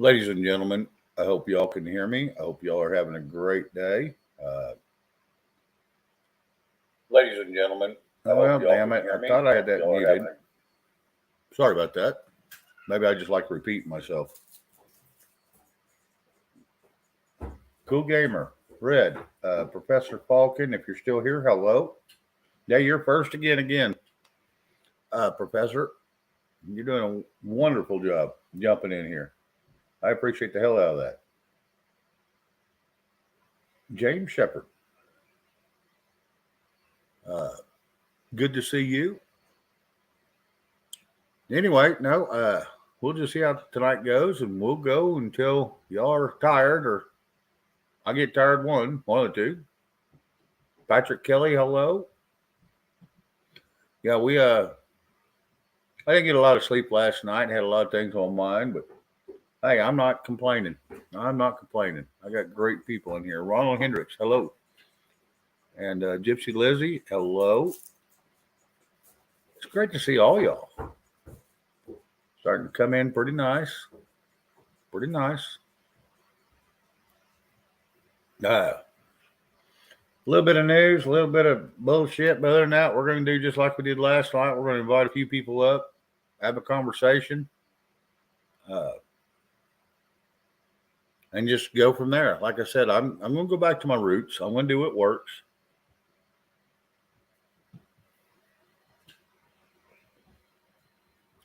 Ladies and gentlemen, I hope y'all can hear me. I hope y'all are having a great day. Uh, Ladies and gentlemen, I hope well, y'all damn can it. hear I me. thought I I had hope that y'all are muted. having a Sorry about that. Maybe I just like repeating myself. Cool Gamer, Red, Professor Falcon, if you're still here, hello. Yeah, you're first again. Professor, you're doing a wonderful job jumping in here. I appreciate the hell out of that. James Shepard, uh, good to see you. Anyway, no, we'll just see how tonight goes, and we'll go until y'all are tired, or I get tired. One of the two. Patrick Kelly, hello. Yeah, I didn't get a lot of sleep last night. Had a lot of things on mind, but hey, I'm not complaining. I'm not complaining. I got great people in here. Ronald Hendricks, hello, and Gypsy Lizzie, hello. It's great to see all y'all. Starting to come in pretty nice, pretty nice. A little bit of news, a little bit of bullshit, but other than that, we're going to do just like we did last night. We're going to invite a few people up, have a conversation, uh, and just go from there. Like I said, I'm going to go back to my roots. I'm going to do what works.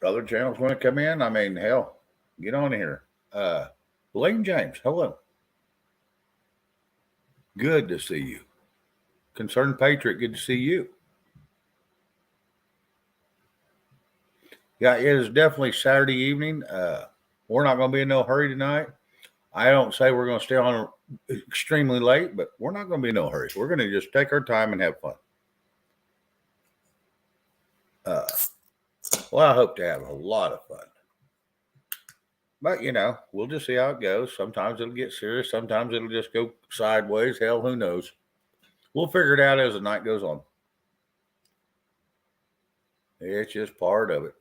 Other channels want to come in. I mean, hell, get on here. Uh, Lane James, hello. Good to see you. Concerned Patriot, good to see you. Yeah, it is definitely Saturday evening. We're not going to be in no hurry tonight. I don't say we're going to stay on extremely late, but we're not going to be in no hurry. We're going to just take our time and have fun. Uh, well, I hope to have a lot of fun. But, we'll just see how it goes. Sometimes it'll get serious. Sometimes it'll just go sideways. Hell, who knows? We'll figure it out as the night goes on. It's just part of it.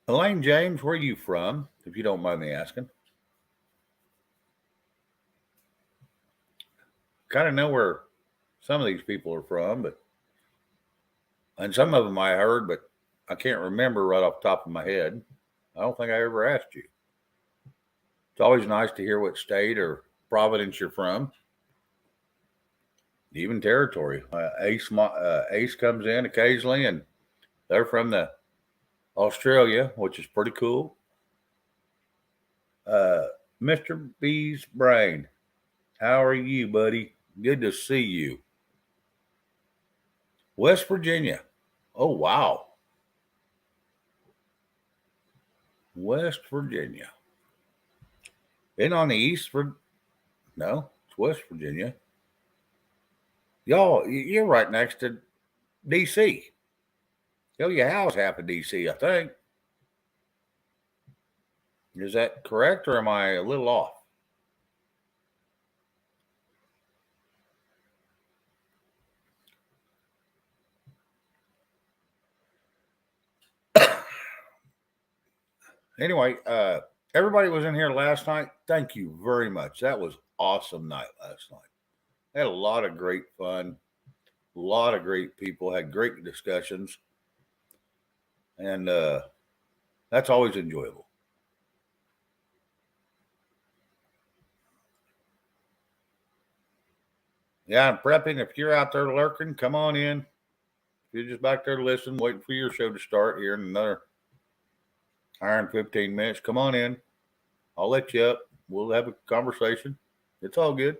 Elaine James, where are you from, if you don't mind me asking? Kind of know where some of these people are from, and some of them I heard, but I can't remember right off the top of my head. I don't think I ever asked you. It's always nice to hear what state or province you're from, even territory. Ace comes in occasionally, and they're from the Australia, which is pretty cool. Uh, Mr. B's Brain, how are you, buddy? Good to see you. West Virginia. Oh, wow. West Virginia. Been on the east for no, it's West Virginia. Y'all, you're right next to DC. Yo, your house half of DC, I think. Is that correct, or am I a little off? Anyway, everybody was in here last night. Thank you very much. That was awesome night last night. Had a lot of great fun. A lot of great people. Had great discussions, and that's always enjoyable. Yeah, I'm prepping. If you're out there lurking, come on in. If you're just back there to listen, waiting for your show to start here in another hour and 15 minutes, come on in. I'll let you up. We'll have a conversation. It's all good.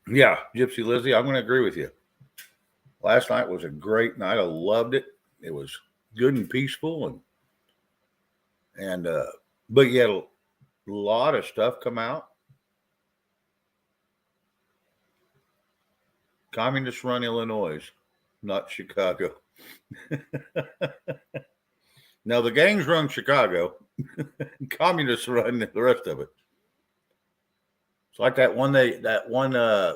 Yeah, Gypsy Lizzie, I'm going to agree with you. Last night was a great night. I loved it. It was good and peaceful, and but yet a lot of stuff come out. Communist run Illinois, not Chicago. Now the gangs run Chicago. Communists run the rest of it. It's like that one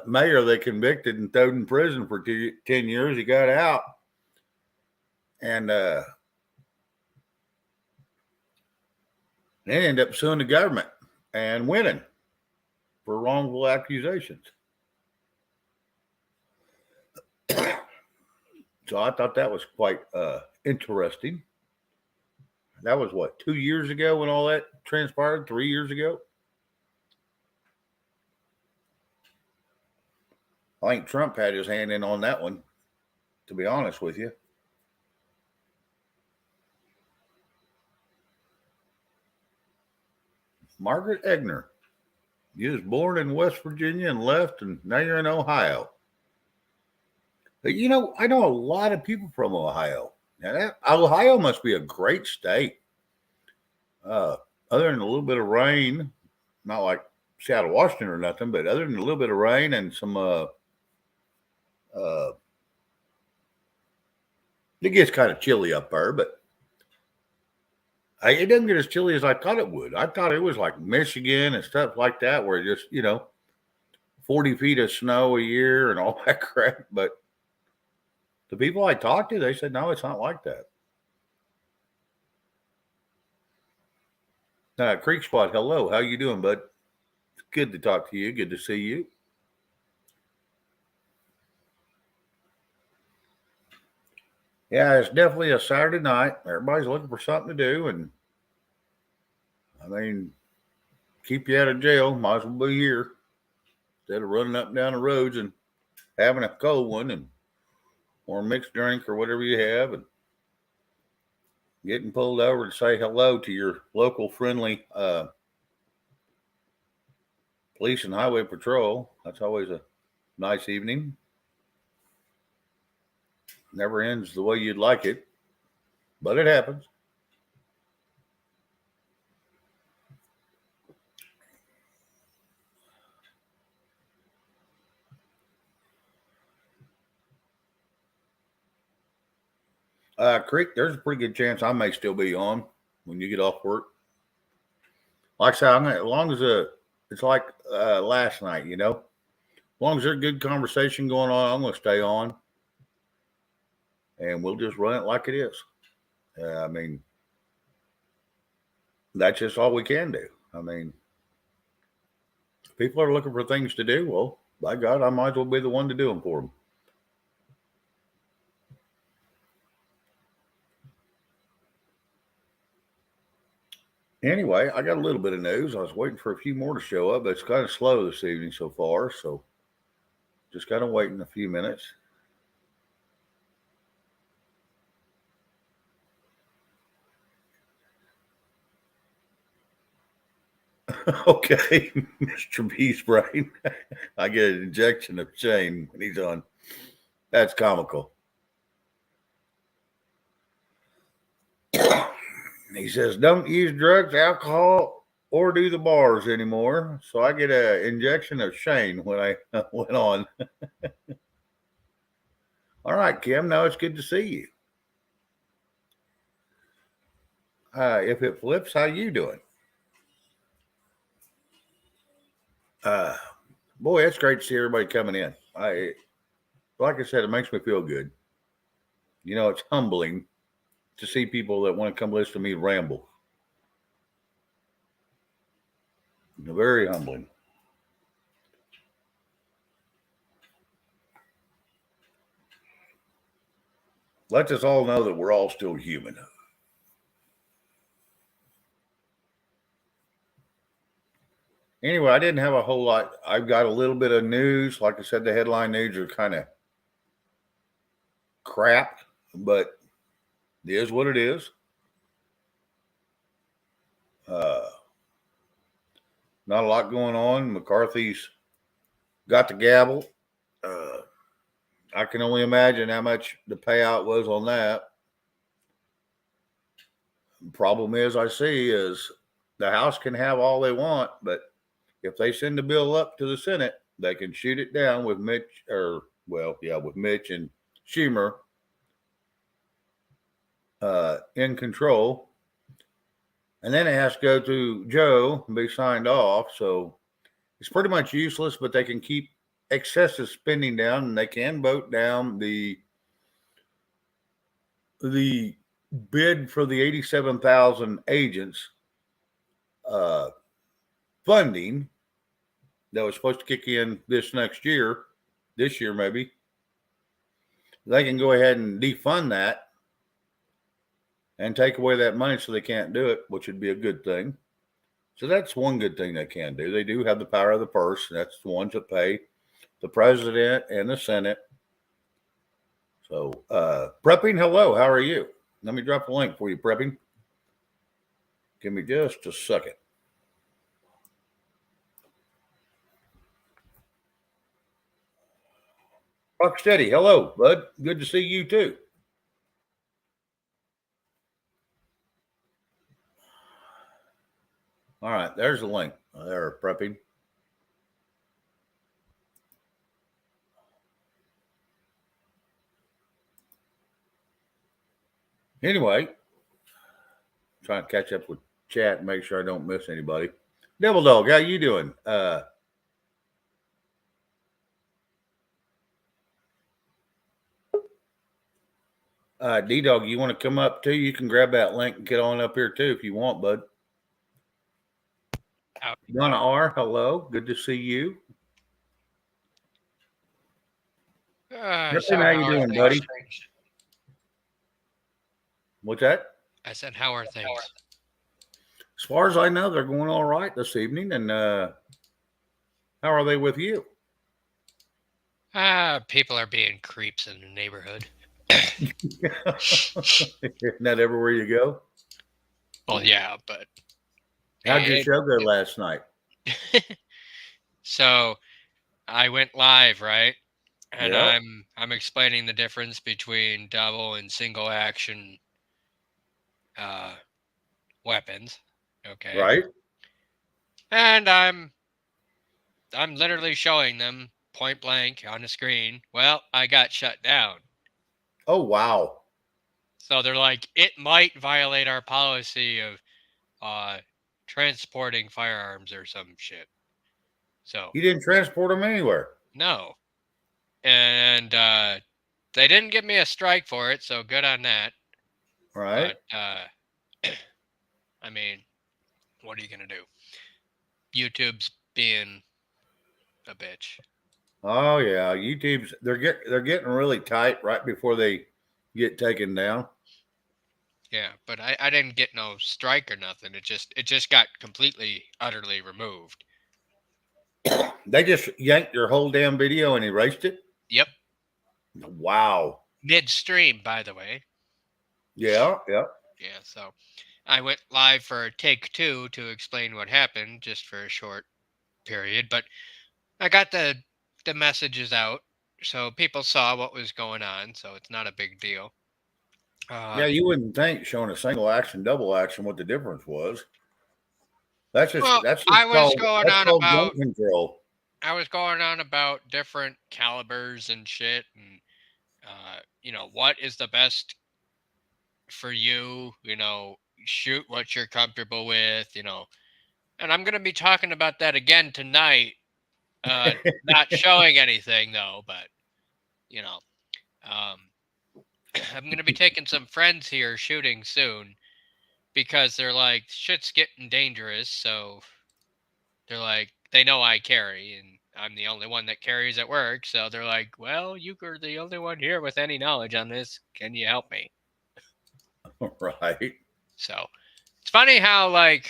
mayor they convicted and threw in prison for 10 years. He got out and they ended up suing the government and winning for wrongful accusations. So I thought that was quite interesting. That was what, 2 years ago when all that transpired? 3 years ago? I think Trump had his hand in on that one, to be honest with you. Margaret Egner. You was born in West Virginia and left, and now you're in Ohio. But I know a lot of people from Ohio. Now Ohio must be a great state. Other than a little bit of rain, not like Seattle, Washington or nothing, but other than a little bit of rain and some it gets kind of chilly up there, but it doesn't get as chilly as I thought it would. I thought it was like Michigan and stuff like that, where just 40 feet of snow a year and all that crap. But the people I talked to, they said no, it's not like that. Creek Spot, hello, how you doing, bud? It's good to talk to you. Good to see you. Yeah, it's definitely a Saturday night. Everybody's looking for something to do, and I mean, keep you out of jail. Might as well be here instead of running up and down the roads and having a cold one or a mixed drink or whatever you have, and getting pulled over to say hello to your local friendly police and highway patrol. That's always a nice evening. Never ends the way you'd like it, but it happens. Creek, there's a pretty good chance I may still be on when you get off work. Like I said, as long as it's like last night, as long as there's a good conversation going on, I'm going to stay on, and we'll just run it like it is. I mean, that's just all we can do. I mean, if people are looking for things to do, well, by God, I might as well be the one to do them for them. Anyway, I got a little bit of news. I was waiting for a few more to show up, but it's kind of slow this evening so far. So just kind of waiting a few minutes. Okay, Mr. Beast Brain. I get an injection of shame when he's on. That's comical. He says, don't use drugs, alcohol, or do the bars anymore. So I get an injection of shame when I went on. All right, Kim. Now it's good to see you. If it flips, how you doing? Boy, it's great to see everybody coming in. Like I said, it makes me feel good. It's humbling to see people that want to come listen to me ramble. Very humbling. Lets us all know that we're all still human. Anyway, I didn't have a whole lot. I've got a little bit of news. Like I said, the headline news are kind of crap, but it is what it is. Not a lot going on. McCarthy's got the gavel. I can only imagine how much the payout was on that. The problem is, I see, is the House can have all they want, but if they send the bill up to the Senate, they can shoot it down with Mitch and Schumer in control. And then it has to go to Joe and be signed off. So it's pretty much useless, but they can keep excessive spending down, and they can vote down the bid for the 87,000 agents funding that was supposed to kick in this year maybe. They can go ahead and defund that and take away that money so they can't do it, which would be a good thing. So that's one good thing they can do. They do have the power of the purse. That's the ones that pay the president and the Senate. So, Prepping, hello. How are you? Let me drop a link for you, Prepping. Give me just a second. Rocksteady, hello, bud. Good to see you too. All right, there's the link. There, Prepping. Anyway, trying to catch up with chat and make sure I don't miss anybody. Devil Dog, how you doing? D Dog, you want to come up too? You can grab that link and get on up here too if you want, bud. Donna R, hello. Good to see you. How you doing, buddy? What's that? I said, how are things? As far as I know, they're going all right this evening. And how are they with you? People are being creeps in the neighborhood. Isn't that everywhere you go? Well, yeah, but how'd your show go last night? So I went live, right? And Yep. I'm explaining the difference between double and single action weapons. Okay. Right. And I'm literally showing them point blank on the screen. Well, I got shut down. Oh, wow. So they're like, it might violate our policy of transporting firearms or some shit. So you didn't transport them anywhere? No. And they didn't give me a strike for it, so good on that. Right. But I mean, what are you gonna do? YouTube's being a bitch. Oh yeah, YouTube's they're getting really tight right before they get taken down. Yeah, but I didn't get no strike or nothing. It just got completely, utterly removed. They just yanked your whole damn video and erased it? Yep. Wow. Midstream, by the way. Yeah. Yeah, so I went live for take 2 to explain what happened, just for a short period, but I got the messages out, so people saw what was going on, so it's not a big deal. Yeah, you wouldn't think showing a single action, double action, what the difference was. That's just I was going on about gun control. I was going on about different calibers and shit, and what is the best for you? Shoot what you're comfortable with. And I'm gonna be talking about that again tonight. Not showing anything though, but I'm gonna be taking some friends here shooting soon because they're like, shit's getting dangerous. So they're like, they know I carry and I'm the only one that carries at work. So they're like, well, you are the only one here with any knowledge on this. Can you help me? Right. So it's funny how, like,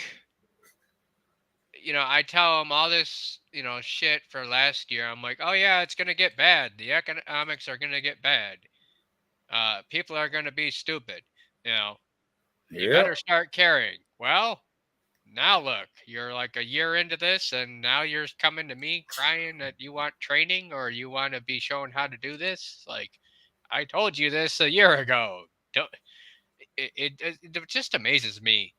I tell them all this, shit for last year. I'm like, oh yeah, it's going to get bad. The economics are going to get bad. People are going to be stupid. You better start carrying. Well, now look, you're like a year into this and now you're coming to me crying that you want training or you want to be shown how to do this. Like, I told you this a year ago. It just amazes me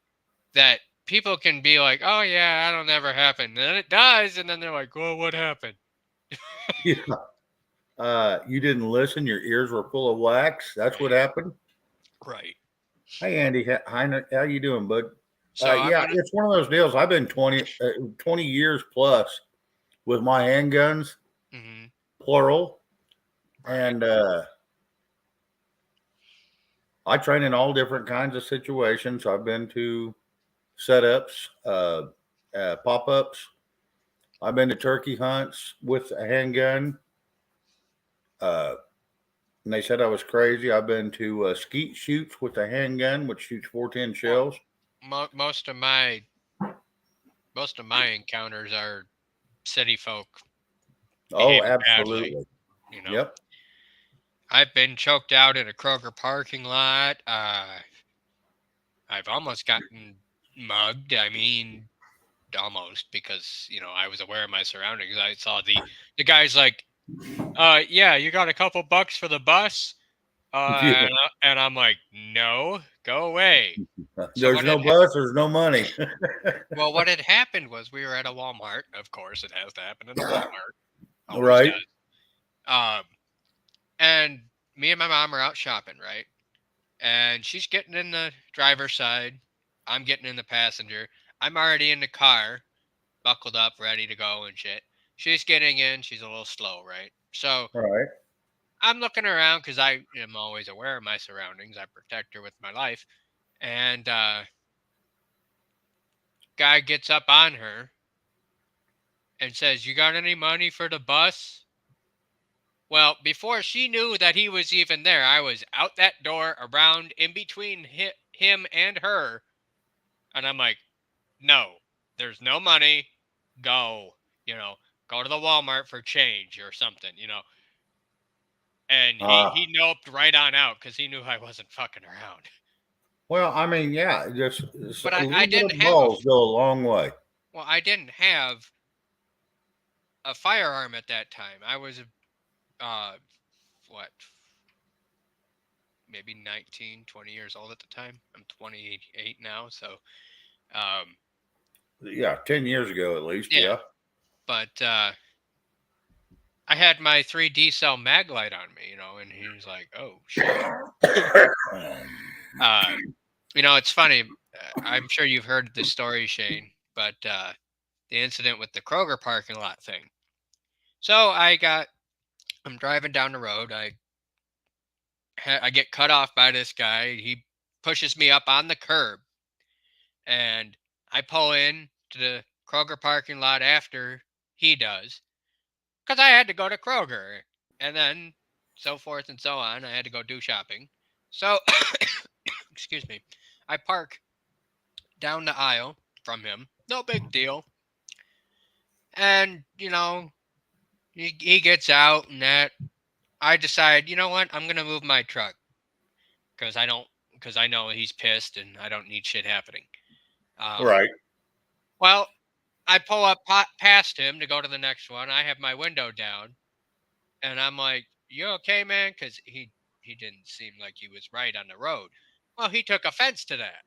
that people can be like, oh yeah, that'll never happen. And then it does. And then they're like, well, what happened? Yeah. You didn't listen. Your ears were full of wax. That's what happened. Right. Hey, Andy. Hi, how you doing, bud? So it's one of those deals. I've been 20 years plus with my handguns, Mm-hmm. plural, Right. and I train in all different kinds of situations. I've been to setups, pop ups. I've been to turkey hunts with a handgun. Uh, and they said I was crazy. I've been to skeet shoots with a handgun, which shoots 410 Well, shells. most of my encounters are city folk Oh, behaving badly. absolutely. You know, Yep. I've been choked out in a Kroger parking lot. I've almost gotten mugged. I mean, almost, because I was aware of my surroundings. I saw the guy's like, yeah, you got a couple bucks for the bus. Yeah. And I'm like, no, go away. So There's no bus, there's no money. what had happened was we were at a Walmart. Of course, it has to happen in a Walmart. Always Right. does. Um, and me and my mom are out shopping, right? And she's getting in the driver's side. I'm getting in the passenger. I'm already in the car, buckled up, ready to go and shit. She's getting in. She's a little slow, right? So Right. I'm looking around because I am always aware of my surroundings. I protect her with my life. And guy gets up on her and says, "You got any money for the bus?" Well, before she knew that he was even there, I was out that door, around in between him and her. And I'm like, no, there's no money. Go, go to the Walmart for change or something. And he noped right on out because he knew I wasn't fucking around. Well, I mean, yeah, just But a I little bit didn't of have balls go a long way. I didn't have a firearm at that time. I was, uh, what, maybe 19, 20 years old at the time. I'm 28 now. So, um, Yeah, 10 years ago at least. yeah, Yeah. but, I had my 3D cell mag light on me, and he was like, "Oh shit." Uh, it's funny. I'm sure you've heard this story, Shane, but the incident with the Kroger parking lot thing. So I'm driving down the road. I get cut off by this guy. He pushes me up on the curb, and I pull in to the Kroger parking lot after he does, because I had to go to Kroger, and then so forth and so on. I had to go do shopping. So, excuse me, I park down the aisle from him. No big deal. And, he gets out, and that I decide, you know what? I'm going to move my truck because I know he's pissed and I don't need shit happening. Right. Well, I pull up past him to go to the next one. I have my window down, and I'm like, "You okay, man?" Because he didn't seem like he was right on the road. Well, he took offense to that,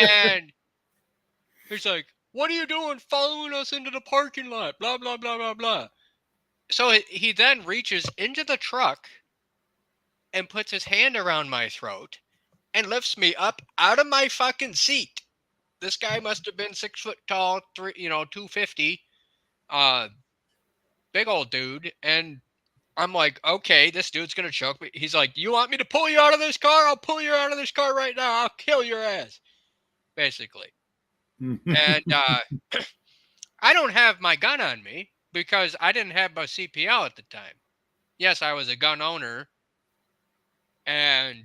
and he's like, "What are you doing, following us into the parking lot?" Blah blah blah blah blah. So he then reaches into the truck and puts his hand around my throat and lifts me up out of my fucking seat. This guy must have been 6 foot tall, 250, uh, big old dude. And I'm like, okay, this dude's gonna choke me. He's like, "You want me to pull you out of this car? I'll pull you out of this car right now. I'll kill your ass," basically. And I don't have my gun on me because I didn't have my CPL at the time. Yes, I was a gun owner and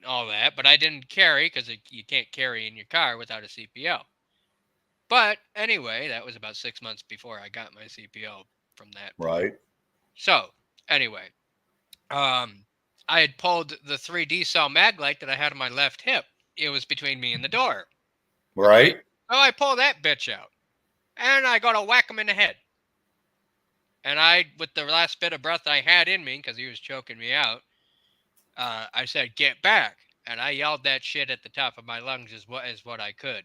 all that, but I didn't carry because you can't carry in your car without a CPL. But anyway, that was about 6 months before I got my CPL from that point. Right. So anyway, I had pulled the 3D cell mag light that I had on my left hip. It was between me and the door. Okay. Right. So I pull that bitch out and I go to whack him in the head. And I, with the last bit of breath I had in me, because he was choking me out, I said, "Get back." And I yelled that shit at the top of my lungs as what I could.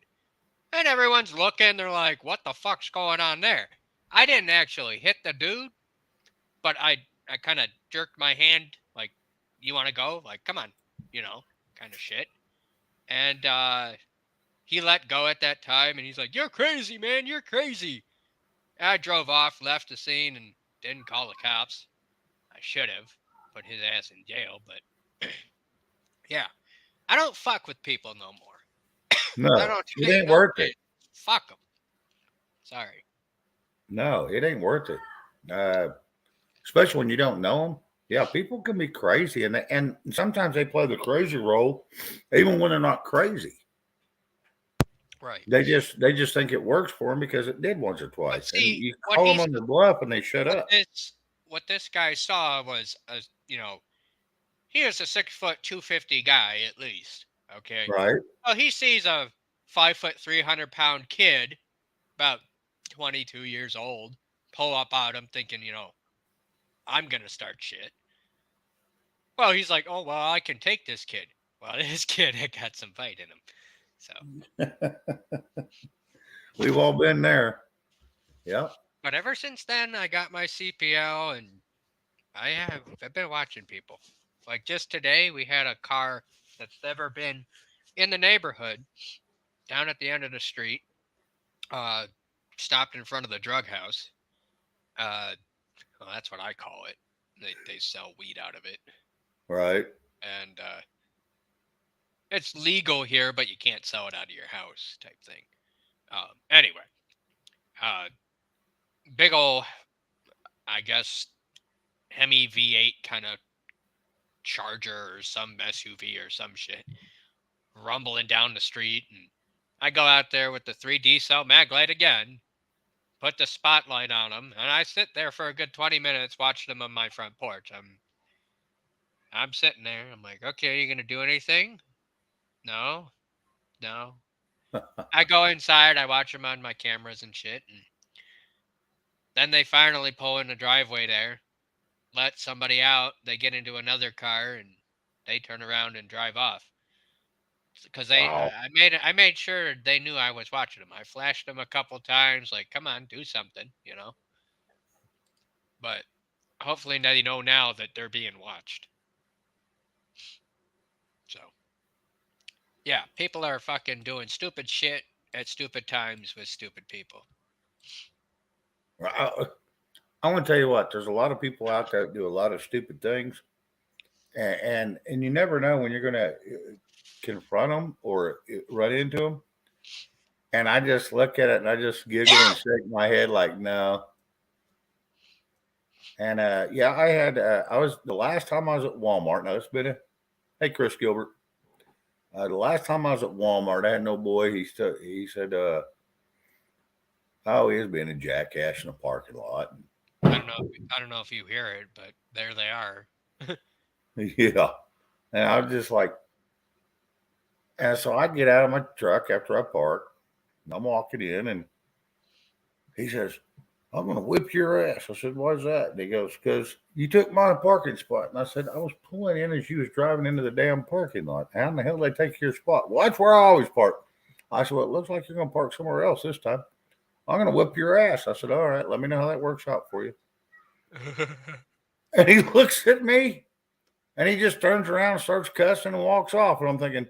And everyone's looking. They're like, "What the fuck's going on there?" I didn't actually hit the dude, but I kind of jerked my hand like, "You want to go?" Like, "Come on," kind of shit. And he let go at that time, and he's like, "You're crazy, man. You're crazy." I drove off, left the scene, and didn't call the cops. I should have put his ass in jail, but yeah, I don't fuck with people no more. I No, don't it take ain't no worth it. shit. Fuck them. Sorry. No, it ain't worth it. Especially when you don't know them. Yeah, people can be crazy, and sometimes they play the crazy role, even when they're not crazy. Right. They just think it works for them because it did once or But twice, and see, you what call them he's on their bluff, and they shut what up. this guy saw was he is a 6 foot 250 guy at least. Okay. Right, Well, he sees a 5 foot 300 pound kid about 22 years old pull up out him thinking, I'm gonna start shit. Well, he's like, oh well, I can take this kid. Well, this kid had got some fight in him. So, we've all been there. Yep. but ever since then, I got my CPL, and I've been watching people. Like just today, we had a car that's never been in the neighborhood down at the end of the street. Uh, stopped in front of the drug house. Uh, well, that's what I call it. They sell weed out of it, Right. and it's legal here, but you can't sell it out of your house, type thing. Anyway, uh, big ol', I guess, Hemi V8 kind of Charger or some SUV or some shit rumbling down the street, and I go out there with the 3D cell mag light again, put the spotlight on them, and I sit there for a good 20 minutes watching them on my front porch. I'm sitting there. I'm like, okay, you gonna do anything? No, no. I go inside. I watch them on my cameras and shit, and then they finally pull in the driveway there, let somebody out. They get into another car, and they turn around and drive off. Because Wow. I made sure they knew I was watching them. I flashed them a couple times, like, come on, do something. But hopefully they know now that they're being watched. So yeah, people are fucking doing stupid shit at stupid times with stupid people. I want to tell you what. There's a lot of people out there that do a lot of stupid things, and you never know when you're going to confront them or run into them. And I just look at it and I just giggle and shake my head like no. And yeah, I was the last time I was at Walmart. Now it's been a hey Chris Gilbert. The last time I was at Walmart, I had no boy. He said, "Oh, he was being a jackass in the parking lot." I don't know if you hear it, but there they are. Yeah, and I was just like, and so I get out of my truck after I park. And I'm walking in, and he says, "I'm going to whip your ass." I said, "Why's that?" And he goes, "Because you took my parking spot." And I said, "I was pulling in as you was driving into the damn parking lot. How in the hell did they take your spot?" "Well, that's where I always park." I said, "Well, it looks like you're going to park somewhere else this time. I'm going to whip your ass." I said, "All right, let me know how that works out for you." And he looks at me, and he just turns around, starts cussing, and walks off. And I'm thinking,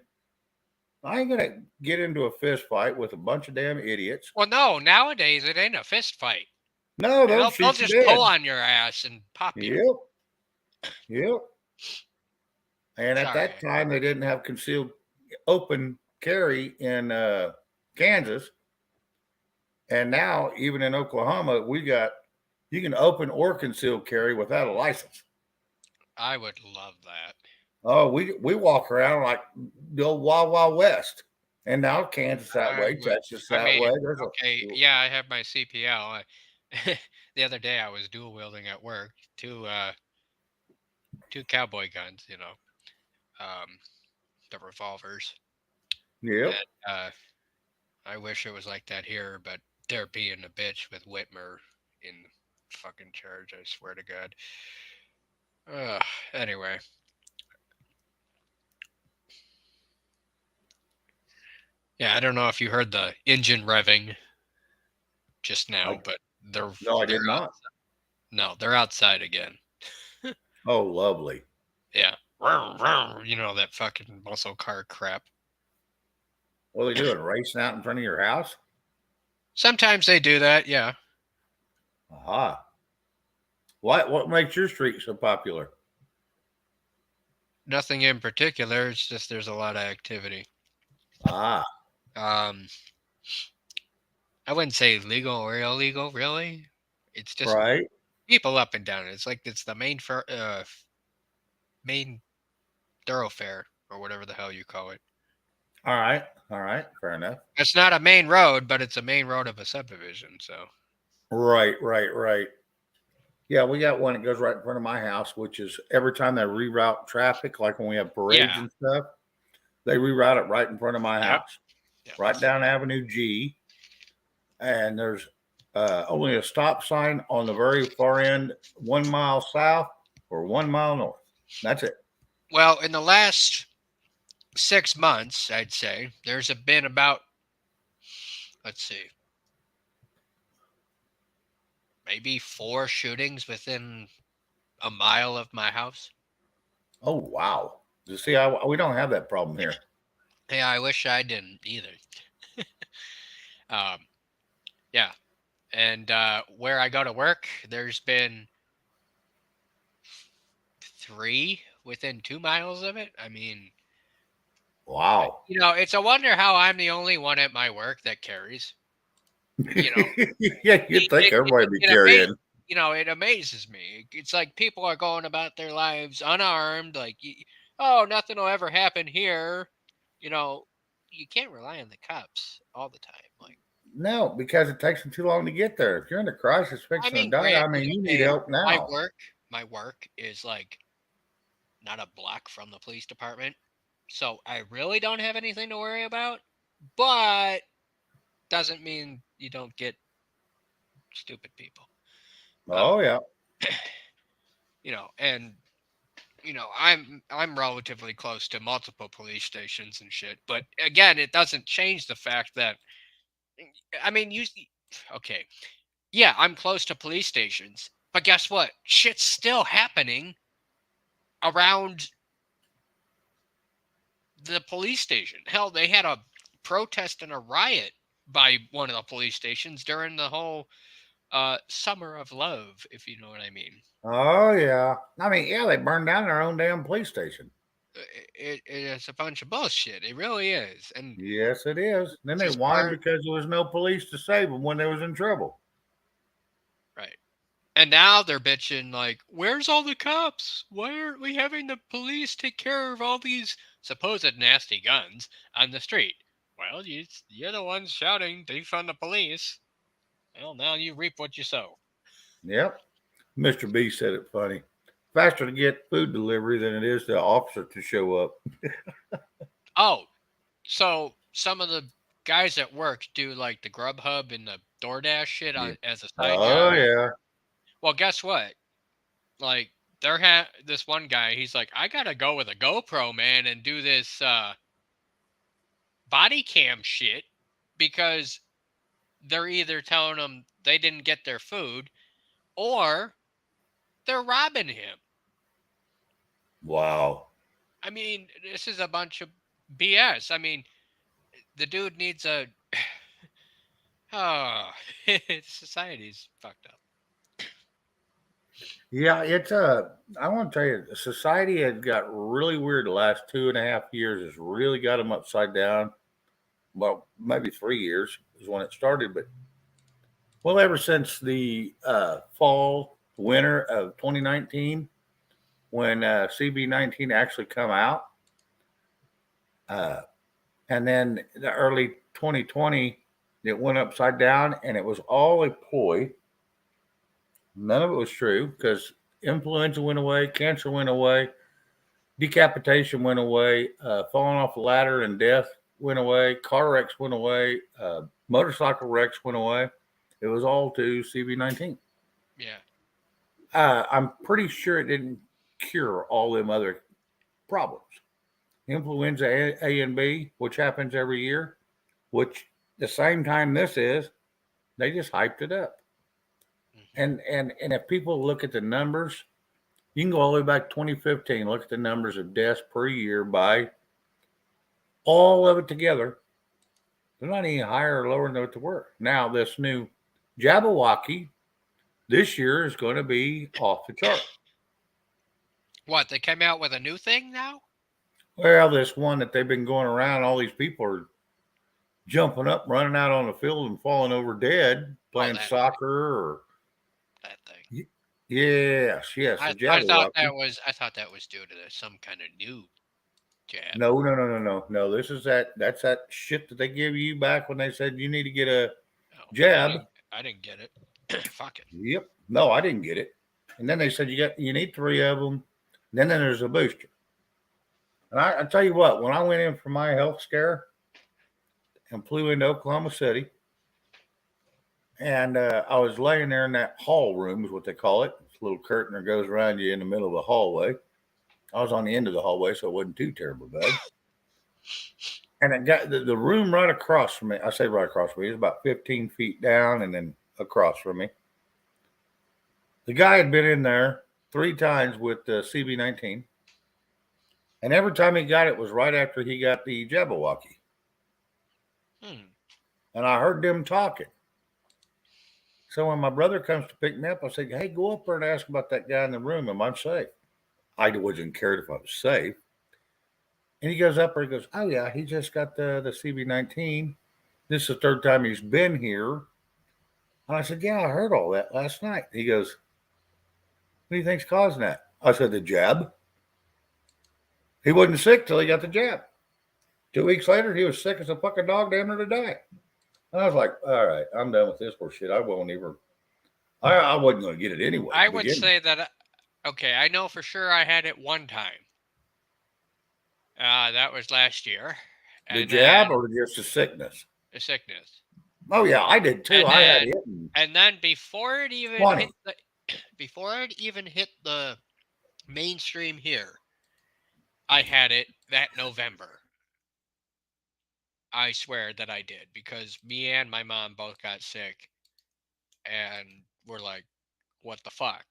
I ain't going to get into a fist fight with a bunch of damn idiots. Well, no, nowadays it ain't a fist fight. No, they'll They'll shoot you just pull dead. on your ass and pop you. Yep. Yep. And at Sorry. that time, they didn't have concealed open carry in Kansas. And now, even in Oklahoma, you can open or concealed carry without a license. I would love that. Oh, we walk around like the old Wild Wild West. And now Kansas that I way, would. Texas I that mean, way. There's okay, yeah, I have my CPL. The other day I was dual wielding at work two cowboy guns, um, the revolvers, yep. and I wish it was like that here, but they're being a bitch with Whitmer in fucking charge. I swear to God. Anyway, yeah, I don't know if you heard the engine revving just now, I, but they're no, I they're did not. no, they're outside again. Oh, lovely. Yeah, that fucking muscle car crap. What are they doing? Racing out in front of your house? Sometimes they do that, yeah. Aha. What makes your street so popular? Nothing in particular. It's just there's a lot of activity. Ah, Um, I wouldn't say legal or illegal, really. It's just right. people up and down. It's like it's the main thoroughfare or whatever the hell you call it. All right. All right. Fair enough. It's not a main road, but it's a main road of a subdivision. So Right, right, right. Yeah, we got one that goes right in front of my house, which is every time they reroute traffic, like when we have parades yeah, and stuff, they reroute it right in front of my yep, house, yep. right down Avenue G. And there's only a stop sign on the very far end, 1 mile south or 1 mile north. That's it. Well, in the last 6 months, I'd say been about, let's see, maybe 4 shootings within a mile of my house. Oh, wow. You see, we don't have that problem here. Yeah, I wish I didn't either. Um, yeah, and where I go to work, there's been 3 within 2 miles of it. I mean, Wow. it's a wonder how I'm the only one at my work that carries. You know, Yeah, you'd think everybody be carrying. it amazes me. It's like people are going about their lives unarmed, like, oh, nothing will ever happen here. You know, you can't rely on the cops all the time. Like, No, because it takes them too long to get there. If you're in a crisis I fixing to mean, die, I granted, mean, you need okay, help my now. work, my work is like not a block from the police department, so I really don't have anything to worry about. But doesn't mean you don't get stupid people. Uh, Oh, yeah. and I'm relatively close to multiple police stations and shit. But again, it doesn't change the fact that, I mean, okay, yeah, I'm close to police stations, but guess what? Shit's still happening around the police station. Hell, they had a protest and a riot by one of the police stations during the whole summer of love, if you know what I mean. Oh, yeah. I mean, yeah, they burned down their own damn police station. It's a bunch of bullshit. It really is. And Yes, it is. Then they just whined part because there was no police to save them when they was in trouble. right. And now they're bitching like, "Where's all the cops? Why aren't we having the police take care of all these supposed nasty guns on the street?" Well, you're the ones shouting defund the police. Well, now you reap what you sow. Yep. Mr. B said it funny. Faster to get food delivery than it is the officer to show up. Oh, so some of the guys at work do like the Grubhub and the DoorDash shit Yeah. as a side Oh, job. yeah. Well, guess what? Like this one guy, he's like, I gotta go with a GoPro, man, and do this body cam shit because they're either telling him they didn't get their food or they're robbing him. Wow. I mean, this is a bunch of BS. I mean, the dude needs a. Oh, society's fucked up. Yeah, I want to tell you, society had got really weird the last 2.5 years. Has really got them upside down. Well, maybe 3 years is when it started, but well, ever since the fall, winter of 2019, when CB-19 actually come out, uh, and then the early 2020, it went upside down, and it was all a ploy. None of it was true because influenza went away, cancer went away, decapitation went away, falling off the ladder and death went away, car wrecks went away, motorcycle wrecks went away. It was all to CB-19. Yeah. I'm pretty sure it didn't cure all them other problems. Influenza A and B, which happens every year, which the same time this is, they just hyped it up. Mm-hmm. And if people look at the numbers, you can go all the way back to 2015, look at the numbers of deaths per year by all of it together. They're not any higher or lower than what they were. Now, this new Jabberwocky this year is going to be off the chart. What, they came out with a new thing now? Well, this one that they've been going around, all these people are jumping up, running out on the field and falling over dead, playing that soccer or that thing. yes, the I thought Jabberwocky. that was due to some kind of new jab. No. This is that's that shit that they give you back when they said you need to get a Oh, jab. I didn't get it. Fuck it. Yep. No, I didn't get it. And then they said you need 3 of them. And then there's a booster. And I tell you what, when I went in for my health scare and flew into Oklahoma City, and I was laying there in that hall room, is what they call it. It's a little curtain that goes around you in the middle of the hallway. I was on the end of the hallway, so it wasn't too terrible bad. And it got the room right across from me. I say right across from me. It's about 15 feet down and then across from me. The guy had been in there 3 times with CB19. And every time he got it was right after he got the Jabberwocky. And I heard them talking. So when my brother comes to pick me up, I said, hey, go up there and ask about that guy in the room. Am I safe? I wasn't cared if I was safe. And he goes up there and goes, oh, yeah, he just got the CB19. This is the 3rd time he's been here. And I said, yeah, I heard all that last night. He goes, what do you think's causing that? I said, the jab. He wasn't sick till he got the jab. 2 weeks later, he was sick as a fucking dog, damn near to die. And I was like, all right, I'm done with this bullshit. I won't even. I wasn't going to get it anyway. I would say that, okay, I know for sure I had it one time. That was last year. The jab or just the sickness? The sickness. Oh yeah, I did too. I had it. And then before it even hit the mainstream here, I had it that November. I swear that I did, because me and my mom both got sick and we're like, what the fuck?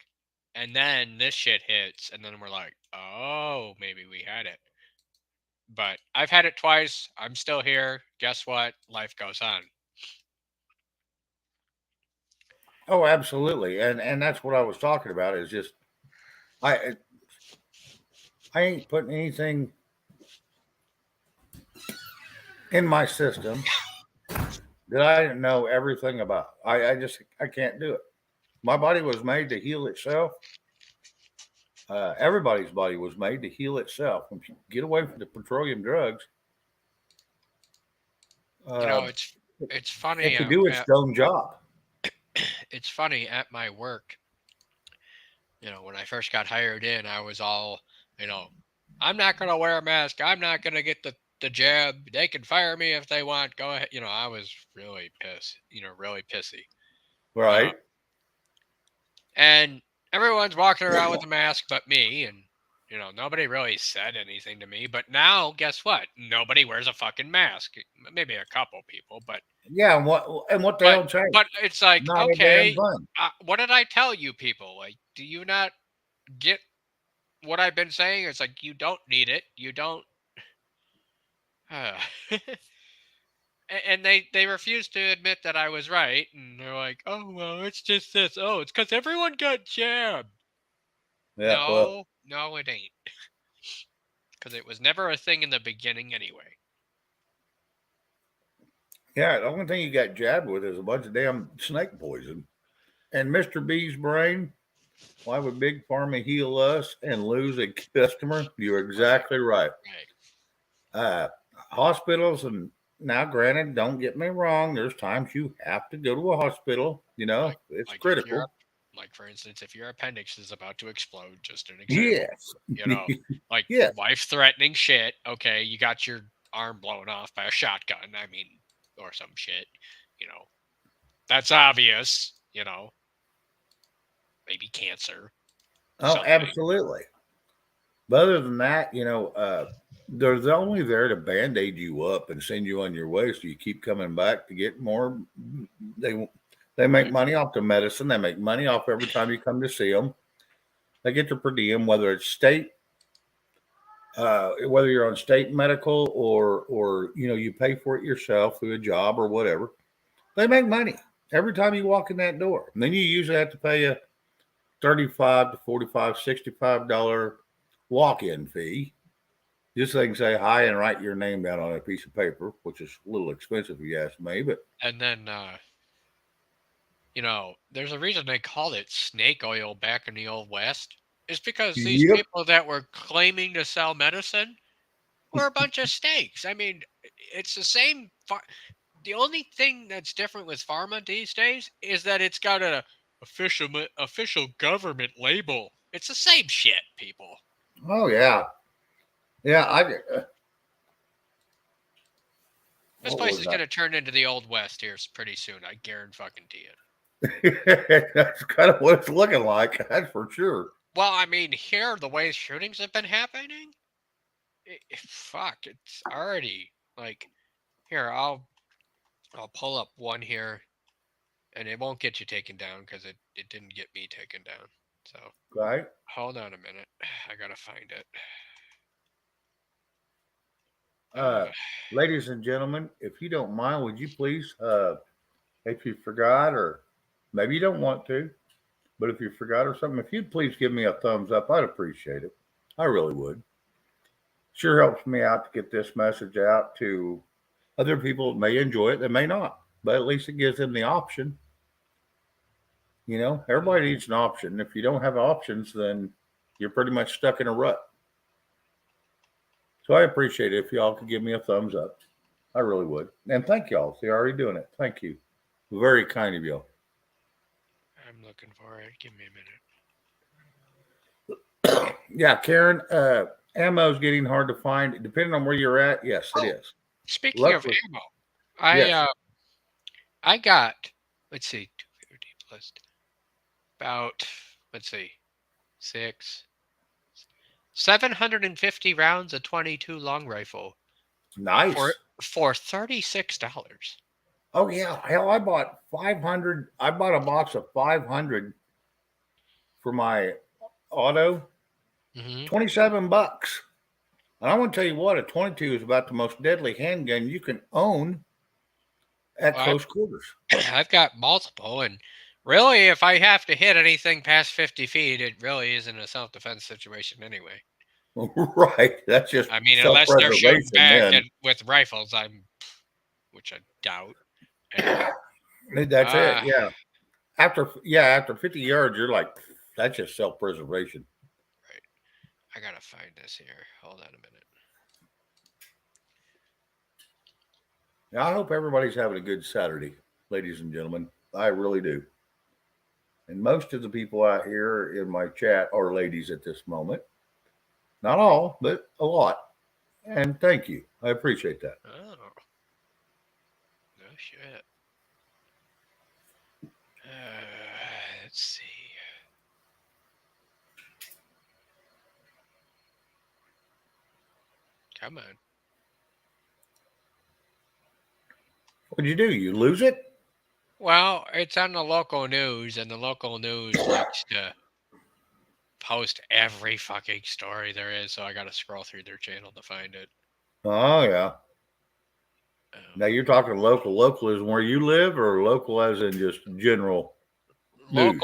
And then this shit hits and then we're like, oh, maybe we had it. But I've had it twice. I'm still here. Guess what? Life goes on. Oh, absolutely. And that's what I was talking about, is just I ain't putting anything in my system that I didn't know everything about. I can't do it. My body was made to heal itself. Everybody's body was made to heal itself. When you get away from the petroleum drugs, it's funny. It can do its own job. It's funny at my work. When I first got hired in, I was all, I'm not going to wear a mask. I'm not going to get the jab. They can fire me if they want. Go ahead. I was really pissed, really pissy. Right. And everyone's walking around with a mask but me. And, nobody really said anything to me. But now, guess what? Nobody wears a fucking mask. Maybe a couple people, but. Yeah, and what the hell changed? But it's like, not okay, what did I tell you people? Like, do you not get what I've been saying? It's like, you don't need it. You don't. And they refuse to admit that I was right. And they're like, oh, well, it's just this. Oh, it's because everyone got jabbed. Yeah, no, it ain't. Because it was never a thing in the beginning anyway. Yeah, the only thing you got jabbed with is a bunch of damn snake poison. And Mr. B's brain, why would Big Pharma heal us and lose a customer? You're exactly right. Hospitals, and now granted, don't get me wrong, there's times you have to go to a hospital. It's critical. Like, for instance, if your appendix is about to explode, just an example. Yes. Life-threatening shit. Okay, you got your arm blown off by a shotgun. I mean, or some shit, that's obvious, maybe cancer. Oh, something. Absolutely. But other than that, they're only there to band-aid you up and send you on your way, so you keep coming back to get more. They make money off the medicine. They make money off every time you come to see them. They get their per diem, whether it's state, whether you're on state medical or you pay for it yourself through a job or whatever. They make money, every time you walk in that door. And then you usually have to pay a 35 to 45, $65 walk-in fee. Just so they can say hi and write your name down on a piece of paper, which is a little expensive if you ask me. But And then, there's a reason they called it snake oil back in the old West. It's because these yep. people that were claiming to sell medicine were a bunch of snakes. I mean, it's the same. The only thing that's different with pharma these days is that it's got a official government label. It's the same shit, people. Oh yeah, yeah. This What place was is that? gonna turn into the old West here pretty soon. I guarantee it. That's kind of what it's looking like. That's for sure. Well, I mean, here the way shootings have been happening, fuck, it's already like here. I'll pull up one here, and it won't get you taken down because it didn't get me taken down. So Right. hold on a minute. I gotta find it. Uh, Ladies and gentlemen, if you don't mind, would you please, if you forgot or maybe you don't want to, but if you forgot or something, if you'd please give me a thumbs up, I'd appreciate it. I really would. Sure helps me out to get this message out to other people that may enjoy it, that may not, but at least it gives them the option. Everybody needs an option. If you don't have options, then you're pretty much stuck in a rut. So I appreciate it if y'all could give me a thumbs up. I really would. And thank y'all. They're already doing it. Thank you. Very kind of y'all. I'm looking for it. Give me a minute. Yeah, Karen, ammo is getting hard to find. Depending on where you're at, yes, it is. Speaking of Luckily, ammo, yes. I got, let's see, 250 plus about, let's see, 750 rounds of 22 long rifle Nice. for $36. Oh yeah, hell, I bought 500. I bought a box of 500 for my auto. Mm-hmm. $27. And I want to tell you what, a 22 is about the most deadly handgun you can own at close quarters. I've got multiple, and really, if I have to hit anything past 50 feet, it really isn't a self-defense situation anyway. Right. That's just I mean, unless they're shooting back with rifles, which I doubt. Anyway. That's it. Yeah. After 50 yards, you're like, that's just self-preservation. Right. I gotta find this here. Hold on a minute. Now, I hope everybody's having a good Saturday, ladies and gentlemen. I really do. And most of the people out here in my chat are ladies at this moment. Not all, but a lot. And thank you. I appreciate that. Oh. No shit. Let's see. Come on. What'd you do? You lose it? Well, it's on the local news, and the local news likes to post every fucking story there is, so I gotta scroll through their channel to find it. Oh, yeah. Now you're talking local. Local is where you live, or local as in just general news?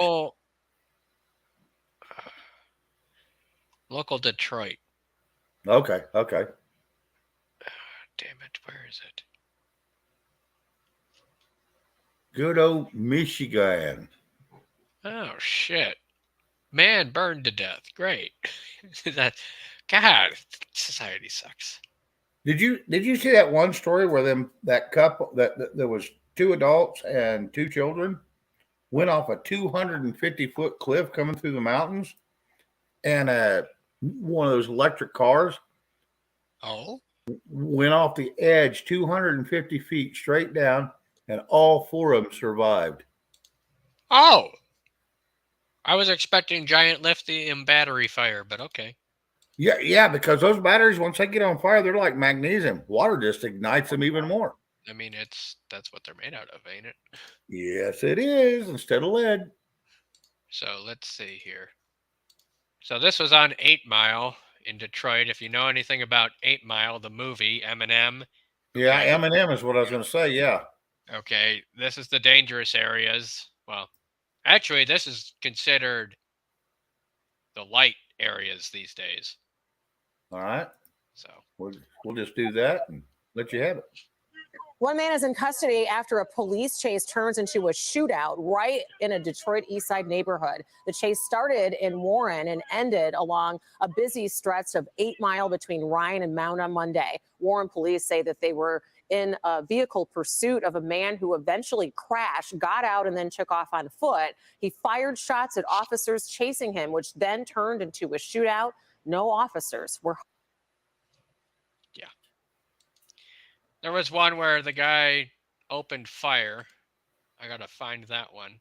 Local Detroit. Okay. Damn it, where is it? Good old Michigan. Oh shit. Man burned to death. Great. God, society sucks. Did you see that one story where that couple that there was two adults and two children went off a 250-foot cliff coming through the mountains, and one of those electric cars went off the edge 250 feet straight down, and all four of them survived. Oh, I was expecting giant lithium battery fire, but okay. Yeah, because those batteries, once they get on fire, they're like magnesium. Water just ignites them even more. I mean, that's what they're made out of, ain't it? Yes, it is, instead of lead. So let's see here. So this was on 8 Mile in Detroit. If you know anything about 8 Mile, the movie, Eminem. Yeah, Eminem is what I was going to say, yeah. Okay, this is the dangerous areas. Well, actually, this is considered the light areas these days. All right. So We'll just do that and let you have it. One man is in custody after a police chase turns into a shootout right in a Detroit East Side neighborhood. The chase started in Warren and ended along a busy stretch of 8 Mile between Ryan and Mound on Monday. Warren police say that they were in a vehicle pursuit of a man who eventually crashed, got out, and then took off on foot. He fired shots at officers chasing him, which then turned into a shootout. No officers were. yeah. There was one where the guy opened fire. I gotta find that one.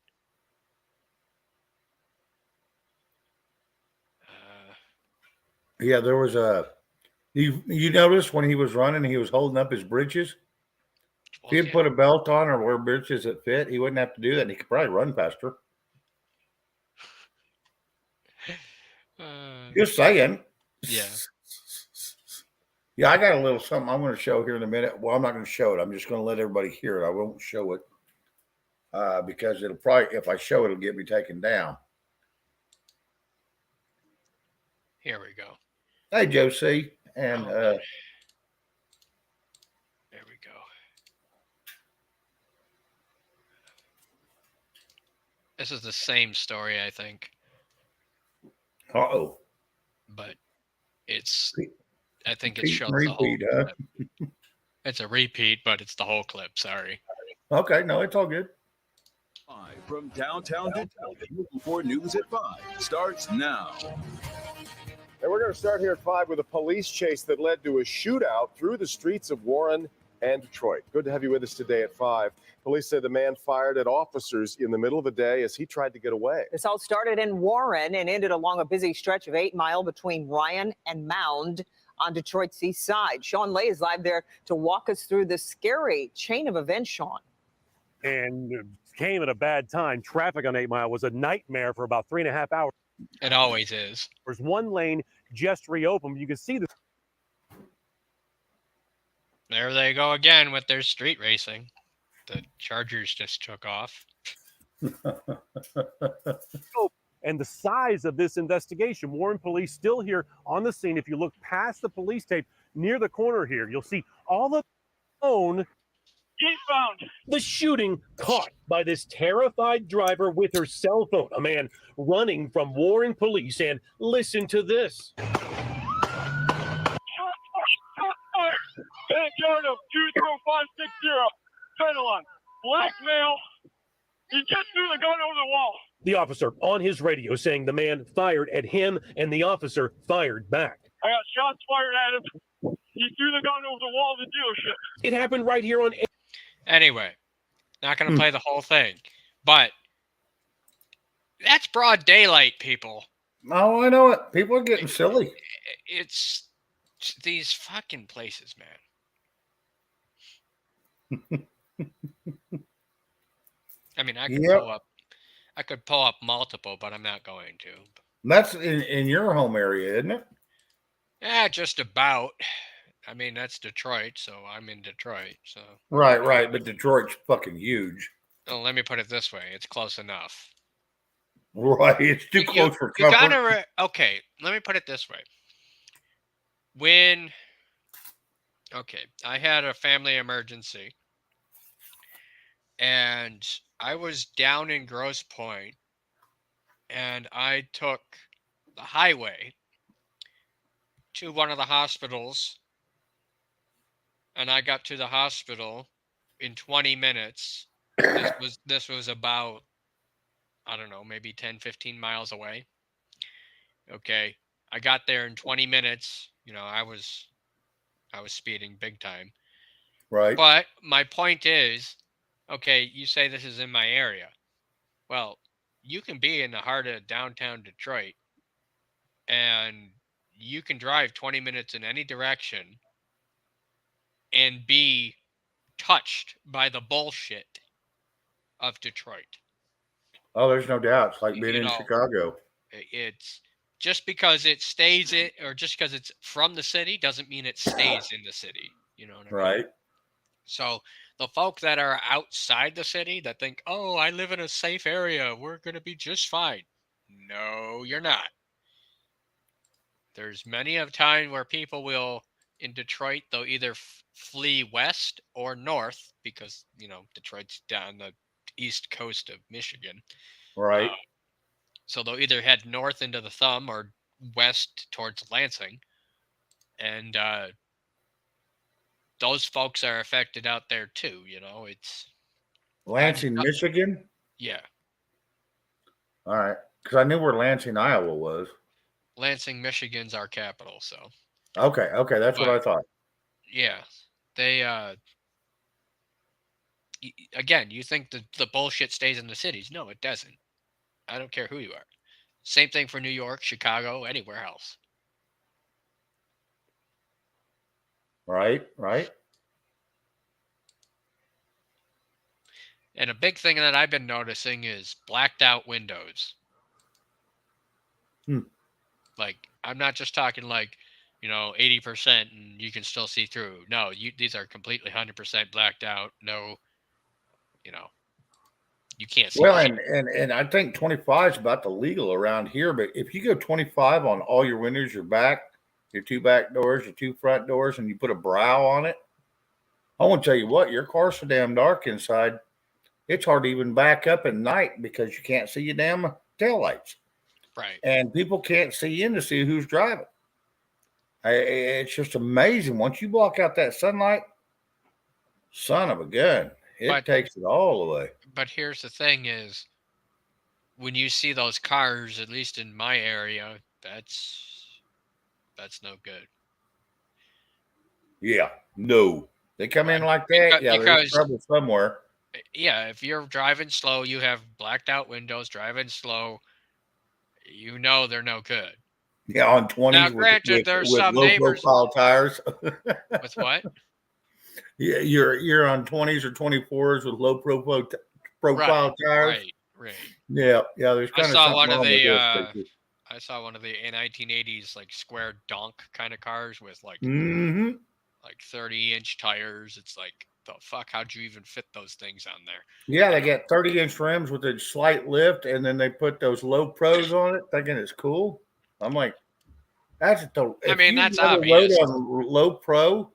Yeah, there was a. You noticed when he was running, he was holding up his britches. If he had put a belt on or wear britches that fit, he wouldn't have to do that. And he could probably run faster. Just saying. Yeah. Yeah, I got a little something I'm going to show here in a minute. Well, I'm not going to show it. I'm just going to let everybody hear it. I won't show it because it'll probably, if I show it, it'll get me taken down. Here we go. Hey, Josie. And there we go. This is the same story, I think. Uh-oh. But it's, I think it Repeat shows and the whole repeat, huh? clip. It's a repeat, but it's the whole clip. Sorry. Okay, no, it's all good. From downtown Detroit, before news at 5 starts now. And we're going to start here at 5 with a police chase that led to a shootout through the streets of Warren and Detroit. Good to have you with us today at 5. Police say the man fired at officers in the middle of the day as he tried to get away. This all started in Warren and ended along a busy stretch of 8 Mile between Ryan and Mound on Detroit's east side. Sean Lay is live there to walk us through this scary chain of events, Sean. And came at a bad time. Traffic on 8 Mile was a nightmare for about 3.5 hours. It always is. There's one lane just reopened. You can see the. There they go again with their street racing. The Chargers just took off. And the size of this investigation. Warren police still here on the scene. If you look past the police tape near the corner here, you'll see all the phone. Eastbound. The shooting caught by this terrified driver with her cell phone. A man running from Warren police. And listen to this. Backyard of 20560. Title on. Black male. He just threw the gun over the wall. The officer on his radio saying the man fired at him and the officer fired back. I got shots fired at him. He threw the gun over the wall of the dealership. It happened right here on. Anyway, not going to play the whole thing, but that's broad daylight, people. Oh, I know it. People are getting silly. It's these fucking places, man. I mean, I could pull up multiple, but I'm not going to. That's in your home area, isn't it? Yeah, just about. I mean, that's Detroit, so I'm in Detroit. So right. But Detroit's fucking huge. Well, let me put it this way: it's close enough. Right, it's too close for comfort. Okay, let me put it this way: I had a family emergency, and I was down in Grosse Pointe, and I took the highway to one of the hospitals, and I got to the hospital in 20 minutes. This was about, I don't know, maybe 10, 15 miles away. Okay. I got there in 20 minutes. You know, I was speeding big time. Right. But my point is, okay, you say this is in my area. Well, you can be in the heart of downtown Detroit and you can drive 20 minutes in any direction and be touched by the bullshit of Detroit. Oh, there's no doubt. It's like being in Chicago. It's just because it stays it, or just because it's from the city doesn't mean it stays in the city. You know what I mean? Right. So the folk that are outside the city that think, oh, I live in a safe area, we're going to be just fine. No, you're not. There's many a time where people will, in Detroit, they'll either flee west or north because, Detroit's down the east coast of Michigan. Right. So they'll either head north into the Thumb or west towards Lansing. And those folks are affected out there too. It's Lansing, Michigan. Yeah. All right, because I knew where Lansing, Iowa was. Lansing, Michigan's our capital. So. Okay, that's what I thought. Yeah, they. Again, you think the bullshit stays in the cities? No, it doesn't. I don't care who you are. Same thing for New York, Chicago, anywhere else. Right. And a big thing that I've been noticing is blacked out windows. Like, I'm not just talking like, 80% and you can still see through. No, these are completely 100% blacked out. No, you can't see. Well, and I think 25 is about the legal around here. But if you go 25 on all your windows, your two back doors, your two front doors, and you put a brow on it, I want to tell you what, your car's so damn dark inside. It's hard to even back up at night because you can't see your damn taillights. Right. And people can't see in to see who's driving. It's just amazing. Once you block out that sunlight, son of a gun, it takes it all away. But here's the thing is, when you see those cars, at least in my area, that's no good. Yeah, no. They come in like that. There's trouble somewhere. Yeah, if you're driving slow, you have blacked out windows, driving slow, they're no good. Yeah, on 20s now, granted, there's with some low neighbors profile tires. With what? Yeah, you're on 20s or 24s with low profile tires. Right. Yeah. There's kind of something wrong with this. I saw one of the 1980s like square donk kind of cars with like 30-inch tires. It's like, the fuck, how'd you even fit those things on there? Yeah, they got 30-inch rims with a slight lift, and then they put those low pros on it, thinking it's cool. I'm like, that's obvious. On low pro,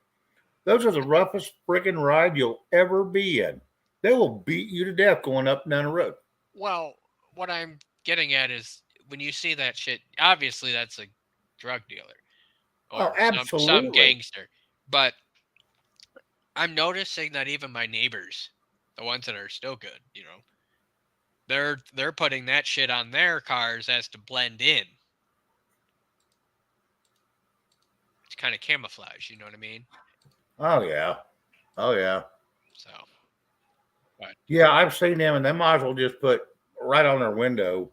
those are the roughest friggin' ride you'll ever be in. They will beat you to death going up and down the road. Well, what I'm getting at is when you see that shit, obviously that's a drug dealer or some gangster. But I'm noticing that even my neighbors, the ones that are still good, they're putting that shit on their cars as to blend in. It's kind of camouflage, you know what I mean? Oh yeah. So. Yeah, I've seen them, and they might as well just put right on their window,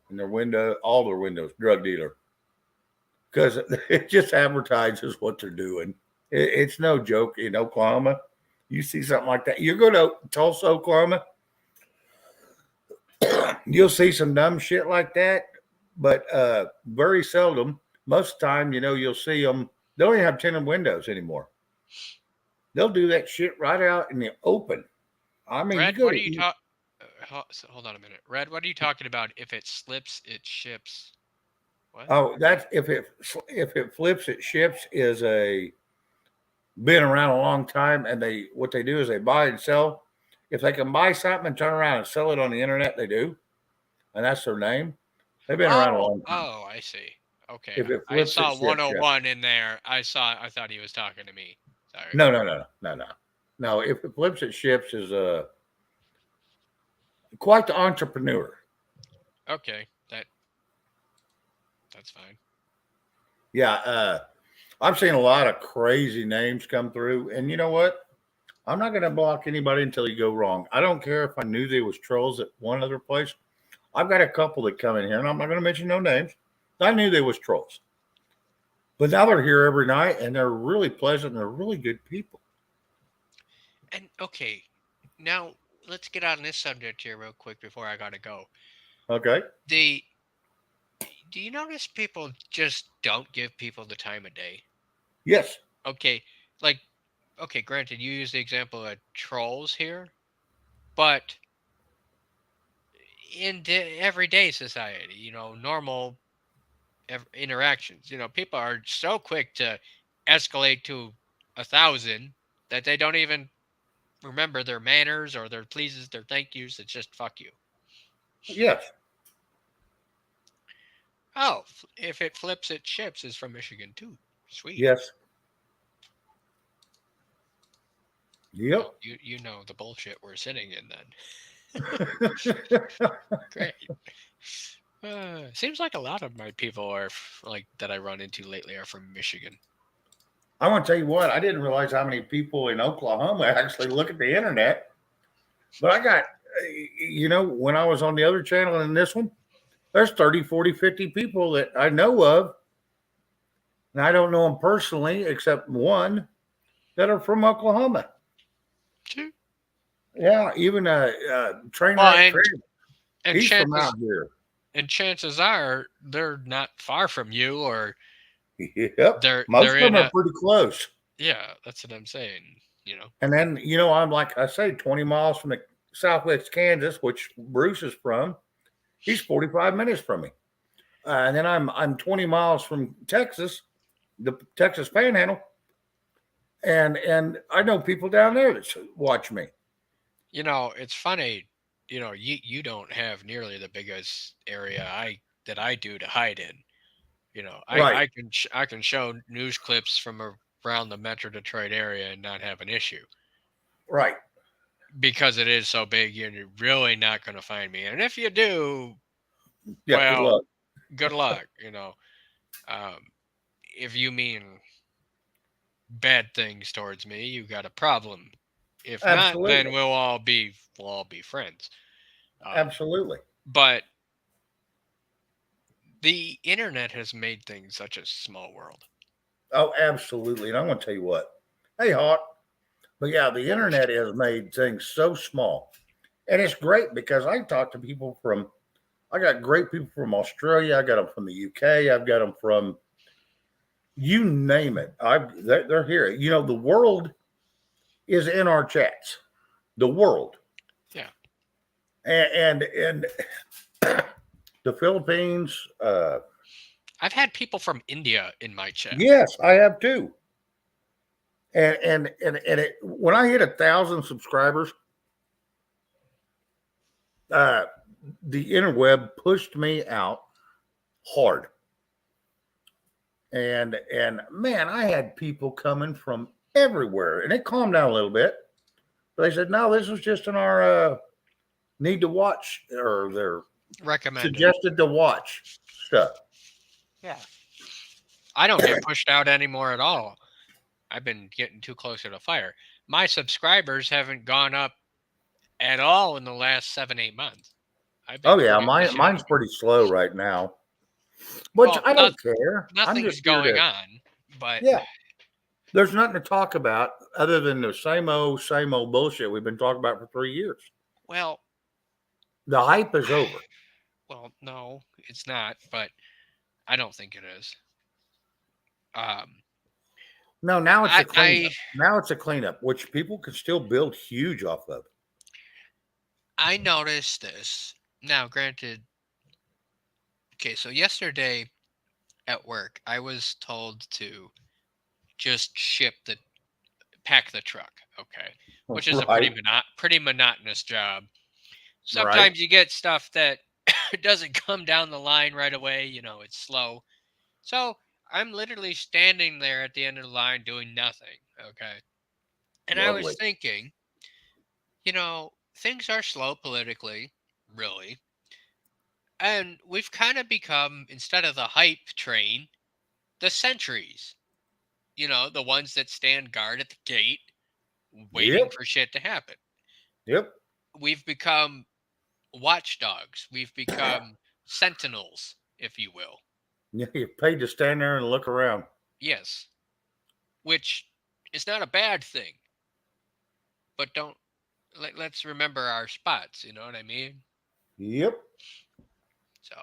all their windows, drug dealer, because it just advertises what they're doing. It's no joke. In Oklahoma, you see something like that, you go to Tulsa, Oklahoma, you'll see some dumb shit like that, but very seldom. Most of the time, you'll see them. They don't even have tinted windows anymore. They'll do that shit right out in the open. I mean, Red, what are you talking? Hold on a minute, Red. What are you talking about? If it slips, it ships. What? Oh, that's if it flips, it ships is been around a long time, and what they do is they buy and sell. If they can buy something and turn around and sell it on the internet, they do, and that's their name. They've been around a long time. Oh, I see. Okay, if it I flips, saw it 101 in there. I thought he was talking to me. Sorry. No. If it flips, it ships is quite the entrepreneur. Okay, that's fine. Yeah, I've seen a lot of crazy names come through, and you know what? I'm not going to block anybody until you go wrong. I don't care if I knew there was trolls at one other place. I've got a couple that come in here, and I'm not going to mention no names. I knew there was trolls, but now they're here every night, and they're really pleasant. And they're really good people. And okay, now let's get on this subject here real quick before I gotta go. Okay. Do you notice people just don't give people the time of day? Yes. Okay, like okay, granted, you use the example of trolls here, but in everyday society, normal interactions, people are so quick to escalate to 1,000 that they don't even remember their manners or their pleases, their thank yous. It's just fuck you. Yes. Oh, if it flips, it ships is from Michigan too. Sweet. Yes. Yep. Well, you know the bullshit we're sitting in then. Great. Seems like a lot of my people are like that I run into lately are from Michigan. I want to tell you what, I didn't realize how many people in Oklahoma actually look at the internet. But I got, when I was on the other channel and this one, there's 30, 40, 50 people that I know of. And I don't know them personally, except one that are from Oklahoma. Sure. Yeah, even train Well, wreck. and He's from out here. And chances are they're not far from you, or Yep. they're Most of them in are pretty close. Yeah, that's what I'm saying. And then, I'm like I say, 20 miles from the southwest Kansas, which Bruce is from. He's 45 minutes from me. And then I'm 20 miles from Texas, the Texas Panhandle, and I know people down there that watch me. It's funny. You don't have nearly the biggest area that I do to hide in. Right. I can show news clips from around the Metro Detroit area and not have an issue. Right. Because it is so big, you're really not going to find me. And if you do, Yeah. well, good luck. If you mean bad things towards me, you got a problem. If Absolutely. not, then we'll all be friends. Absolutely. But the internet has made things such a small world. Oh, absolutely. And I'm going to tell you what. Hey, Hawk. But yeah, the internet has made things so small. And it's great because I talk to people I got great people from Australia. I got them from the UK. I've got them from, you name it. They're here. The world is in our chats. The world. Yeah. And the Philippines. I've had people from India in my chat. Yes, I have too. And when I hit 1,000 subscribers, the interweb pushed me out hard. And man, I had people coming from everywhere, and it calmed down a little bit. But they said, no, this was just in our need to watch, or they're recommended suggested to watch stuff. Yeah. I don't get pushed out anymore at all. I've been getting too close to the fire. My subscribers haven't gone up at all in the last 7-8 months. Oh yeah, mine's pretty slow right now. Which I don't care. Nothing's going on, but yeah, there's nothing to talk about other than the same old bullshit we've been talking about for 3 years. Well, the hype is over. Well, no, it's not, but I don't think it is. No, now it's a cleanup. Now it's a cleanup, which people can still build huge off of. I noticed this. Now, granted, okay, so yesterday at work, I was told to just pack the truck, okay, which is a pretty monotonous job. Sometimes you get stuff that doesn't come down the line right away, it's slow. So I'm literally standing there at the end of the line doing nothing, okay? And I was thinking, things are slow politically, really. And we've kind of become, instead of the hype train, the sentries. The ones that stand guard at the gate, waiting for shit to happen. Yep. We've become watchdogs. We've become sentinels, if you will. Yeah, you're paid to stand there and look around. Yes. Which is not a bad thing. But let's remember our spots, you know what I mean? Yep. So.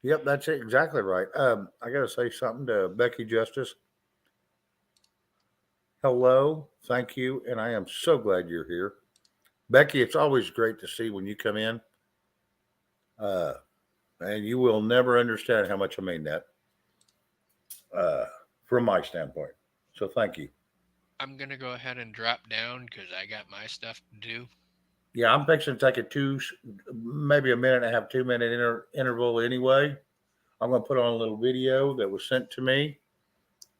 Yep, that's it, exactly right. I got to say something to Becky Justice. hello, thank you, and I am so glad you're here. Becky, it's always great to see when you come in. Uh, and you will never understand how much I mean that uh, from my standpoint. So thank you. I'm gonna go ahead and drop down because I got my stuff to do. Yeah, I'm fixing to take maybe a minute and a half, 2 minute interval anyway. I'm going to put on a little video that was sent to me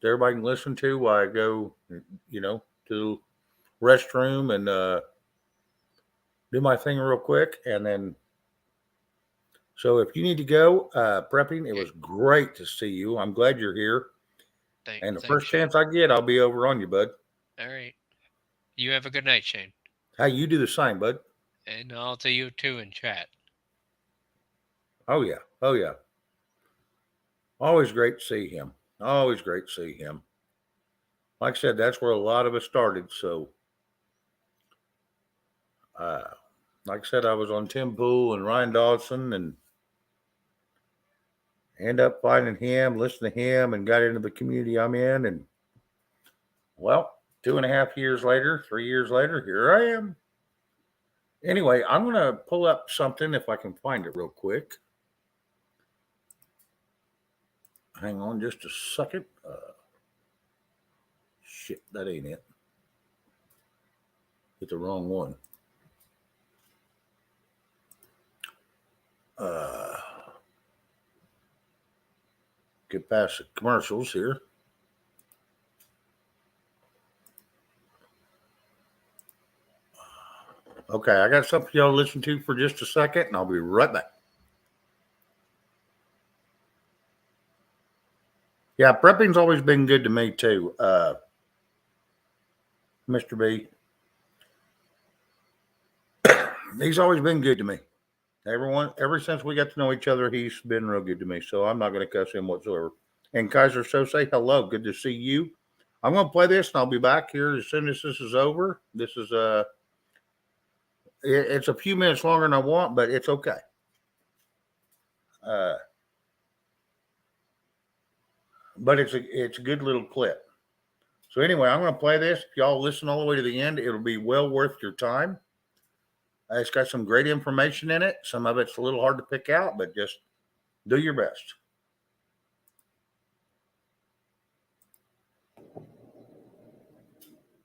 that everybody can listen to while I go, to the restroom and do my thing real quick. And then, so if you need to go prepping, it was great to see you. I'm glad you're here. And the Thanks, first Shane. chance I get, I'll be over on you, bud. All right. You have a good night, Shane. Hey, you do the same, bud. And I'll to you too in chat. Oh, yeah. Oh, yeah. Always great to see him. Always great to see him. Like I said, that's where a lot of us started. So, uh, like I said, I was on Tim Pool and Ryan Dodson and end up finding him, listening to him, and got into the community I'm in. And well, 2.5 years later, 3 years later, here I am. Anyway, I'm going to pull up something if I can find it real quick. Hang on just a second. Shit, that ain't it. Hit the wrong one. Get past the commercials here. Okay, I got something y'all to listen to for just a second, and I'll be right back. Yeah, prepping's always been good to me too, Mr. B. He's always been good to me. Ever since we got to know each other, he's been real good to me. So I'm not going to cuss him whatsoever. And Kaiser say hello. Good to see you. I'm going to play this, and I'll be back here as soon as this is over. This is it's a few minutes longer than I want, but it's okay. But it's a good little clip. So anyway, I'm going to play this. If y'all listen all the way to the end, it'll be well worth your time. It's got some great information in it. Some of it's a little hard to pick out, but just do your best.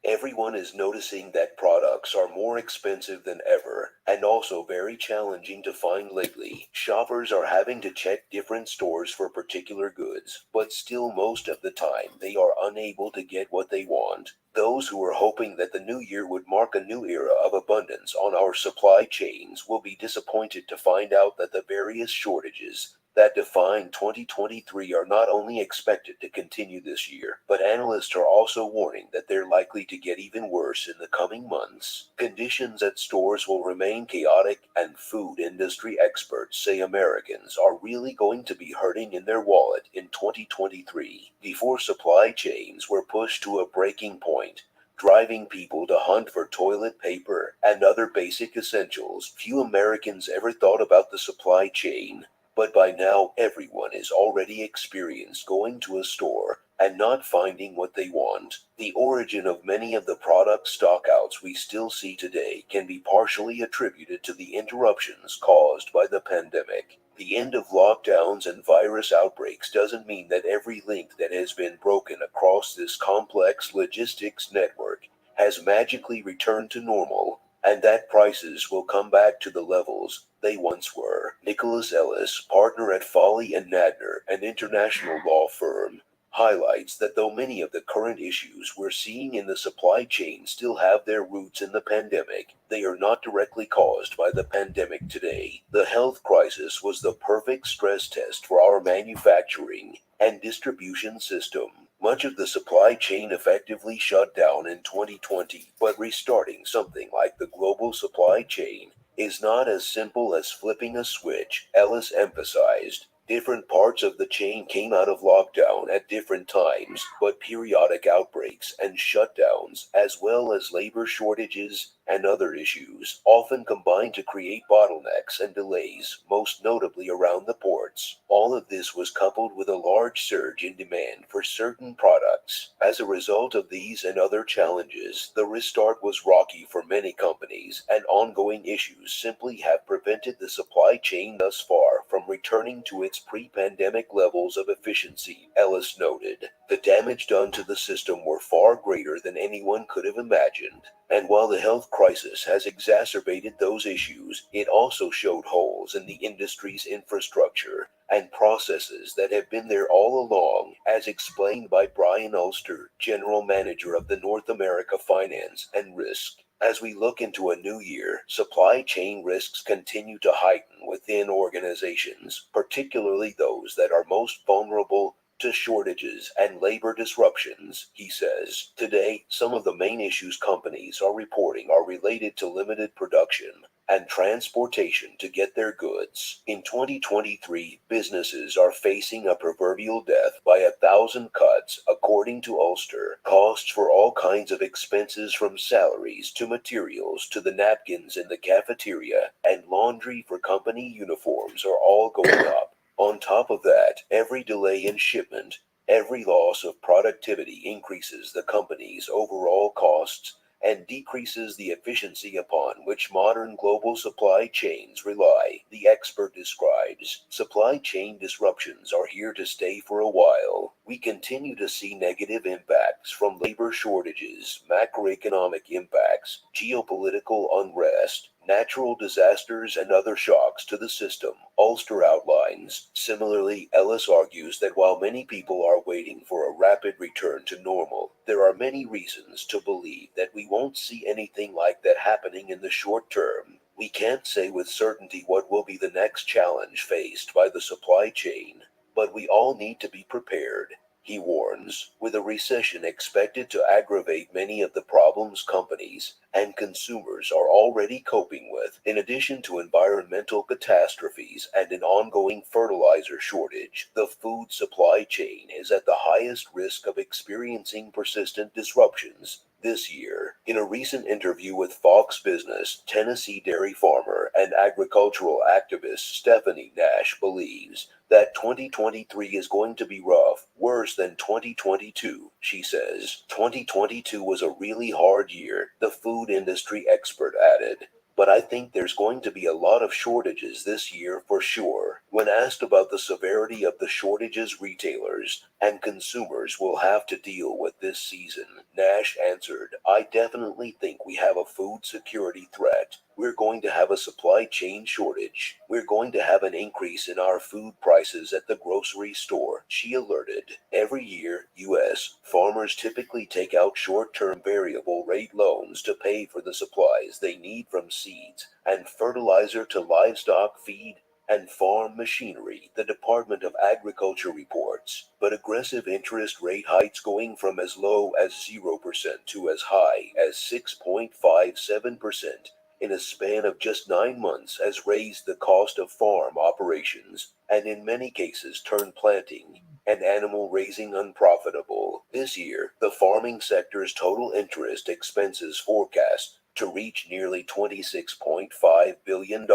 Everyone is noticing that products are more expensive than ever and also very challenging to find lately. Shoppers are having to check different stores for particular goods, but still most of the time they are unable to get what they want. Those who are hoping that the new year would mark a new era of abundance on our supply chains will be disappointed to find out that the various shortages that define 2023 are not only expected to continue this year, but analysts are also warning that they're likely to get even worse in the coming months. Conditions at stores will remain chaotic, and food industry experts say Americans are really going to be hurting in their wallet in 2023. Before supply chains were pushed to a breaking point, driving people to hunt for toilet paper and other basic essentials, few Americans ever thought about the supply chain. But by now, everyone is already experienced going to a store and not finding what they want. The origin of many of the product stockouts we still see today can be partially attributed to the interruptions caused by the pandemic. The end of lockdowns and virus outbreaks doesn't mean that every link that has been broken across this complex logistics network has magically returned to normal, and that prices will come back to the levels they once were. Nicholas Ellis, partner at Foley and Nadner, an international law firm, highlights that though many of the current issues we're seeing in the supply chain still have their roots in the pandemic, they are not directly caused by the pandemic today. The health crisis was the perfect stress test for our manufacturing and distribution system. Much of the supply chain effectively shut down in 2020, but restarting something like the global supply chain is not as simple as flipping a switch, Ellis emphasized. Different parts of the chain came out of lockdown at different times, but periodic outbreaks and shutdowns, as well as labor shortages and other issues, often combined to create bottlenecks and delays, most notably around the ports. All of this was coupled with a large surge in demand for certain products. As a result of these and other challenges, the restart was rocky for many companies, and ongoing issues simply have prevented the supply chain thus far from returning to its pre-pandemic levels of efficiency, Ellis noted. The damage done to the system were far greater than anyone could have imagined. And while the health crisis has exacerbated those issues, it also showed holes in the industry's infrastructure and processes that have been there all along, as explained by Brian Ulster, General Manager of the North America Finance and Risk. As we look into a new year, supply chain risks continue to heighten within organizations, particularly those that are most vulnerable to shortages and labor disruptions, he says. Today, some of the main issues companies are reporting are related to limited production and transportation to get their goods. In 2023, businesses are facing a proverbial death by 1,000 cuts, according to Ulster. Costs for all kinds of expenses, from salaries to materials to the napkins in the cafeteria and laundry for company uniforms, are all going up. On top of that, every delay in shipment, every loss of productivity increases the company's overall costs and decreases the efficiency upon which modern global supply chains rely, the expert describes. Supply chain disruptions are here to stay for a while. We continue to see negative impacts from labor shortages, macroeconomic impacts, geopolitical unrest, natural disasters, and other shocks to the system, Ulster outlines. Similarly, Ellis argues that while many people are waiting for a rapid return to normal, there are many reasons to believe that we won't see anything like that happening in the short term. We can't say with certainty what will be the next challenge faced by the supply chain, but we all need to be prepared, he warns. With a recession expected to aggravate many of the problems companies and consumers are already coping with, in addition to environmental catastrophes and an ongoing fertilizer shortage, the food supply chain is at the highest risk of experiencing persistent disruptions this year. In a recent interview with Fox Business, Tennessee dairy farmer and agricultural activist Stephanie Nash believes that 2023 is going to be rough, worse than 2022, she says. 2022 was a really hard year, the food industry expert added. But I think there's going to be a lot of shortages this year for sure. When asked about the severity of the shortages retailers and consumers will have to deal with this season, Nash answered, I definitely think we have a food security threat. We're going to have a supply chain shortage. We're going to have an increase in our food prices at the grocery store, she alerted. Every year, U.S. farmers typically take out short-term variable rate loans to pay for the supplies they need, from seeds and fertilizer to livestock feed and farm machinery, the Department of Agriculture reports. But aggressive interest rate hikes, going from as low as 0% to as high as 6.57%, in a span of just 9 months, has raised the cost of farm operations, and in many cases turned planting and animal raising unprofitable. This year, the farming sector's total interest expenses forecast to reach nearly $26.5 billion,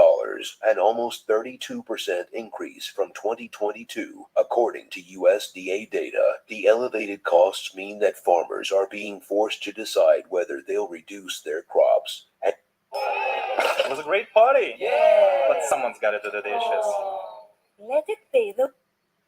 an almost 32% increase from 2022, according to USDA data. The elevated costs mean that farmers are being forced to decide whether they'll reduce their crops. It was a great party. Yeah. But someone's got to do the dishes. Let it be the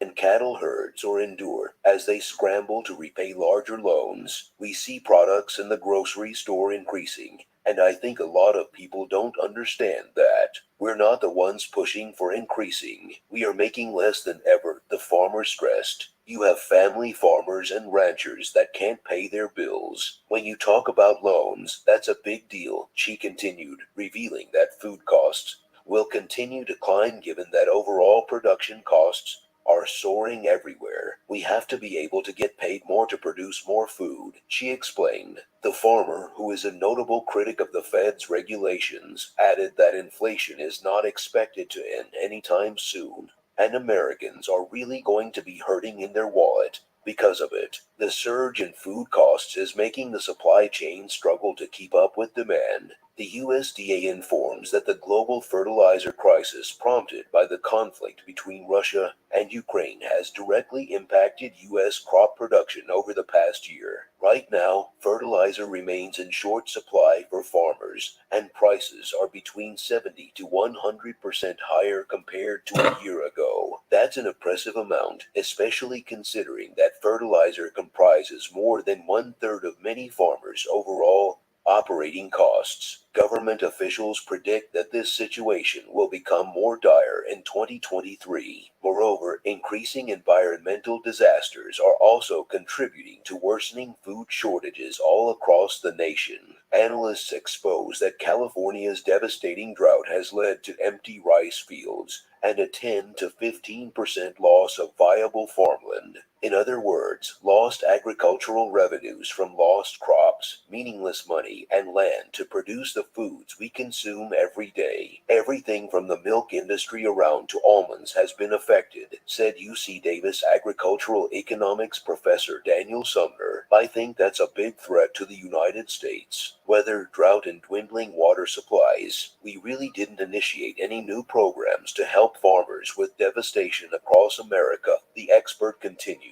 And cattle herds or endure as they scramble to repay larger loans. We see products in the grocery store increasing, and I think a lot of people don't understand that. We're not the ones pushing for increasing. We are making less than ever, the farmer stressed. You have family farmers and ranchers that can't pay their bills. When you talk about loans, that's a big deal, she continued, revealing that food costs will continue to climb given that overall production costs are soaring everywhere. We have to be able to get paid more to produce more food, she explained. The farmer, who is a notable critic of the Fed's regulations, added that inflation is not expected to end anytime soon, and Americans are really going to be hurting in their wallet because of it. The surge in food costs is making the supply chain struggle to keep up with demand. The USDA informs that the global fertilizer crisis prompted by the conflict between Russia and Ukraine has directly impacted U.S. crop production over the past year. Right now, fertilizer remains in short supply for farmers, and prices are between 70 to 100% higher compared to a year ago. That's an impressive amount, especially considering that fertilizer comprises more than 1/3 of many farmers' overall operating costs. Government officials predict that this situation will become more dire in 2023. Moreover, increasing environmental disasters are also contributing to worsening food shortages all across the nation. Analysts expose that California's devastating drought has led to empty rice fields and a 10 to 15% loss of viable farmland. In other words, lost agricultural revenues from lost crops, meaningless money, and land to produce the foods we consume every day. Everything from the milk industry around to almonds has been affected, said UC Davis agricultural economics professor Daniel Sumner. I think that's a big threat to the United States. Weather, drought, and dwindling water supplies. We really didn't initiate any new programs to help farmers with devastation across America, the expert continued.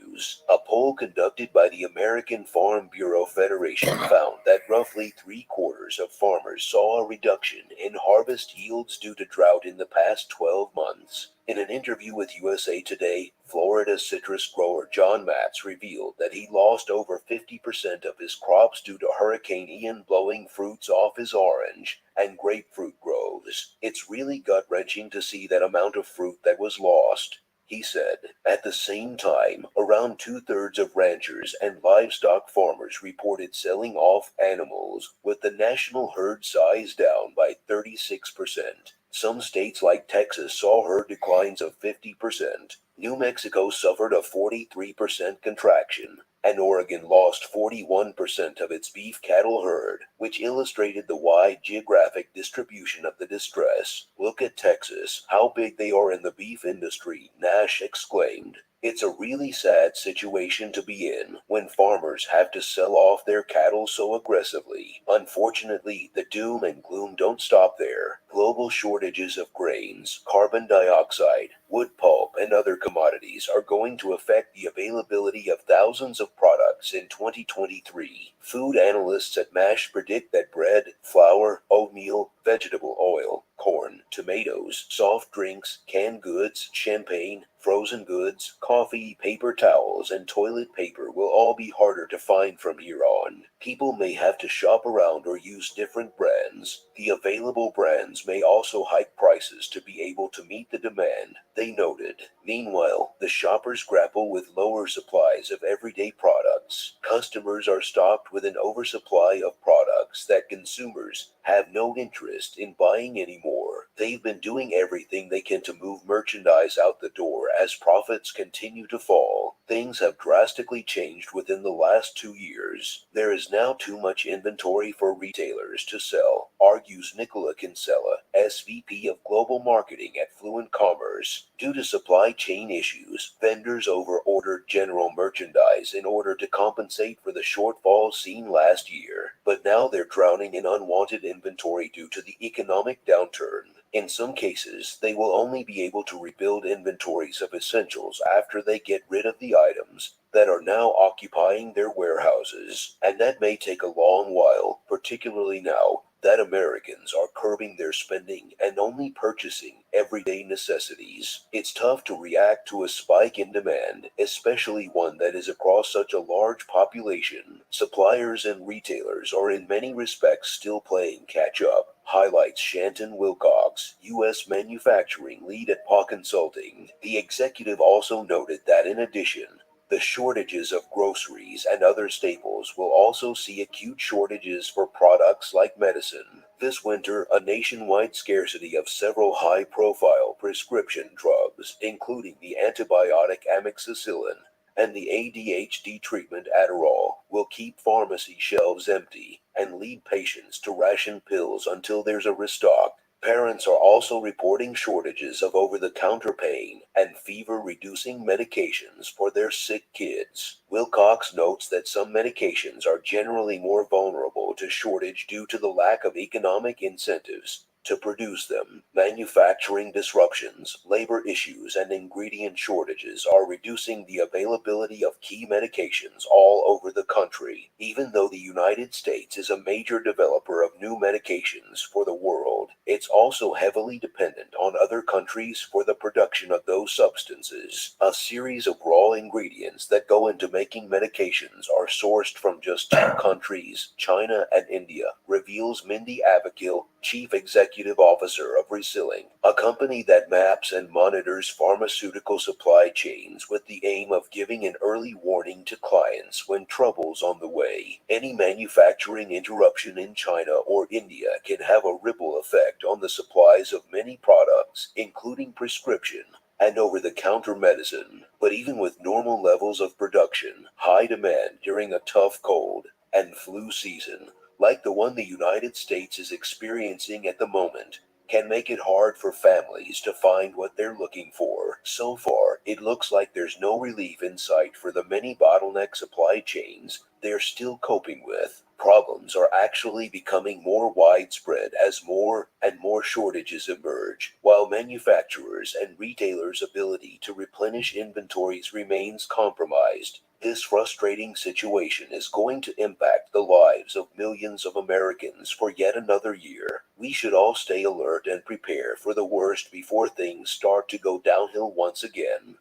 A poll conducted by the American Farm Bureau Federation found that roughly 3/4 of farmers saw a reduction in harvest yields due to drought in the past 12 months. In an interview with USA Today, Florida citrus grower John Matz revealed that he lost over 50% of his crops due to Hurricane Ian blowing fruits off his orange and grapefruit groves. It's really gut-wrenching to see that amount of fruit that was lost, he said. At the same time, around 2/3 of ranchers and livestock farmers reported selling off animals, with the national herd size down by 36%. Some states like Texas saw herd declines of 50%. New Mexico suffered a 43% contraction, and Oregon lost 41% of its beef cattle herd, which illustrated the wide geographic distribution of the distress. Look at Texas, how big they are in the beef industry, Nash exclaimed. It's a really sad situation to be in when farmers have to sell off their cattle so aggressively. Unfortunately, the doom and gloom don't stop there. Global shortages of grains, carbon dioxide, wood pulp, and other commodities are going to affect the availability of thousands of products in 2023. Food analysts at MASH predict that bread, flour, oatmeal, vegetable oil, corn, tomatoes, soft drinks, canned goods, champagne, frozen goods, coffee, paper towels, and toilet paper will all be harder to find from here on. People may have to shop around or use different brands. The available brands may also hike prices to be able to meet the demand, they noted. Meanwhile, the shoppers grapple with lower supplies of everyday products. Customers are stocked with an oversupply of products that consumers have no interest in buying anymore. They've been doing everything they can to move merchandise out the door as profits continue to fall. Things have drastically changed within the last 2 years. There is now too much inventory for retailers to sell, argues Nicola Kinsella, SVP of Global Marketing at Fluent Commerce. Due to supply chain issues, vendors over-ordered general merchandise in order to compensate for the shortfall seen last year. But now they're drowning in unwanted inventory due to the economic downturn. In some cases, they will only be able to rebuild inventories of essentials after they get rid of the items that are now occupying their warehouses. And that may take a long while, particularly now that Americans are curbing their spending and only purchasing everyday necessities. It's tough to react to a spike in demand, especially one that is across such a large population. Suppliers and retailers are in many respects still playing catch up, highlights Shanton Wilcox, U.S. manufacturing lead at PA Consulting. The executive also noted that in addition, the shortages of groceries and other staples will also see acute shortages for products like medicine. This winter, a nationwide scarcity of several high-profile prescription drugs, including the antibiotic amoxicillin and the ADHD treatment Adderall, will keep pharmacy shelves empty and lead patients to ration pills until there's a restock. Parents are also reporting shortages of over-the-counter pain and fever-reducing medications for their sick kids. Wilcox notes that some medications are generally more vulnerable to shortage due to the lack of economic incentives to produce them. Manufacturing disruptions, labor issues, and ingredient shortages are reducing the availability of key medications all over the country. Even though the United States is a major developer of new medications for the world, it's also heavily dependent on other countries for the production of those substances. A series of raw ingredients that go into making medications are sourced from just two countries, China and India, reveals Mindy Abikill, Chief Executive Officer of Resilling, a company that maps and monitors pharmaceutical supply chains with the aim of giving an early warning to clients when trouble's on the way. Any manufacturing interruption in China or India can have a ripple effect on the supplies of many products, including prescription and over-the-counter medicine. But even with normal levels of production, high demand during a tough cold and flu season, like the one the United States is experiencing at the moment, can make it hard for families to find what they're looking for. So far, it looks like there's no relief in sight for the many bottleneck supply chains they're still coping with. Problems are actually becoming more widespread as more and more shortages emerge, while manufacturers' and retailers' ability to replenish inventories remains compromised. This frustrating situation is going to impact the lives of millions of Americans for yet another year. We should all stay alert and prepare for the worst before things start to go downhill once again.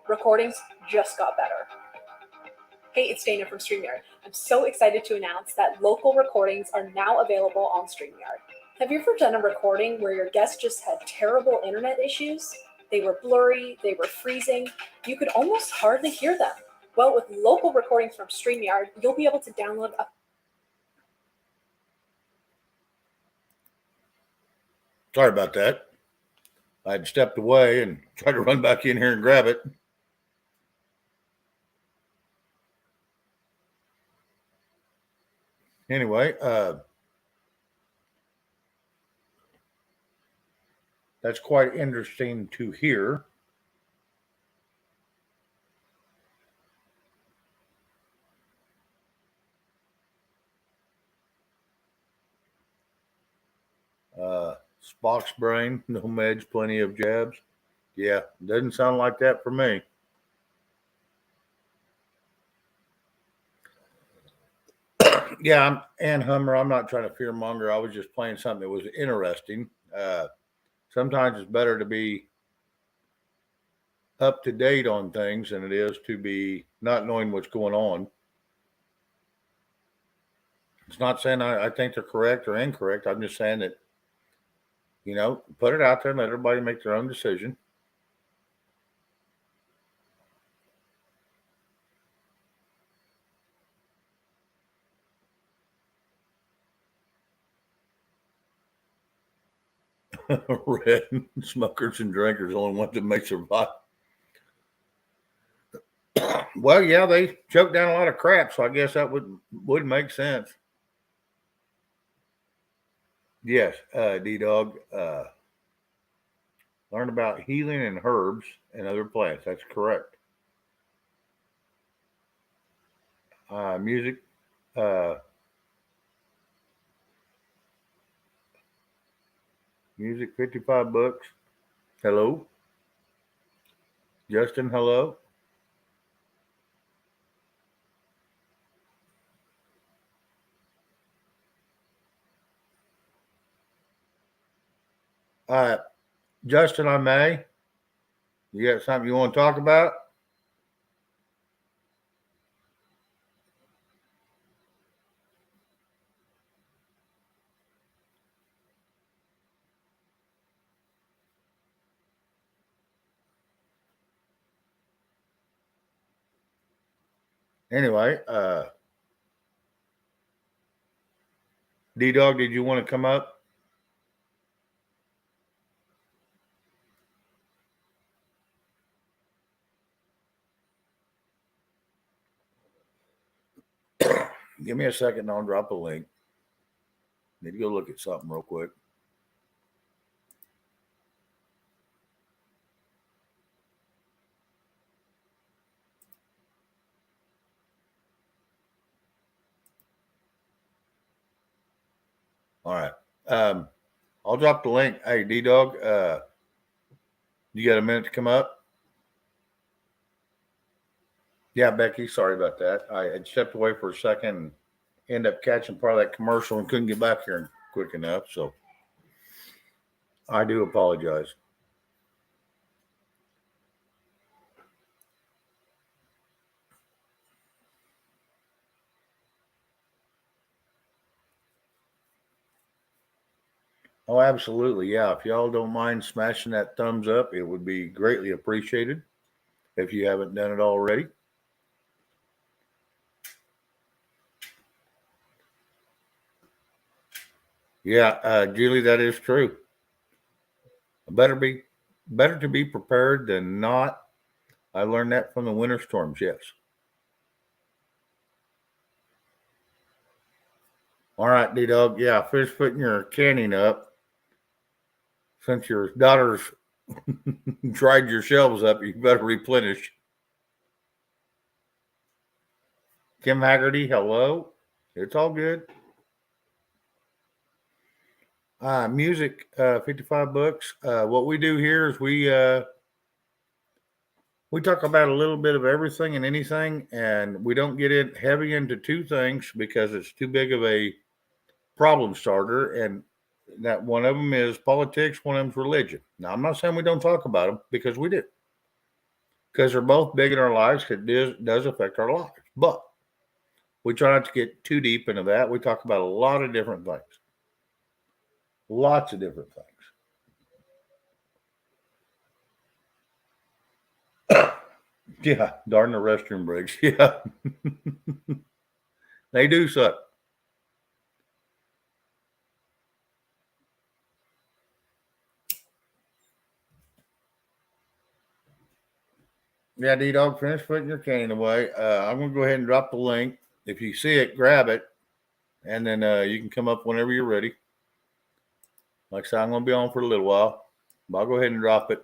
Recordings just got better. Hey, it's Dana from StreamYard. I'm so excited to announce that local recordings are now available on StreamYard. Have you ever done a recording where your guest just had terrible internet issues? They were blurry, they were freezing, you could almost hardly hear them. Well, with local recordings from StreamYard, you'll be able to download a Sorry about that. I'd stepped away and tried to run back in here and grab it. Anyway, that's quite interesting to hear. Spock's brain, no meds, plenty of jabs. Yeah, doesn't sound like that for me. Yeah, Ann Hummer, I'm not trying to fearmonger. I was just playing something that was interesting. Sometimes it's better to be up to date on things than it is to be not knowing what's going on. It's not saying I think they're correct or incorrect. I'm just saying that, put it out there and let everybody make their own decision. Red smokers and drinkers only one that may survive. Well, yeah, they choked down a lot of crap, so I guess that would make sense. Yes, D-Dog. Learn about healing and herbs and other plants. That's correct. Music. Music, $55. Hello? Justin, hello? Justin, I may. You got something you want to talk about? Anyway, D-Dog, did you want to come up? Give me a second and I'll drop a link. Need to go look at something real quick. All right. I'll drop the link. Hey, D-Dog, you got a minute to come up? Yeah, Becky, sorry about that. I had stepped away for a second and ended up catching part of that commercial and couldn't get back here quick enough. So I do apologize. Oh, absolutely. Yeah. If y'all don't mind smashing that thumbs up, it would be greatly appreciated if you haven't done it already. Yeah, Julie, that is true. Better to be prepared than not. I learned that from the winter storms, yes. All right, D-Dog. Yeah, finish putting your canning up. Since your daughter's dried your shelves up, you better replenish. Kim Haggerty, hello. It's all good. Music, 55 books. What we do here is we talk about a little bit of everything and anything, and we don't get in heavy into two things because it's too big of a problem starter. And that one of them is politics, one of them is religion. Now, I'm not saying we don't talk about them because we do, because they're both big in our lives. It does affect our lives, but we try not to get too deep into that. We talk about a lot of different things, lots of different things. Yeah, darn the restroom breaks. Yeah, they do suck. Yeah, D-Dog, finish putting your cane away. I'm going to go ahead and drop the link. If you see it, grab it, and then you can come up whenever you're ready. Like I said, I'm going to be on for a little while, but I'll go ahead and drop it.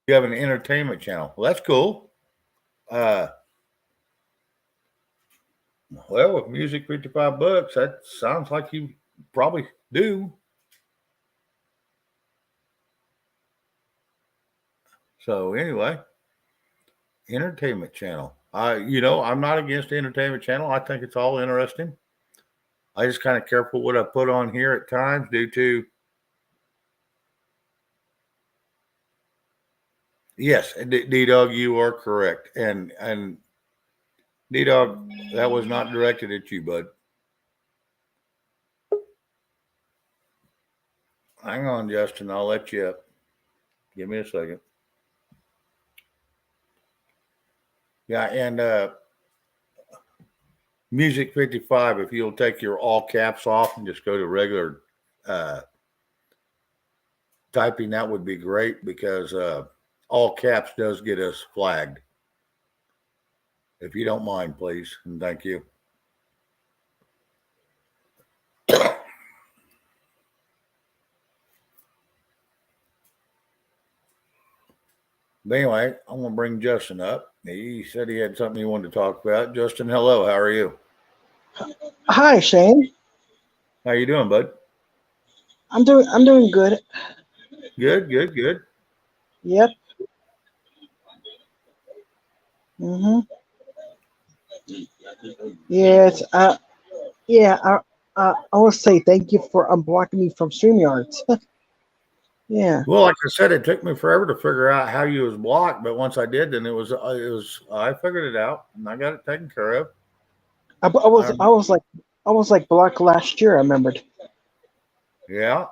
You have an entertainment channel. Well, that's cool. Well, with music, 55 bucks, that sounds like you probably do. So anyway, entertainment channel. I'm not against the entertainment channel. I think it's all interesting. I just kind of careful what I put on here at times due to. Yes, D-Dog, you are correct. And D-Dog, that was not directed at you, bud. Hang on, Justin. I'll let you up. Give me a second. Yeah, and Music 55, if you'll take your all caps off and just go to regular typing, that would be great because all caps does get us flagged. If you don't mind, please, and thank you. But anyway, I'm going to bring Justin up. He said he had something he wanted to talk about. Justin, hello. How are you? Hi, Shane. How you doing, bud? I'm doing good. Good. Yep. Mhm. Yes. Yeah. I want to say thank you for unblocking me from StreamYards. Yeah. Well, like I said, it took me forever to figure out how you was blocked, but once I did, then I figured it out and I got it taken care of. I was like blocked last year. I remembered. Yeah.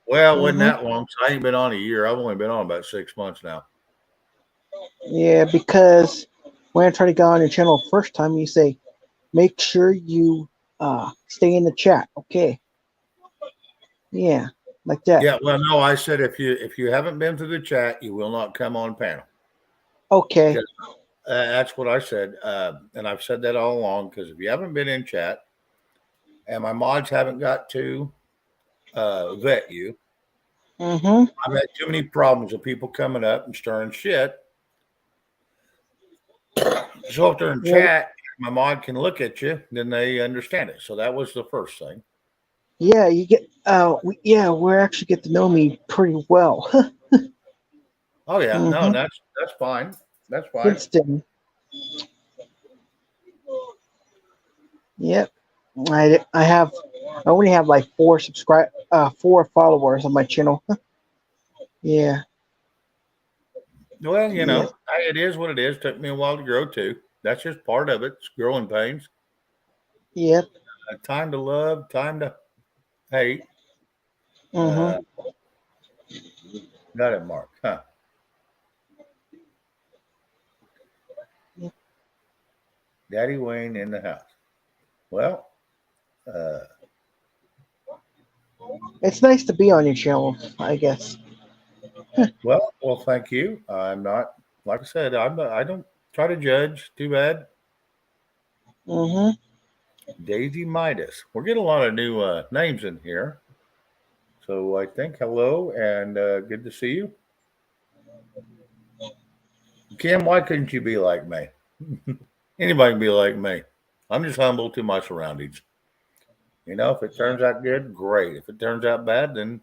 Well, it wasn't Mhm. that long. So I ain't been on a year. I've only been on about 6 months now. Yeah, because when I tried to go on your channel first time, you say, make sure you stay in the chat. Okay. Yeah, like that. Yeah. Well, no, I said if you haven't been to the chat, you will not come on panel. Okay. That's what I said, and I've said that all along. Because if you haven't been in chat, and my mods haven't got to vet you, Mm-hmm. I've had too many problems with people coming up and stirring shit. So if they're in Yeah. chat, my mod can look at you, then they understand it. So that was the first thing. Yeah, you get. We actually get to know me pretty well. Oh yeah, no, Mm-hmm. that's fine. That's fine. Instant. Yep. I only have like 4 followers on my channel. Yeah. Well, Yeah. it is what it is. Took me a while to grow too. That's just part of it. It's growing pains. Yep. Time to love, time to hate. Mm-hmm. Got it, Mark. Huh. Daddy Wayne in the house. Well, It's nice to be on your channel, I guess. well, thank you. I'm not, like I said, I don't try to judge. Too bad. Mm-hmm. Daisy Midas. We're getting a lot of new names in here. So I think hello and good to see you. Kim, why couldn't you be like me? Anybody can be like me. I'm just humble to my surroundings. If it turns out good, great. If it turns out bad, then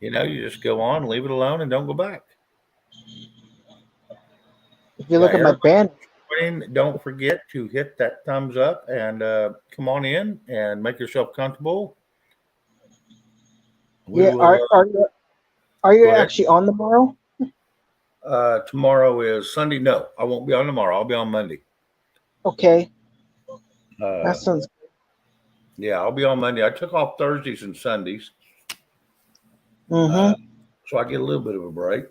you just go on, leave it alone, and don't go back. If you look at my band, don't forget to hit that thumbs up and come on in and make yourself comfortable. We yeah, will. are you Go ahead. actually on tomorrow? Tomorrow is Sunday. No, I won't be on tomorrow. I'll be on Monday. Okay. Uh, That sounds good. Yeah, I'll be on Monday. I took off Thursdays and Sundays, Mm-hmm. so I get a little bit of a break.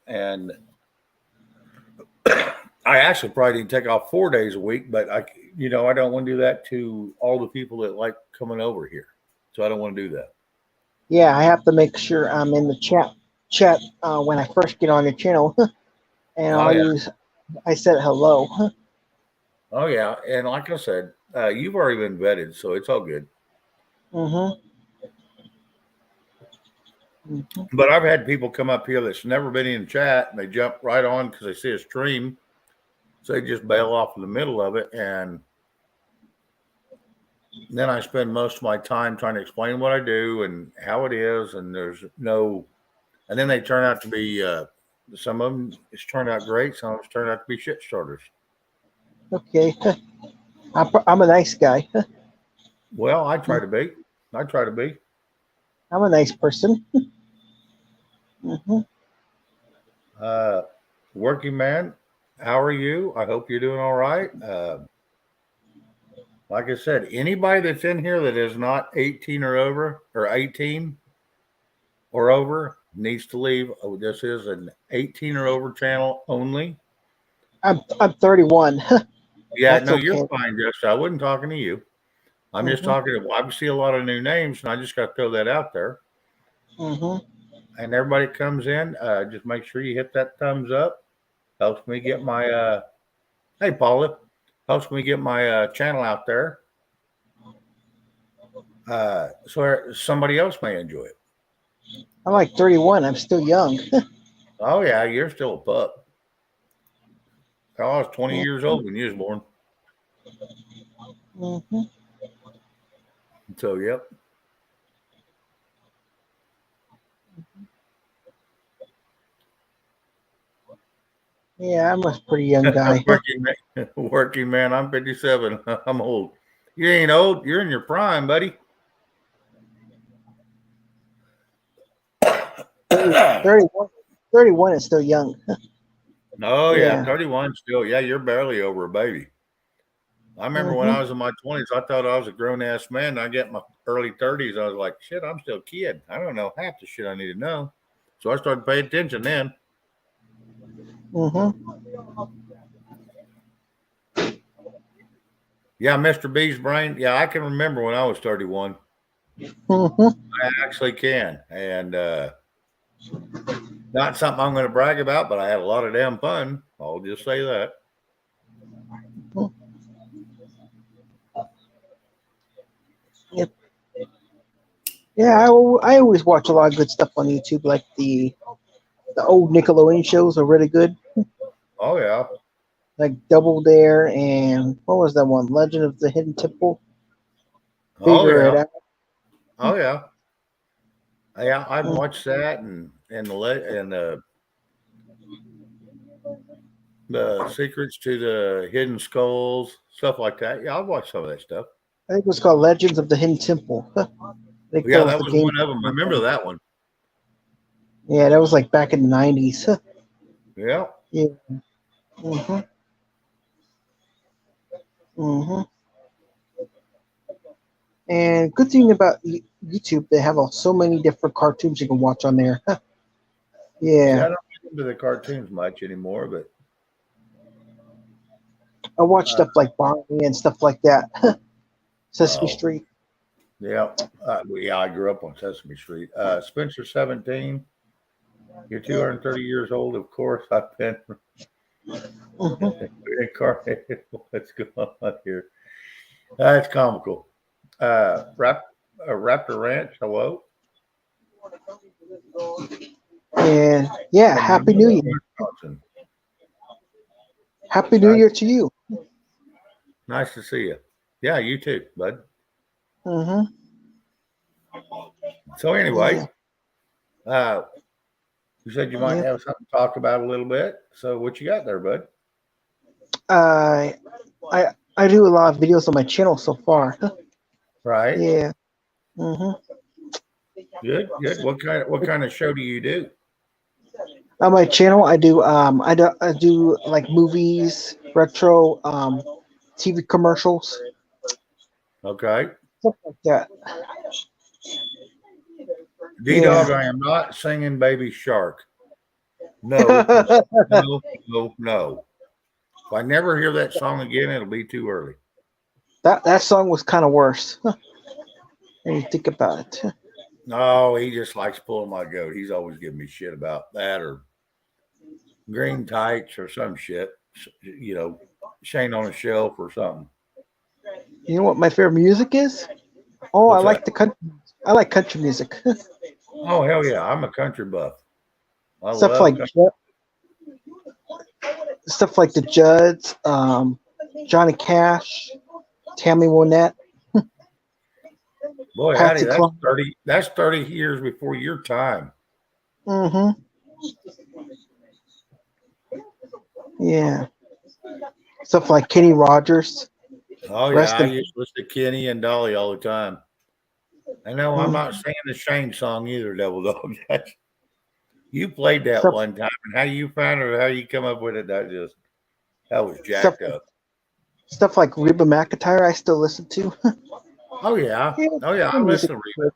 And I actually probably didn't take off 4 days a week, but I don't want to do that to all the people that like coming over here. So I don't want to do that. Yeah, I have to make sure I'm in the chat when I first get on your channel, and I said hello. Oh yeah, and like I said, you've already been vetted, so it's all good. Mm-hmm. But I've had people come up here that's never been in chat, and they jump right on because they see a stream, so they just bail off in the middle of it, and then I spend most of my time trying to explain what I do and how it is, and and then they turn out to be some of them. It's turned out great. Some of them turn out to be shit starters. Okay. I'm a nice guy. Well, I try to be. I'm a nice person. Mm-hmm. Working man, how are you? I hope you're doing all right. Like I said, anybody that's in here that is not 18 or over, or 18 or over, needs to leave. Oh, this is an 18 or over channel only. I'm 31. Yeah, That's no, okay. you're fine, Jess. I wasn't talking to you. I'm just talking to, I see a lot of new names, and I just got to throw that out there. Mm-hmm. And everybody comes in, just make sure you hit that thumbs up. Helps me get my, hey, Paula, helps me get my channel out there. So somebody else may enjoy it. I'm like 31. I'm still young. Oh, yeah, you're still a pup. I was 20 years old when you was born. Mm-hmm. So, yep. Yeah, I'm a pretty young guy. Working man, I'm 57. I'm old. You ain't old. You're in your prime, buddy. 31 is still young. Oh, yeah. Yeah. 31 still. Yeah, you're barely over a baby. I remember when I was in my 20s, I thought I was a grown ass man. And I get my early 30s. I was like, shit, I'm still a kid. I don't know half the shit I need to know. So I started paying attention then. Mm-hmm. Yeah, Mr. B's brain. Yeah, I can remember when I was 31. Mm-hmm. I actually can. And not something I'm going to brag about, but I had a lot of damn fun. I'll just say that. Yep. Yeah, I always watch a lot of good stuff on YouTube, like the old Nickelodeon shows are really good, Oh yeah. like Double Dare and what was that one? Legend of the Hidden Temple. Oh Figure it yeah. out. Oh yeah. Yeah, I've Mm. watched that and the secrets to the hidden skulls, stuff like that. Yeah, I've watched some of that stuff. I think it was called Legends of the Hidden Temple. I think that Yeah, was that the was game. one of them. I remember that one. Yeah, that was like back in the 90s. Yeah. Yeah. hmm And good thing about YouTube, they have so many different cartoons you can watch on there. See, Yeah, I don't get into the cartoons much anymore, but I watch stuff like Barney and stuff like that. Sesame oh Street. yeah, yeah, I grew up on Sesame Street. Spencer 17, you're 230 years old. Of course, I've been hmm incarnated. What's going on here? That's comical. Rap, Raptor Ranch. Hello. And yeah, From Happy New Monroe, Year. Wisconsin. Happy New Nice, Year to you. nice to see you. Yeah, you too, bud. hmm So anyway, Yeah, uh, you said you might yeah. have something to talk about a little bit. So what you got there, bud? I I do a lot of videos on my channel so far. Right. Yeah. hmm Good, good. What kind of show do you do? On my channel, I do like movies, retro, TV commercials, Okay. stuff like that. D Yeah. Dog, I am not singing Baby Shark. No, no, no, no, no. If I never hear that song again, it'll be too early. That song was kind of worse. When you think about it. No, he just likes pulling my goat. He's always giving me shit about that or green tights or some shit. You know, Shane on a shelf or something. You know what my favorite music is? Oh, I What's that? like the country. I like country music. Oh hell yeah, I'm a country buff. I stuff love like country. stuff like the Judds, Johnny Cash, Tammy Wynette, Boy, howdy, Patsy that's Cline. 30. That's 30 years before your time. hmm Yeah. Stuff like Kenny Rogers. Oh yeah, Rest I in used to listen to Kenny and Dolly all the time. I know I'm not singing the Shane song either, Devil Dog. You played that stuff, one time, and how you found it, or how you come up with it, that was stuff jacked up. stuff like Reba McEntire. I still listen to. Oh yeah, Yeah, oh yeah, her I music listen to is Reba.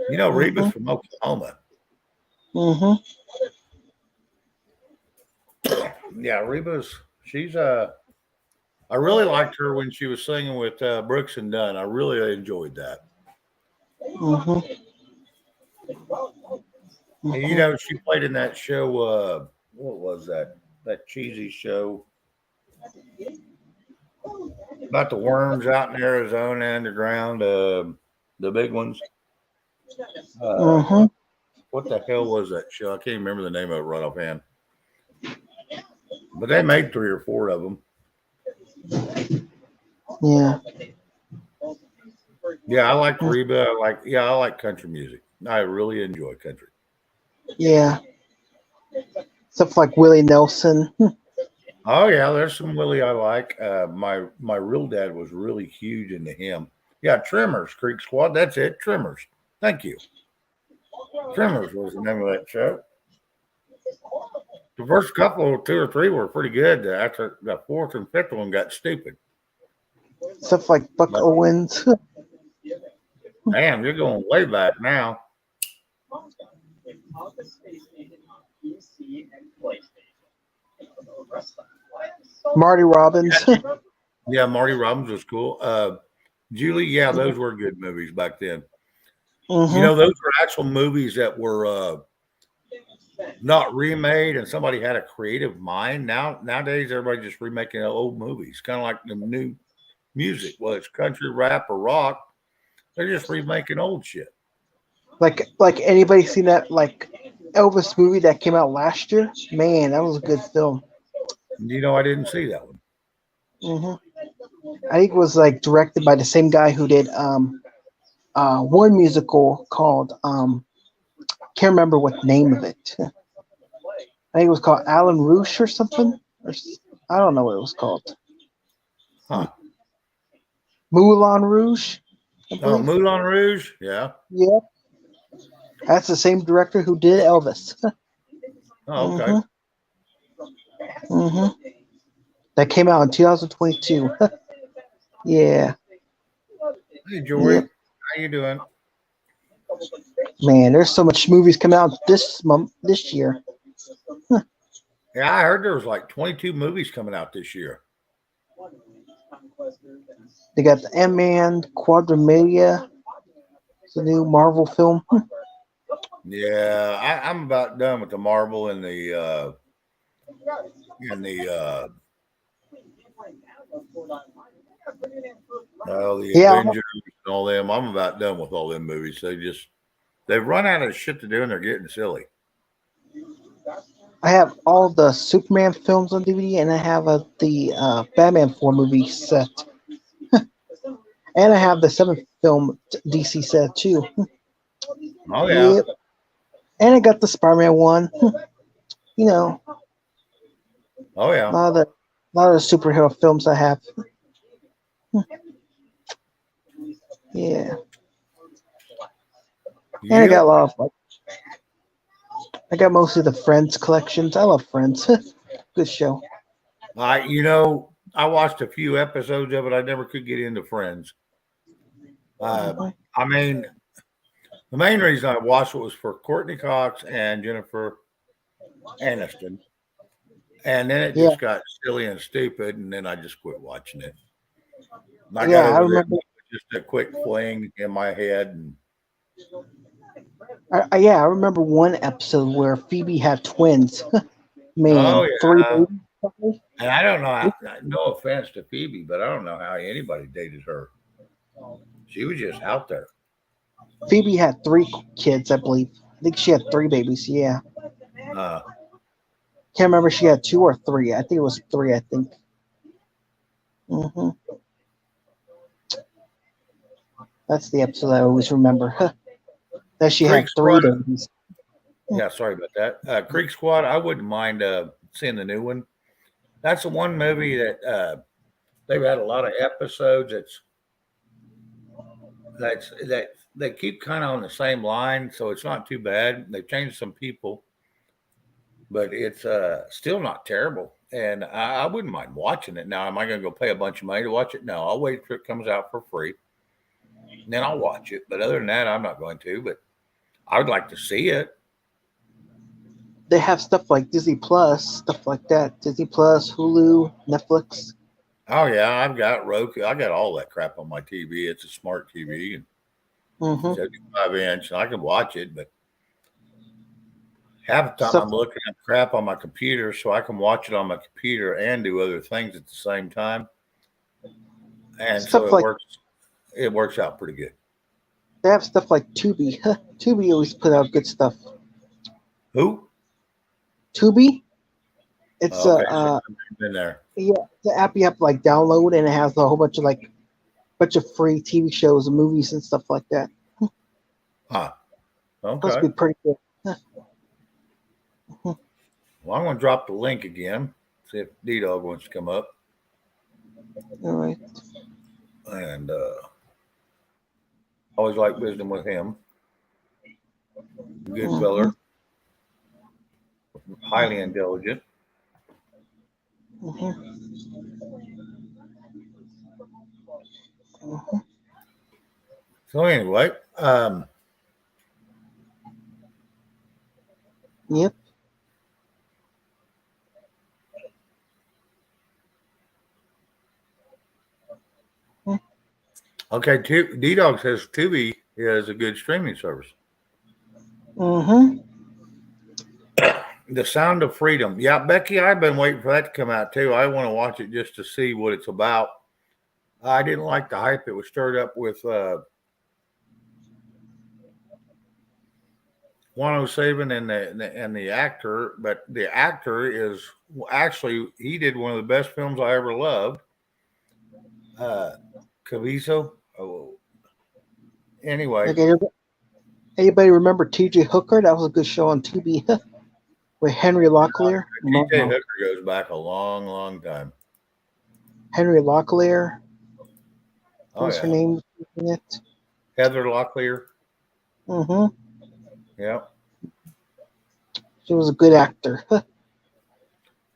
You know, good. Reba's from Oklahoma. hmm Yeah, she's I really liked her when she was singing with Brooks and Dunn. I really enjoyed that. hmm And you know, she played in that show. What was that? That cheesy show about the worms out in Arizona underground. The big ones. hmm What the hell was that show? I can't remember the name of it right offhand. But they made 3 or 4 of them. Yeah. Yeah, I like Reba. I like country music. I really enjoy country. Yeah. Stuff like Willie Nelson. Oh yeah, there's some Willie I like. My real dad was really huge into him. Yeah, Tremors, Creek Squad. That's it, Tremors. Thank you. Tremors was the name of that show. The first couple, 2 or 3, were pretty good. After the 4th and 5th one got stupid. Stuff like Buck Owens. Damn, you're going way back now. Marty Robbins. Yeah, Marty Robbins was cool. Julie, yeah, those were good movies back then. You know, those were actual movies that were not remade, and somebody had a creative mind. Nowadays, everybody just remaking old movies, kind of like the new music, whether it's country, rap, or rock. They're just remaking old shit. Like anybody seen that like Elvis movie that came out last year? Man, that was a good film. You know, I didn't see that one. I think it was like directed by the same guy who did one musical called can't remember what the name of it. I think it was called Alan Rouge or something. I don't know what it was called. Huh. Moulin Rouge. I Oh, believe. Moulin Rouge? Yeah. Yeah. That's the same director who did Elvis. Oh, okay. That came out in 2022. Yeah. Hey, Jory. Yep. How you doing? Man, there's so much movies coming out this year. Yeah, I heard there was like 22 movies coming out this year. They got the Ant-Man, Quadromedia. It's a new Marvel film. Yeah, I'm about done with the Marvel and the Yeah. Avengers and all them. I'm about done with all them movies. They've run out of shit to do and they're getting silly. I have all the Superman films on DVD, and I have the Batman 4 movie set. And I have the 7th film DC set too. Oh, yeah. Yep. And I got the Spider-Man one. You know. Oh, yeah. A lot of the superhero films I have. Yeah. And I got a lot of I got most of the Friends collections. I love Friends. Good show. You know, I watched a few episodes of it. I never could get into Friends. I mean, the main reason I watched it was for Courtney Cox and Jennifer Aniston. And then it just got silly and stupid, and then I just quit watching it. I got over there just a quick fling in my head. And I remember one episode where Phoebe had twins. Man, 3 babies. And I don't know how, no offense to Phoebe, but I don't know how anybody dated her. She was just out there. Phoebe had 3 kids, I believe. I think she had 3 babies. Yeah. Can't remember if she had 2 or 3. I think it was 3. I think. That's the episode I always remember. That she had 3 babies. Yeah, sorry about that. Creek Squad. I wouldn't mind seeing the new one. That's the one movie that they've had a lot of episodes. That they keep kind of on the same line, so it's not too bad. They've changed some people, but it's still not terrible. And I wouldn't mind watching it. Now, am I going to go pay a bunch of money to watch it? No, I'll wait till it comes out for free, and then I'll watch it. But other than that, I'm not going to. But I would like to see it. They have stuff like Disney Plus, stuff like that. Disney Plus, Hulu, Netflix. Oh yeah, I've got Roku. I got all that crap on my TV. It's a smart TV and 75-inch, and I can watch it. But half the time I'm looking at crap on my computer, so I can watch it on my computer and do other things at the same time. And so it works out pretty good. They have stuff like Tubi. Tubi always put out good stuff. Who? Tubi. It's been there. Yeah, the app you have to like download, and it has a whole bunch of free TV shows and movies and stuff like that. Okay. Supposed to be pretty good. Well, I'm going to drop the link again. See if D-Dog wants to come up. All right. And always like visiting with him. Good fella. Highly intelligent. So anyway, yep. Okay, D-Dog says Tubi is a good streaming service. The Sound of Freedom. Yeah, Becky, I've been waiting for that to come out too. I want to watch it just to see what it's about. I didn't like the hype it was stirred up with 107 and the actor, but the actor is actually he did one of the best films I ever loved. Caviezel. Oh, anyway, Like anybody remember T.J. Hooker? That was a good show on TV with Henry Locklear. T.J. Hooker goes back a long, long time. Henry Locklear. Oh, What's her yeah. name in it? Heather Locklear. Mm-hmm. Yeah. She was a good actor.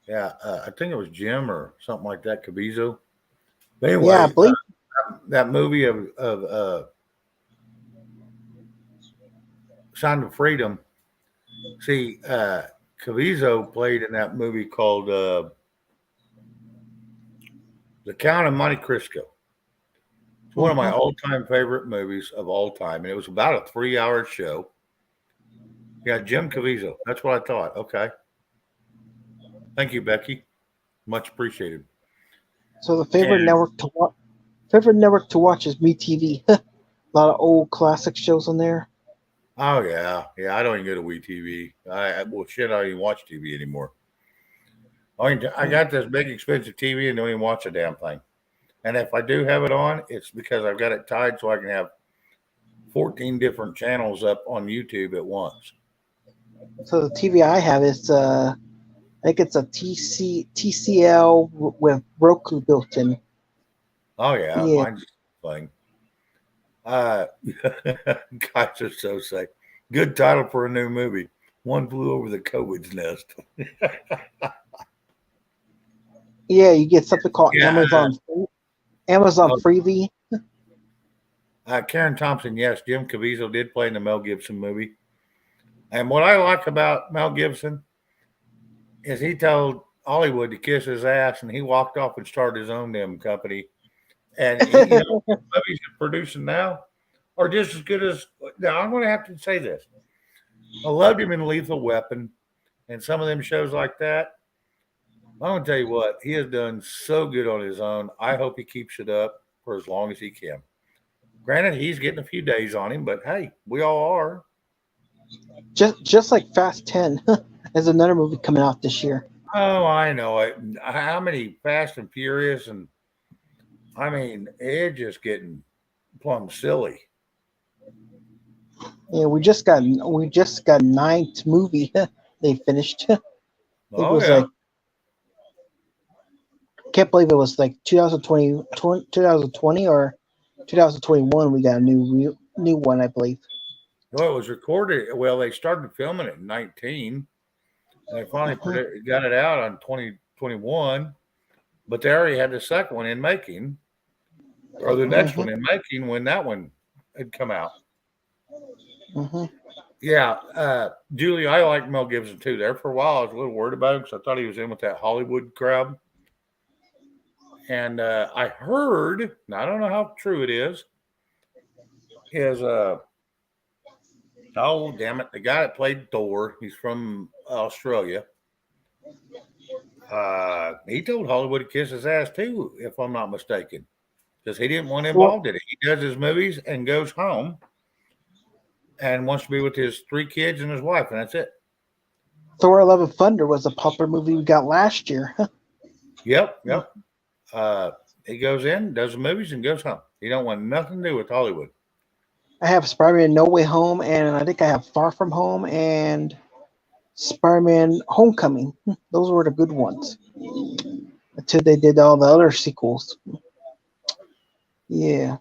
Yeah. I think it was Jim or something like that, Caviezel. But anyway, Yeah, I believe that movie of Sound of Freedom. See, Caviezel played in that movie called The Count of Monte Cristo. It's one of my all-time favorite movies of all time, and it was about a 3-hour show. Yeah, Jim Caviezel. That's what I thought. Okay. Thank you, Becky. Much appreciated. so. The favorite And- network to watch. Favorite network to watch is MeTV. A lot of old classic shows on there. Oh yeah, yeah. I don't even go to WeTV. Well, shit, I don't even watch TV anymore. I got this big expensive TV and don't even watch a damn thing. And if I do have it on, it's because I've got it tied so I can have 14 different channels up on YouTube at once. So the TV I have is I think it's a TCL with Roku built in. Oh yeah, Yeah. mine's thing. Guys are so sick. Good title for a new movie. One Flew Over the Cuckoo's Nest. Yeah, you get something called Yeah. Amazon Freebie. Karen Thompson, yes, Jim Caviezel did play in the Mel Gibson movie. And what I like about Mel Gibson is he told Hollywood to kiss his ass, and he walked off and started his own damn company. And movies he's producing now are just as good as. Now I'm going to have to say this: I loved him in Lethal Weapon, and some of them shows like that. I'm going to tell you what, he has done so good on his own. I hope he keeps it up for as long as he can. Granted, he's getting a few days on him, but hey, we all are. Just like Fast 10. There's another movie coming out this year. Oh, I know it. How many Fast and Furious, and I mean, it's just getting plumb silly. Yeah, we just got ninth movie they finished. It was like can't believe it was like 2020 or 2021 we got a new one, I believe. Well, it was recorded. Well, they started filming it in 19. And they finally got it out on 2021, but they already had the second one in making, or the next one in making when that one had come out. Yeah, Julie, I like Mel Gibson too. There for a while, I was a little worried about him because I thought he was in with that Hollywood crowd. And I heard, now I don't know how true it is oh damn it, the guy that played Thor, he's from Australia. He told Hollywood to kiss his ass too, if I'm not mistaken, because he didn't want involved in it. He does his movies and goes home and wants to be with his 3 kids and his wife, and that's it. Thor: Love and Thunder was a popular movie we got last year. Yep. He goes in, does the movies, and goes home. He don't want nothing to do with Hollywood. I have Spider-Man No Way Home, and I think I have Far From Home and Spider-Man Homecoming. Those were the good ones. Until they did all the other sequels. Yeah.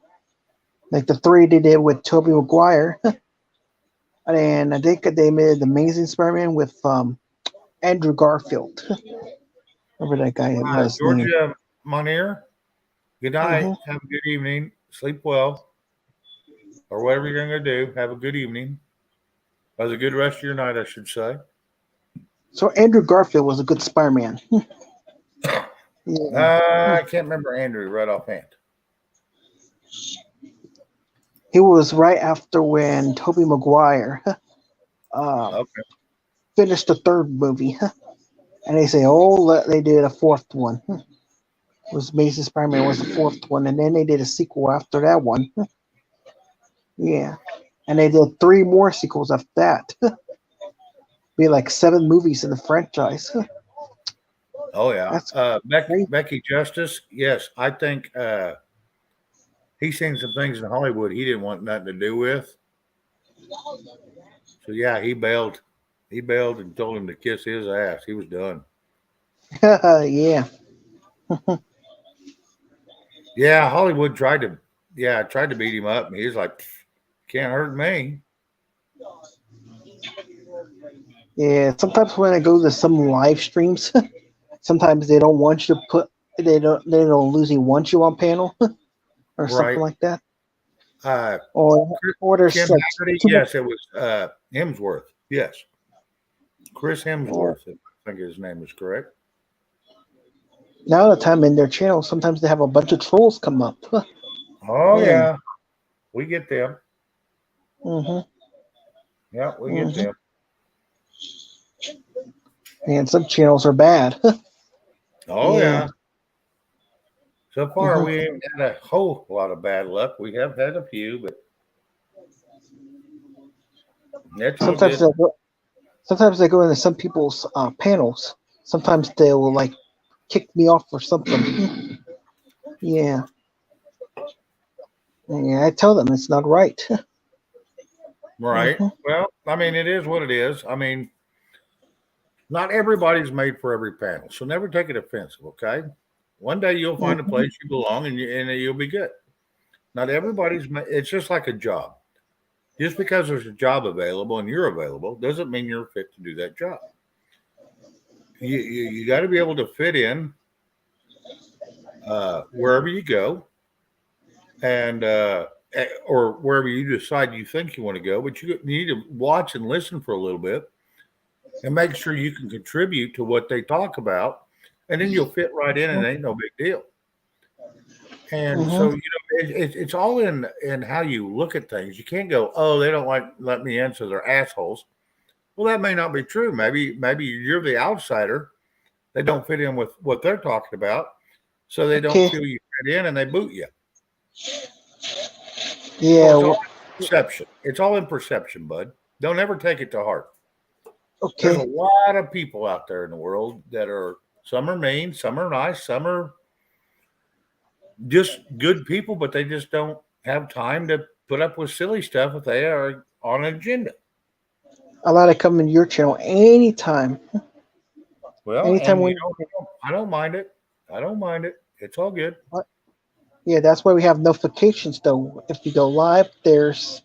Like the 3 they did with Tobey Maguire. And I think they made the Amazing Spider-Man with Andrew Garfield. Remember that guy? Georgia Monier, good night. Have a good evening. Sleep well. Or whatever you're going to do. Have a good evening. Have a good rest of your night, I should say. So Andrew Garfield was a good Spider-Man. I can't remember Andrew right offhand. He was right after when Tobey Maguire finished the 3rd movie. And they say, they did a 4th one. It was Amazing Spider-Man was the 4th one. And then they did a sequel after that one. Yeah. And they did 3 more sequels after that. be like 7 movies in the franchise. Oh yeah. That's crazy. Becky Justice. Yes, I think he's seen some things in Hollywood he didn't want nothing to do with. So yeah, he bailed. He bailed and told him to kiss his ass. He was done. Yeah. Yeah, Hollywood tried to beat him up, and he's like, can't hurt me. Yeah. Sometimes when I go to some live streams, sometimes they don't want you to they don't usually want you on panel or something Right. like that. Uh, Or there's Kim like Haggerty. too much. Yes, it was Hemsworth. Yes, Chris Hemsworth. I think his name is correct. Now the time in their channel, sometimes they have a bunch of trolls come up. Oh Man. yeah, we get them. Mm-hmm. Yeah, we get them. And some channels are bad. Oh Yeah. yeah. So far, we ain't had a whole lot of bad luck. We have had a few, but that's all Sometimes good. sometimes they go into some people's panels. Sometimes they will like kick me off or something. Yeah. Yeah, I tell them it's not right. Right. Well, I mean, it is what it is. I mean, not everybody's made for every panel, so never take it offensive. Okay. One day you'll find a place you belong, and you'll be good. Not everybody's. It's just like a job. Just because there's a job available and you're available doesn't mean you're fit to do that job. You got to be able to fit in wherever you go, and or wherever you decide you think you want to go. But you need to watch and listen for a little bit, and make sure you can contribute to what they talk about, and then you'll fit right in, and it ain't no big deal. And so it's all in how you look at things. You can't go, oh, they don't let me in, so they're assholes. Well, that may not be true. Maybe you're the outsider. They don't fit in with what they're talking about, so they don't feel you fit in, and they boot you. Yeah. So it's all in perception. It's all in perception, bud. Don't ever take it to heart. There's a lot of people out there in the world that are, some are mean, some are nice, some are just good people, but they just don't have time to put up with silly stuff if they are on an agenda. A lot of come in your channel anytime. Well, Anytime and I don't mind it. I don't mind it. It's all good. Yeah, that's why we have notifications though. If you go live, there's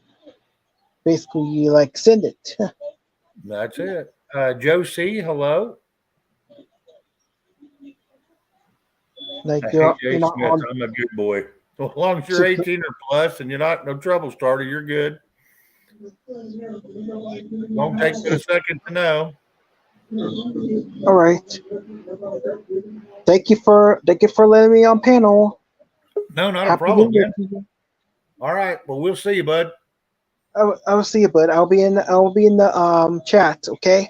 basically you like send it. That's it. Joe C, hello. Like Hey, you're Jay not Smith, on. I'm a good boy. As long as you're 18 or plus and you're not no trouble starter, you're good. Won't take but a second to know. All right. Thank you for letting me on panel. No, not a Happy problem, New Year man. to you. All right. Well, we'll see you, bud. I will see you, bud. I'll be in the chat. Okay.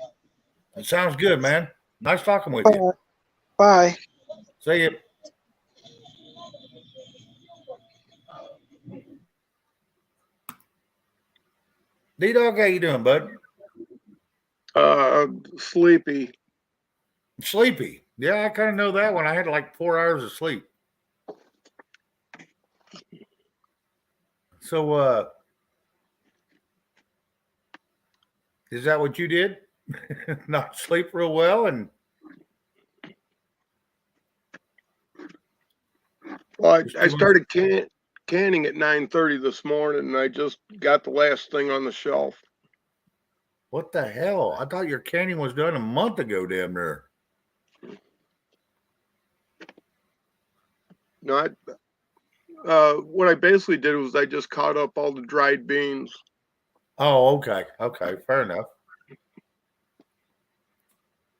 It sounds good, man. Nice talking with you. Bye. See you. D-Dog, how you doing, bud? Sleepy. Sleepy. Yeah, I kind of know that one. I had like 4 hours of sleep. So, is that what you did? Not sleep real well? And Well, I started canning at 9:30 this morning, and I just got the last thing on the shelf. what the hell? I thought your canning was done a month ago, damn near. No, what I basically did was I just caught up all the dried beans. Oh, okay. Okay, fair enough.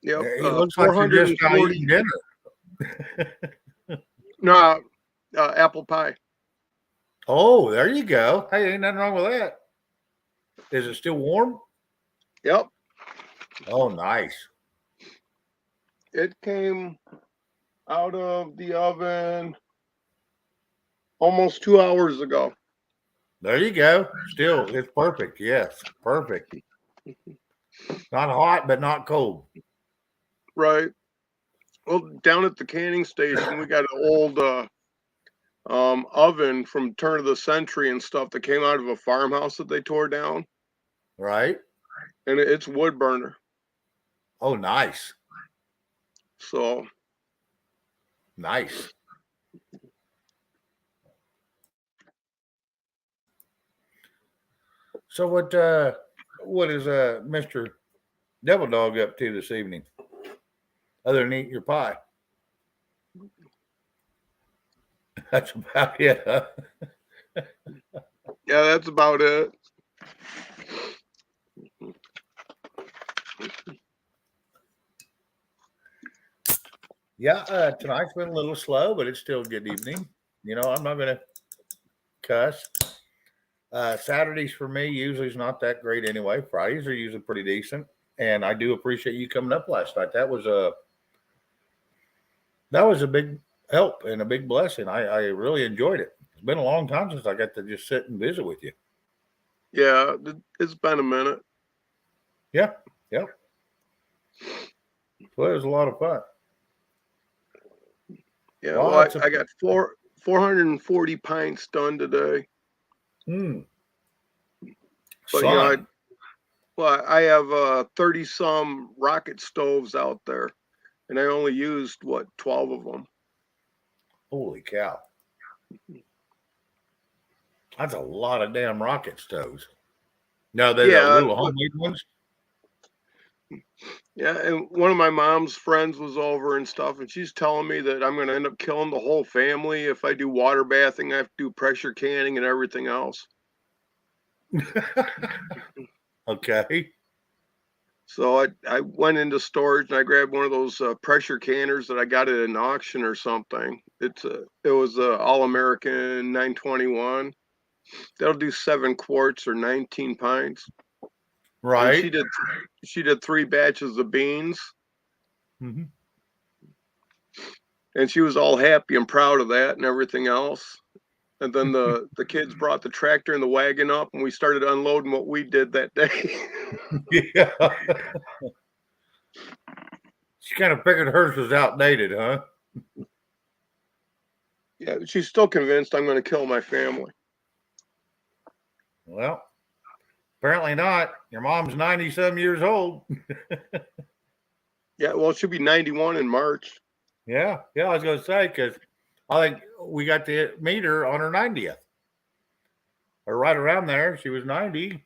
Yep. It looks like you just got eating dinner. No, apple pie. Oh, there you go. Hey, ain't nothing wrong with that. Is it still warm? Yep. Oh, nice. It came out of the oven almost 2 hours ago. There you go. Still, it's perfect. Yes, perfect. Not hot, but not cold. Right. Well, down at the canning station, we got an old oven from turn of the century and stuff that came out of a farmhouse that they tore down. Right. And it's wood burner. Oh, nice. So nice. So what is Mr. Devil Dog up to this evening? Other than eating your pie. That's about it, huh? Yeah, that's about it. Yeah, tonight's been a little slow, but it's still a good evening. You know, I'm not going to cuss. Saturdays for me usually is not that great anyway. Fridays are usually pretty decent. And I do appreciate you coming up last night. That was a big help and a big blessing. I really enjoyed it. It's been a long time since I got to just sit and visit with you. Yeah, it's been a minute. Yeah, yeah. Well, it was a lot of fun. Yeah, well, I got 440 pints done today. But I have 30 some rocket stoves out there, and I only used 12 of them. Holy cow! That's a lot of damn rocket stoves. No, they're the little homemade ones. Yeah, and one of my mom's friends was over and stuff, and she's telling me that I'm going to end up killing the whole family if I do water bathing. I have to do pressure canning and everything else. Okay. So I went into storage and I grabbed one of those pressure canners that I got at an auction or something. It was a All-American 921. That'll do 7 quarts or 19 pints. Right. And she did 3 batches of beans. Mm-hmm. And she was all happy and proud of that and everything else. And then the kids brought the tractor and the wagon up, and we started unloading what we did that day. Yeah. She kind of figured hers was outdated, huh? Yeah, she's still convinced I'm going to kill my family. Well, apparently not. Your mom's 90-some years old. Yeah, well, she'll be 91 in March. Yeah, I was going to say, because I think we got to meet her on her 90th. Or right around there. She was 90.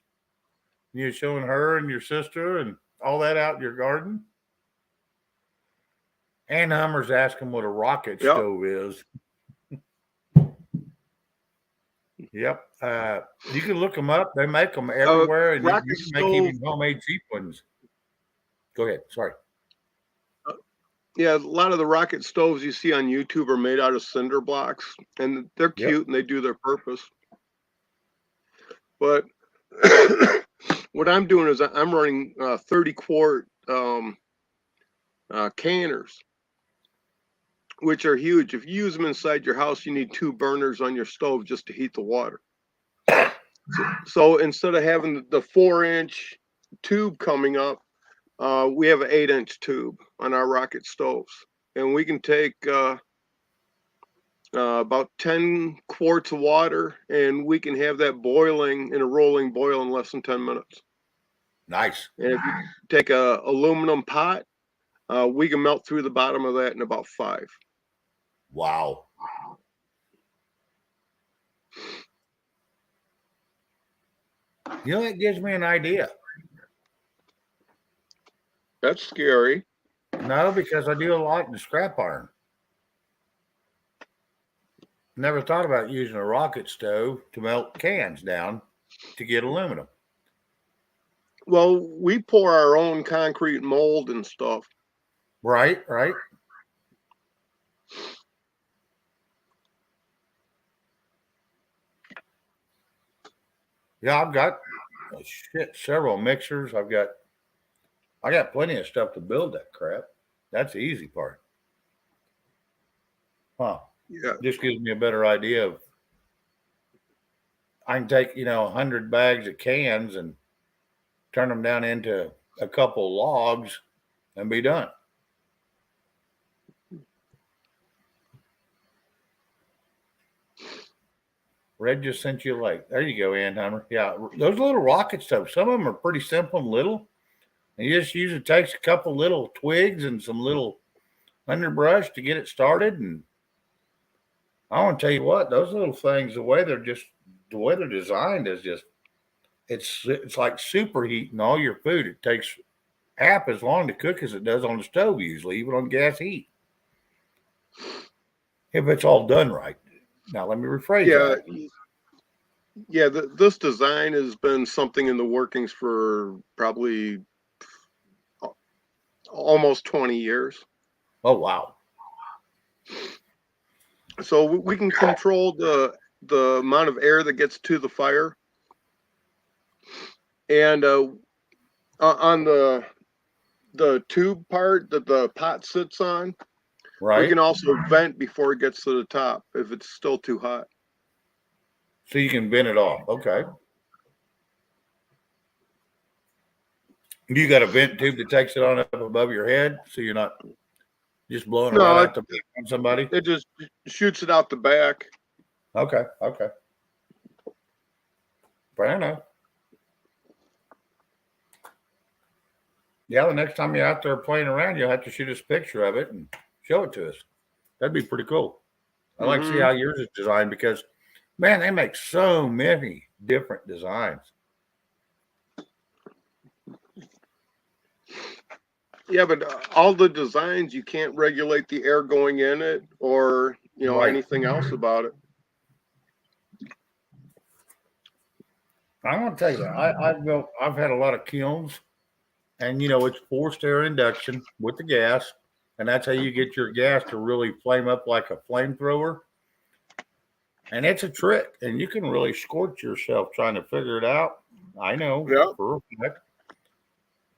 You showing her and your sister and all that out in your garden. Ann Hummer's asking what a rocket stove is. Yep. You can look them up. They make them everywhere, and you can make even homemade cheap ones. Go ahead. Sorry. Yeah, a lot of the rocket stoves you see on YouTube are made out of cinder blocks, and they're cute and they do their purpose. But what I'm doing is I'm running 30-quart canners, which are huge. If you use them inside your house, you need 2 burners on your stove just to heat the water. So instead of having the 4-inch tube coming up, we have an 8-inch tube on our rocket stoves, and we can take about 10 quarts of water, and we can have that boiling in a rolling boil in less than 10 minutes. Nice. And if you take a aluminum pot, we can melt through the bottom of that in about 5. Wow. You know, that gives me an idea. That's scary. No, because I do a lot in scrap iron. Never thought about using a rocket stove to melt cans down to get aluminum. Well, we pour our own concrete mold and stuff. Right. Yeah, I've got several mixers. I got plenty of stuff to build that crap. That's the easy part. Huh. Yeah. Just gives me a better idea of I can take, 100 bags of cans and turn them down into a couple logs and be done. Red just sent you a link. There you go, Ann Hummer. Yeah, those little rocket stoves, some of them are pretty simple and little. And you just use it takes a couple little twigs and some little underbrush to get it started. And I want to tell you what, those little things, the way they're designed is just it's like superheating all your food. It takes half as long to cook as it does on the stove usually, even on gas heat. If it's all done right. Now let me rephrase that. Yeah, this design has been something in the workings for probably almost 20 years. Oh, wow. So we can control the amount of air that gets to the fire. And on the tube part that the pot sits on, right, we can also vent before it gets to the top if it's still too hot. So you can vent it off. Okay. You got a vent tube that takes it on up above your head, so you're not just blowing it right out the back on somebody? It just shoots it out the back. Okay. Fair enough. Yeah, the next time you're out there playing around, you'll have to shoot us a picture of it and show it to us. That'd be pretty cool. I'd like to see how yours is designed because, man, they make so many different designs. Yeah, but all the designs, you can't regulate the air going in it or, anything else about it. I'm going to tell you, I've had a lot of kilns, and, it's forced air induction with the gas, and that's how you get your gas to really flame up like a flamethrower. And it's a trick, and you can really scorch yourself trying to figure it out. I know. Yeah.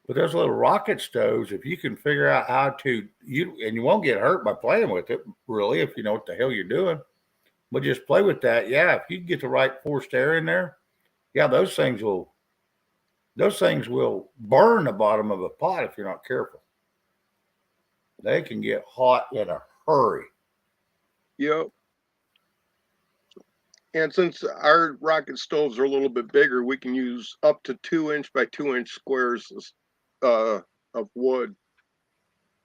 But those little rocket stoves, if you can figure out how to, you won't get hurt by playing with it, really, if you know what the hell you're doing. But just play with that. Yeah, if you get the right forced air in there, yeah, those things will burn the bottom of a pot if you're not careful. They can get hot in a hurry. Yep. And since our rocket stoves are a little bit bigger, we can use up to 2-inch by 2-inch squares of wood.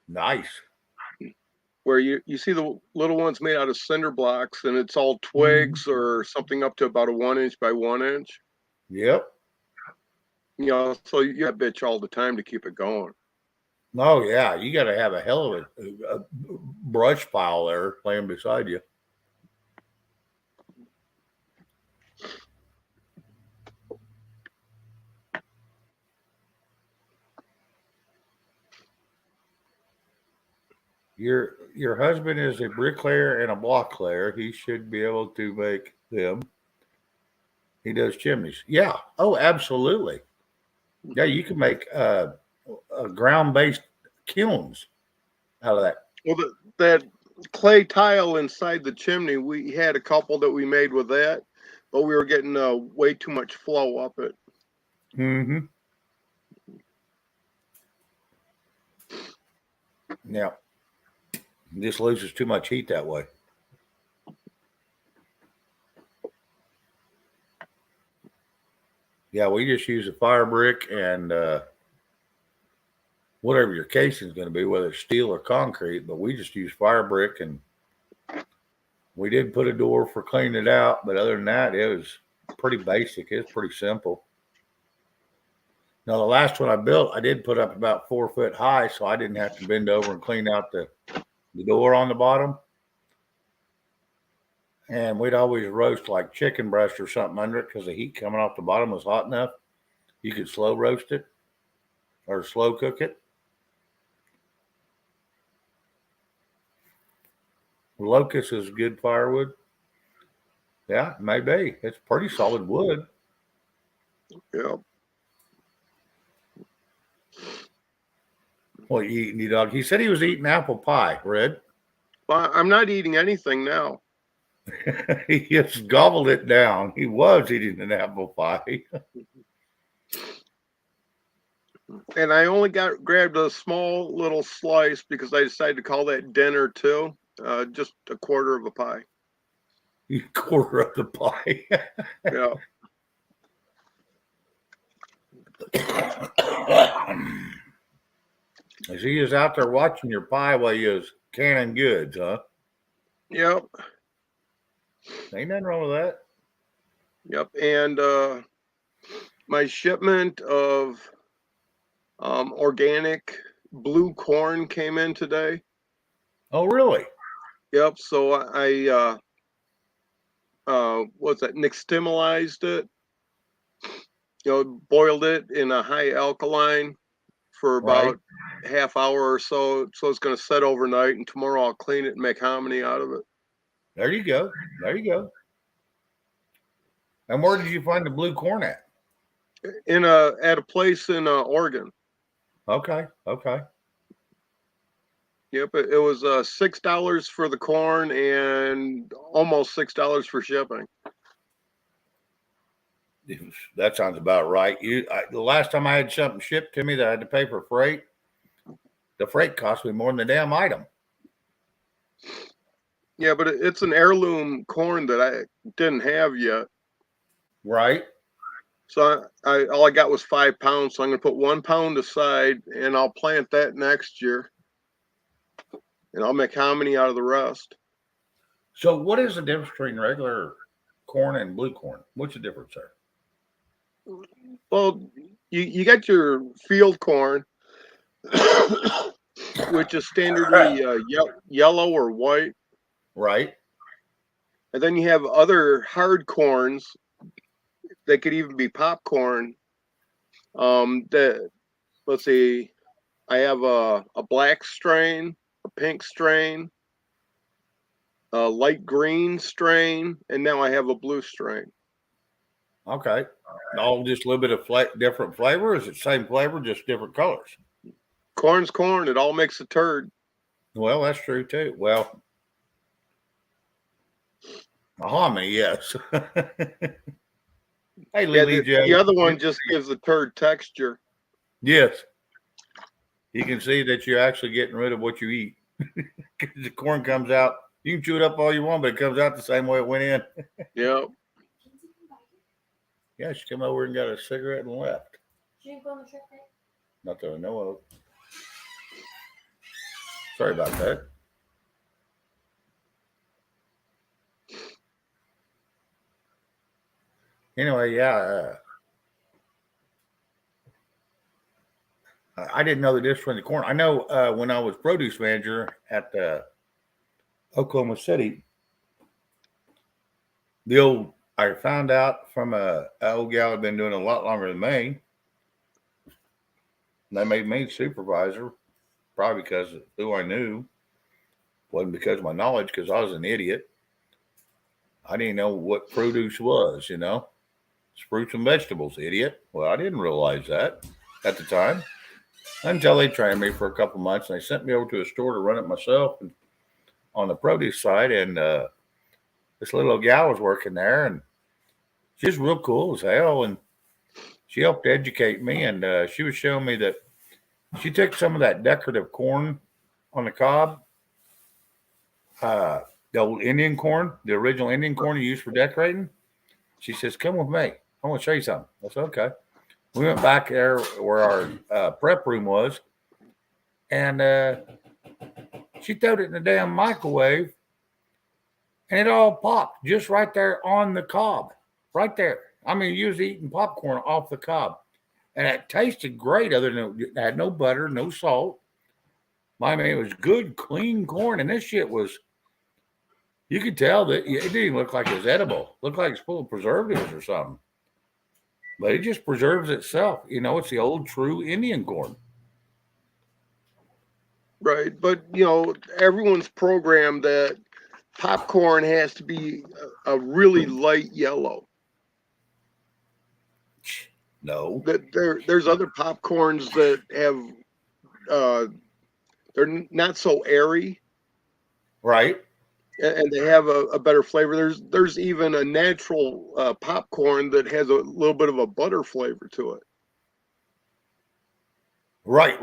Nice. Where you see the little ones made out of cinder blocks, and it's all twigs or something up to about a 1-inch by 1-inch. Yep. So you got bitch all the time to keep it going. Oh yeah, you got to have a hell of a brush pile there laying beside you. Your husband is a bricklayer and a block layer. He should be able to make them. He does chimneys. Yeah. Oh, absolutely. Yeah, you can make ground-based kilns out of that. Well, that clay tile inside the chimney, we had a couple that we made with that, but we were getting way too much flow up it. Mm-hmm. Yeah. It just loses too much heat that way. Yeah, we just use a fire brick and whatever your casing is going to be, whether it's steel or concrete, but we just use fire brick, and we did put a door for cleaning it out, but other than that, it was pretty basic. It's pretty simple. Now, the last one I built, I did put up about 4 foot high, so I didn't have to bend over and clean out the door on the bottom. And we'd always roast like chicken breast or something under it because the heat coming off the bottom was hot enough. You could slow roast it or slow cook it. Locust is good firewood. Yeah, maybe. It's pretty solid wood. Yeah. What you eating, dog? He said he was eating apple pie, Red. Well, I'm not eating anything now. He just gobbled it down. He was eating an apple pie. And I only grabbed a small little slice because I decided to call that dinner too. Just a quarter of a pie. Quarter of the pie. Yeah. I see you was out there watching your pie while you was canning goods, huh? Yep. Ain't nothing wrong with that. Yep. And my shipment of organic blue corn came in today. Oh, really? Yep. So I what's that? Nixtamalized it. Boiled it in a high alkaline for about half hour or so. So it's going to set overnight, and tomorrow I'll clean it and make hominy out of it. There you go. There you go. And where did you find the blue corn at? At a place in Oregon. Okay. Okay. Yep, it was $6 for the corn and almost $6 for shipping. That sounds about right. The last time I had something shipped to me that I had to pay for freight, the freight cost me more than the damn item. Yeah, but it's an heirloom corn that I didn't have yet. Right. So all I got was 5 pounds. So I'm going to put 1 pound aside, and I'll plant that next year, and I'll make hominy out of the rest. So what is the difference between regular corn and blue corn? What's the difference there? Well, you got your field corn, which is standardly yellow or white. Right. And then you have other hard corns that could even be popcorn. That, let's see, I have a black strain, a pink strain, a light green strain, and now I have a blue strain. Okay. All just a little bit of different flavor? Is it same flavor, just different colors? Corn's corn. It all makes a turd. Well, that's true too. Well, hominy, yes. Hey, Lily Joe. The other one just gives the turd texture. Yes. You can see that you're actually getting rid of what you eat. The corn comes out. You can chew it up all you want, but it comes out the same way it went in. Yep. Yeah, she came over and got a cigarette and left. She didn't go on the trip, right? Not that I know of. Sorry about that. Anyway, yeah. I didn't know the difference between the corn. I know when I was produce manager at Oklahoma City, I found out from an old gal had been doing a lot longer than me. And they made me supervisor, probably because of who I knew. Wasn't because of my knowledge, because I was an idiot. I didn't know what produce was, It's fruits and vegetables, idiot. Well, I didn't realize that at the time until they trained me for a couple months, and they sent me over to a store to run it myself and on the produce side. And this little gal was working there, and she's real cool as hell. And she helped educate me, and she was showing me that she took some of that decorative corn on the cob, the old Indian corn, the original Indian corn you use for decorating. She says, "Come with me. I want to show you something." I said, "Okay." We went back there where our prep room was, and she throwed it in the damn microwave, and it all popped just right there on the cob, right there. I mean, you was eating popcorn off the cob, and it tasted great. Other than it had no butter, no salt. I mean, it was good, clean corn, and this shit was. You could tell that it didn't even look like it was edible. It looked like it's full of preservatives or something. But it just preserves itself. It's the old true Indian corn. Right. But, everyone's programmed that popcorn has to be a really light yellow. No. There's other popcorns that have, they're not so airy. Right. And they have a better flavor. There's even a natural popcorn that has a little bit of a butter flavor to it. Right.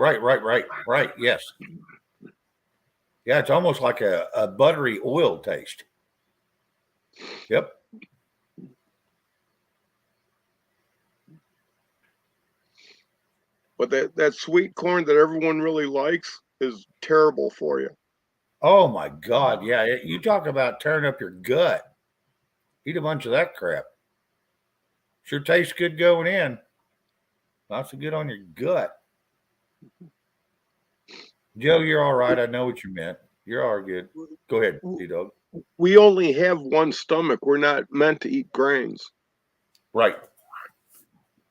Yes. Yeah, it's almost like a buttery oil taste. Yep. But that sweet corn that everyone really likes is terrible for you. Oh my God. Yeah. You talk about tearing up your gut. Eat a bunch of that crap. Sure tastes good going in. Not so good on your gut. Joe, you're all right. I know what you meant. You're all good. Go ahead, T-Dog. We only have one stomach. We're not meant to eat grains. Right.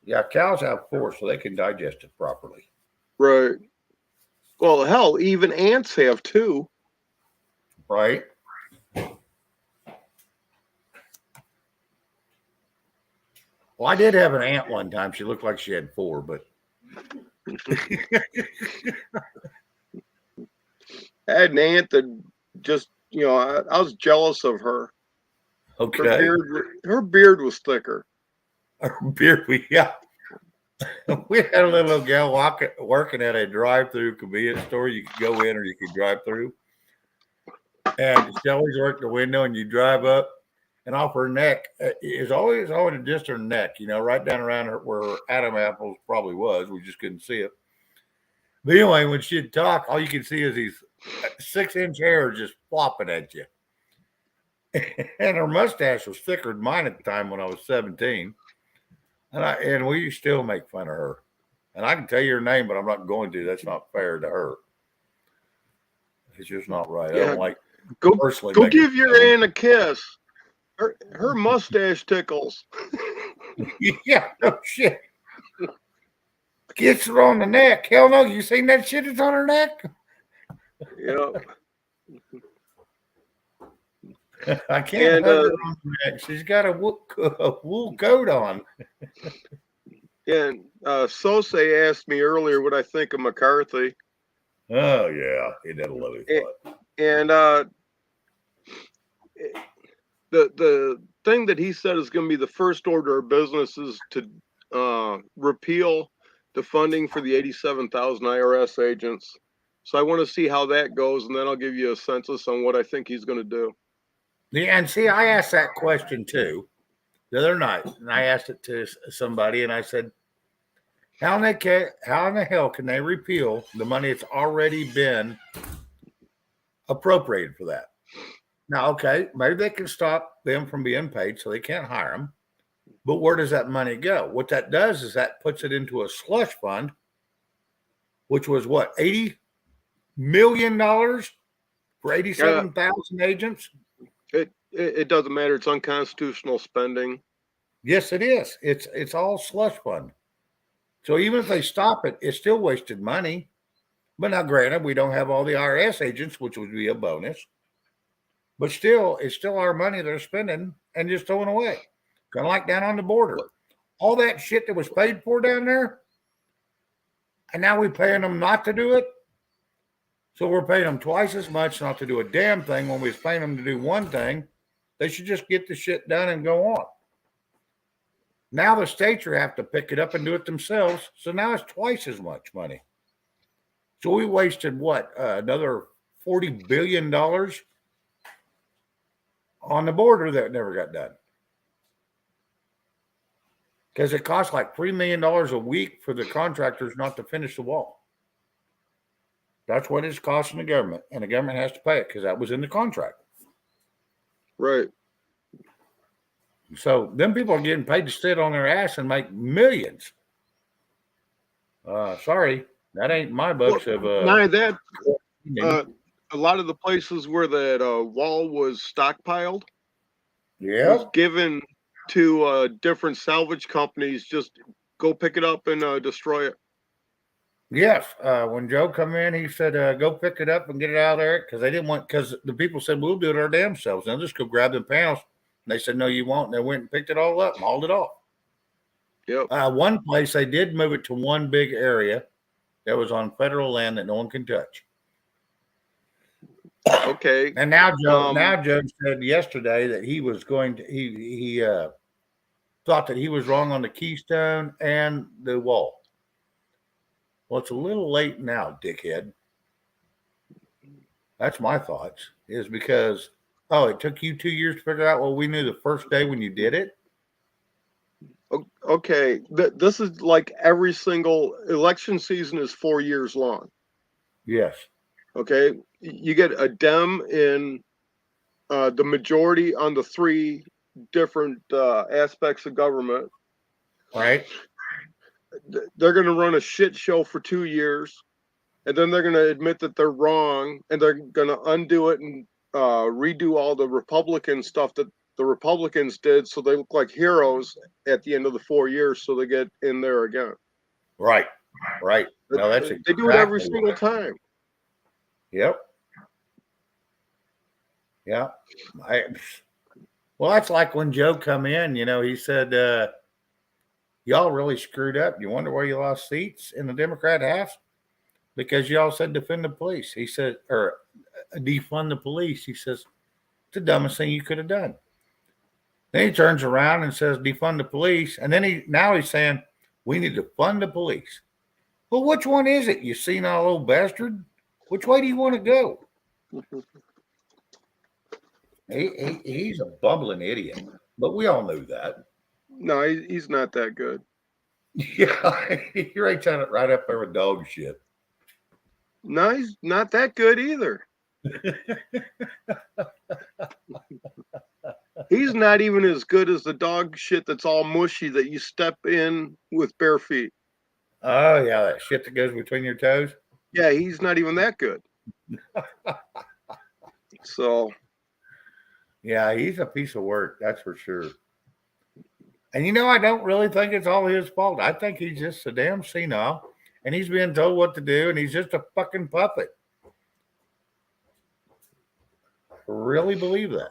Yeah, cows have four, so they can digest it properly. Right. Well, hell, even ants have two. Right. Well, I did have an ant one time. She looked like she had four, but I had an aunt that just, I was jealous of her. Okay. Her beard was thicker. Her beard, yeah. We had a little gal working at a drive-through convenience store. You could go in or you could drive through. And she always worked the window, and you drive up, and off her neck is always just her neck, right down around her where her Adam apples probably was. We just couldn't see it. But anyway, when she'd talk, all you could see is these 6-inch hair just flopping at you. And her mustache was thicker than mine at the time when I was 17. And we still make fun of her. And I can tell you her name, but I'm not going to. That's not fair to her. It's just not right. Yeah, I don't like go personally. Give your aunt a kiss. Her mustache tickles. Yeah, no shit. Gets her on the neck. Hell no, you seen that shit that's on her neck? Yeah. I can't hug her on the neck. She's got a wool coat on. And Sose asked me earlier what I think of McCarthy. Oh yeah, he did a lovely thought. And the thing that he said is going to be the first order of business is to repeal the funding for the 87,000 IRS agents. So I want to see how that goes, and then I'll give you a census on what I think he's going to do. Yeah, and see, I asked that question too the other night, and I asked it to somebody, and I said, how in the hell can they repeal the money that's already been appropriated for that? Now, okay, maybe they can stop them from being paid so they can't hire them. But where does that money go? What that does is that puts it into a slush fund, which was what, $80 million for 87,000 agents? It doesn't matter. It's unconstitutional spending. Yes, it is. It's all slush fund. So even if they stop it, it's still wasted money. But now, granted, we don't have all the IRS agents, which would be a bonus. But still, it's still our money they're spending and just throwing away. Kind of like down on the border. All that shit that was paid for down there, and now we're paying them not to do it. So we're paying them twice as much not to do a damn thing when we was paying them to do one thing. They should just get the shit done and go on. Now the states are have to pick it up and do it themselves. So now it's twice as much money. So we wasted what, another $40 billion on the border that never got done. Because it costs like $3 million a week for the contractors not to finish the wall. That's what it's costing the government, and the government has to pay it because that was in the contract. Right. So them people are getting paid to sit on their ass and make millions. Sorry, that ain't my books of. Not that. A lot of the places where that wall was stockpiled, was given to different salvage companies. Just go pick it up and destroy it. Yes, when Joe come in, he said, "Go pick it up and get it out of there," because they didn't want. Because the people said, "We'll do it our damn selves." Now just go grab the panels. And they said, "No, you won't." And they went and picked it all up and hauled it off. Yep. One place they did move it to one big area that was on federal land that no one can touch. Okay. And now Joe said yesterday that he was going to he thought that he was wrong on the Keystone and the wall. Well, it's a little late now, dickhead. That's my thoughts. Is because it took you 2 years to figure out what we knew the first day when you did it. Okay, this is like every single election season is 4 years long. Yes. Okay, you get a Dem in the majority on the three different aspects of government. Right. They're going to run a shit show for 2 years, and then they're going to admit that they're wrong, and they're going to undo it and redo all the Republican stuff that the Republicans did, so they look like heroes at the end of the 4 years, so they get in there again. Right. Right. No, that's they do it every single time. Yep. Yeah. Well, that's like when Joe come in, he said, y'all really screwed up. You wonder why you lost seats in the Democrat House? Because y'all said defend the police. He said, or defund the police. He says, it's the dumbest thing you could have done. Then he turns around and says, defund the police. And then now he's saying, we need to fund the police. Well, which one is it, you senile old bastard? Which way do you want to go? He's a bumbling idiot, but we all knew that. No, he's not that good. Yeah, he rates on it right up there with dog shit. No, he's not that good either. He's not even as good as the dog shit that's all mushy that you step in with bare feet. Oh, yeah, that shit that goes between your toes? Yeah, he's not even that good. So. Yeah, he's a piece of work, that's for sure. And I don't really think it's all his fault. I think he's just a damn senile, and he's being told what to do, and he's just a fucking puppet. I really believe that.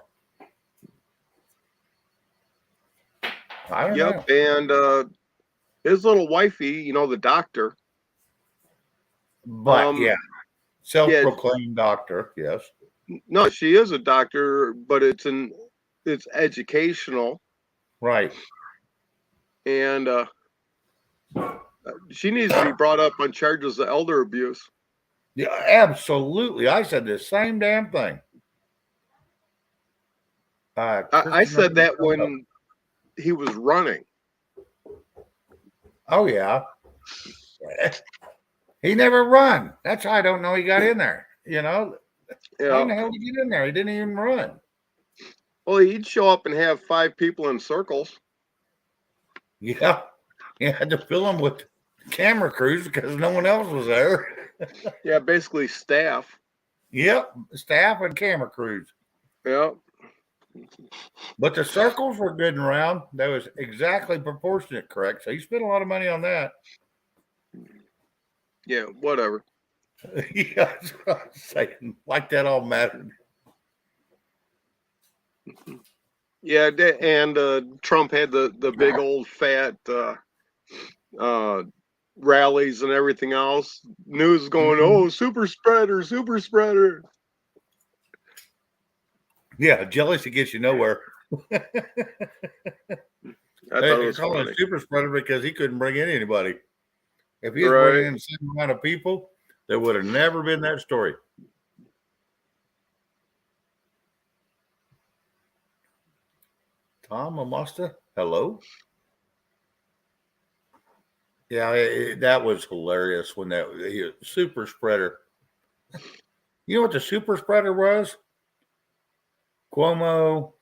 I don't know. And his little wifey, the doctor. But self-proclaimed doctor, yes. No, she is a doctor, but it's educational. Right. And she needs to be brought up on charges of elder abuse. Yeah, absolutely. I said the same damn thing. I said that when he was running. Oh, yeah. He never run. That's how I don't know he got in there. Yeah. How in the hell did he get in there? He didn't even run. Well, he'd show up and have 5 people in circles. Yeah. He had to fill them with camera crews because no one else was there. Yeah, basically staff. Yep, staff and camera crews. Yep. But the circles were good and round. That was exactly proportionate, correct? So you spent a lot of money on that. Yeah, whatever. Yeah, that's what I'm saying. Like that all mattered. Yeah, and Trump had the big old fat rallies and everything else. News going, oh, super spreader, super spreader. Yeah, jealousy gets you nowhere. I thought it was calling funny. a super spreader because he couldn't bring in anybody. If he was bringing in the same amount of people, there would have never been that story. Tom Amasta, hello. Yeah, that was hilarious when that super spreader. You know what the super spreader was? Cuomo,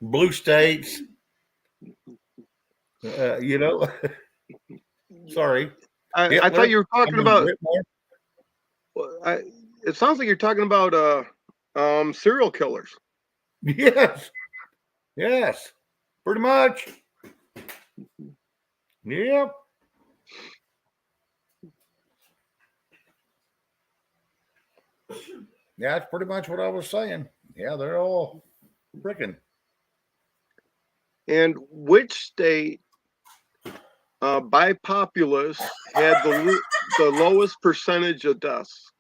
blue states. Sorry. I thought you were talking about. It sounds like you're talking about serial killers. Yes. Yes. Pretty much. Yep. Yeah, that's pretty much what I was saying. Yeah, they're all freaking. And which state by populace had the lowest percentage of deaths?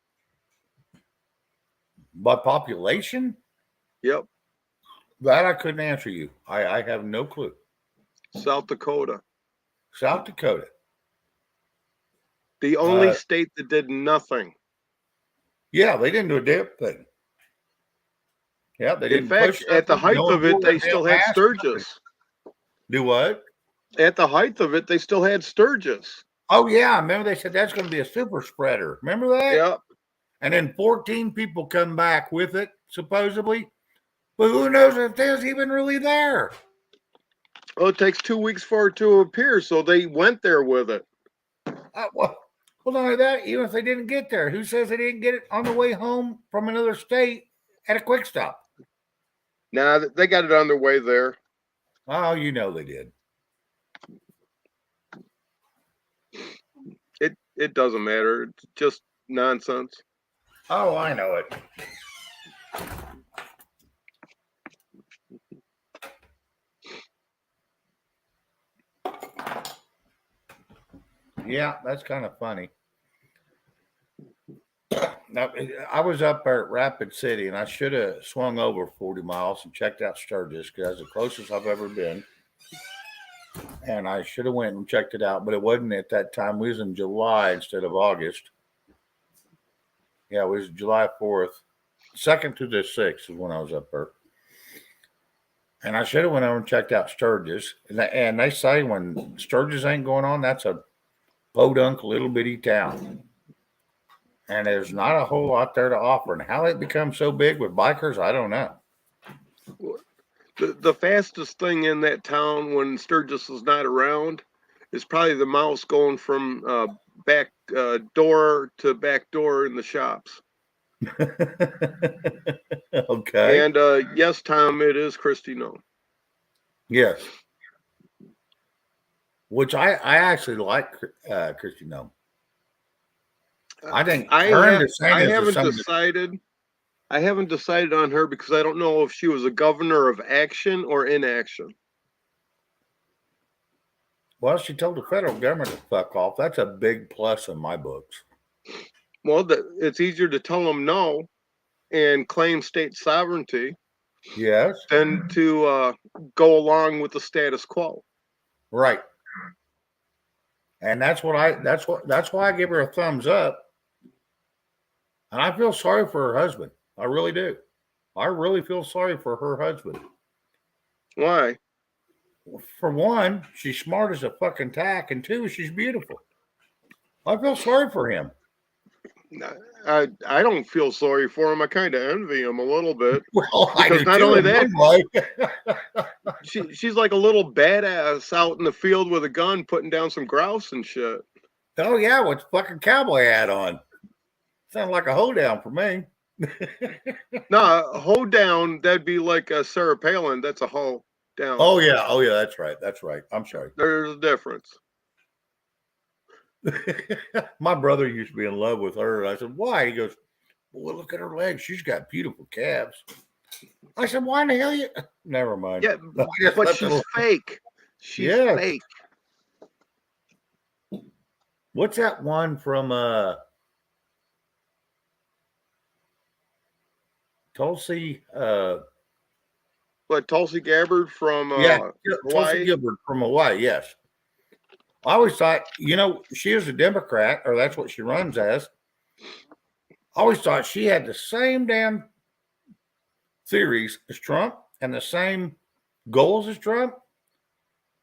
By population? Yep. That I couldn't answer you. I have no clue. South Dakota. South Dakota. The only state that did nothing. Yeah, they didn't do a damn thing. Yeah, they didn't In fact, push at the nothing. height No one of it, wore they a damn still had mask. Sturgis. Do what? At the height of it, they still had Sturgis. Oh yeah, remember they said that's going to be a super spreader. Remember that? Yeah. And then 14 people come back with it, supposedly. But who knows if there's even really there? Well, it takes 2 weeks for it to appear, so they went there with it. Well, not only that, even if they didn't get there, who says they didn't get it on the way home from another state at a quick stop? Nah, they got it on their way there. Oh, you know they did. It doesn't matter. It's just nonsense. Oh, I know it. Yeah, that's kind of funny. Now, I was up there at Rapid City, and I should have swung over 40 miles and checked out Sturgis because that's the closest I've ever been. And I should have went and checked it out, but it wasn't at that time. We was in July instead of August. Yeah, it was July 4th. 2nd to the 6th is when I was up there. And I should have went over and checked out Sturgis. And they say when Sturgis ain't going on, that's a podunk little bitty town. And there's not a whole lot there to offer. And how it becomes so big with bikers, I don't know. The fastest thing in that town when Sturgis is not around is probably the mouse going from back door to back door in the shops. Okay. And yes, Tom, it is Christy Nome. Yes. Which I actually like Christy Nome. I think I haven't decided. I haven't decided on her because I don't know if she was a governor of action or inaction. Well, she told the federal government to fuck off. That's a big plus in my books. Well, it's easier to tell them no and claim state sovereignty. Yes. Than to go along with the status quo. Right. And that's why I give her a thumbs up. And I feel sorry for her husband. I really do. I really feel sorry for her husband. Why? For one, she's smart as a fucking tack, and two, she's beautiful. I feel sorry for him. I don't feel sorry for him. I kind of envy him a little bit. Well, because I do not too, only in that, she's like a little badass out in the field with a gun, putting down some grouse and shit. Oh yeah, with fucking cowboy hat on. Sounds like a hoedown for me. No, hoe down, that'd be like Sarah Palin. That's a hoe down. Oh yeah, that's right. That's right. I'm sorry. There's a difference. My brother used to be in love with her. And I said, why? He goes, well, look at her legs. She's got beautiful calves. I said, why in the hell you? Never mind. Yeah, but she's fake. She's fake. What's that one from Tulsi? What, Tulsi Gabbard from Tulsi Gabbard from Hawaii, yes. I always thought, she is a Democrat, or that's what she runs as. I always thought she had the same damn theories as Trump and the same goals as Trump,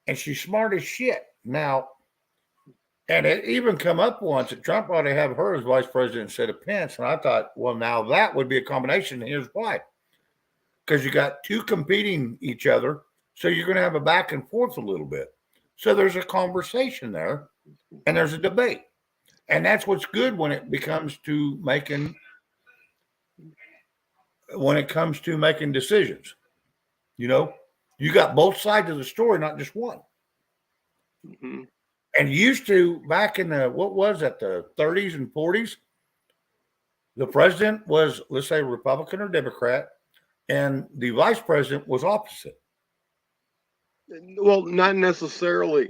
and she's smart as shit. Now, and it even come up once that Trump ought to have her as vice president instead of Pence, and I thought, well, now that would be a combination, and here's why. Because you got two competing each other, so you're going to have a back and forth a little bit. So there's a conversation there, and there's a debate. And that's what's good when it comes to making decisions. You got both sides of the story, not just one. Mm-hmm. And used to, back in the 30s and 40s, the president was, let's say, Republican or Democrat, and the vice president was opposite. Well, not necessarily.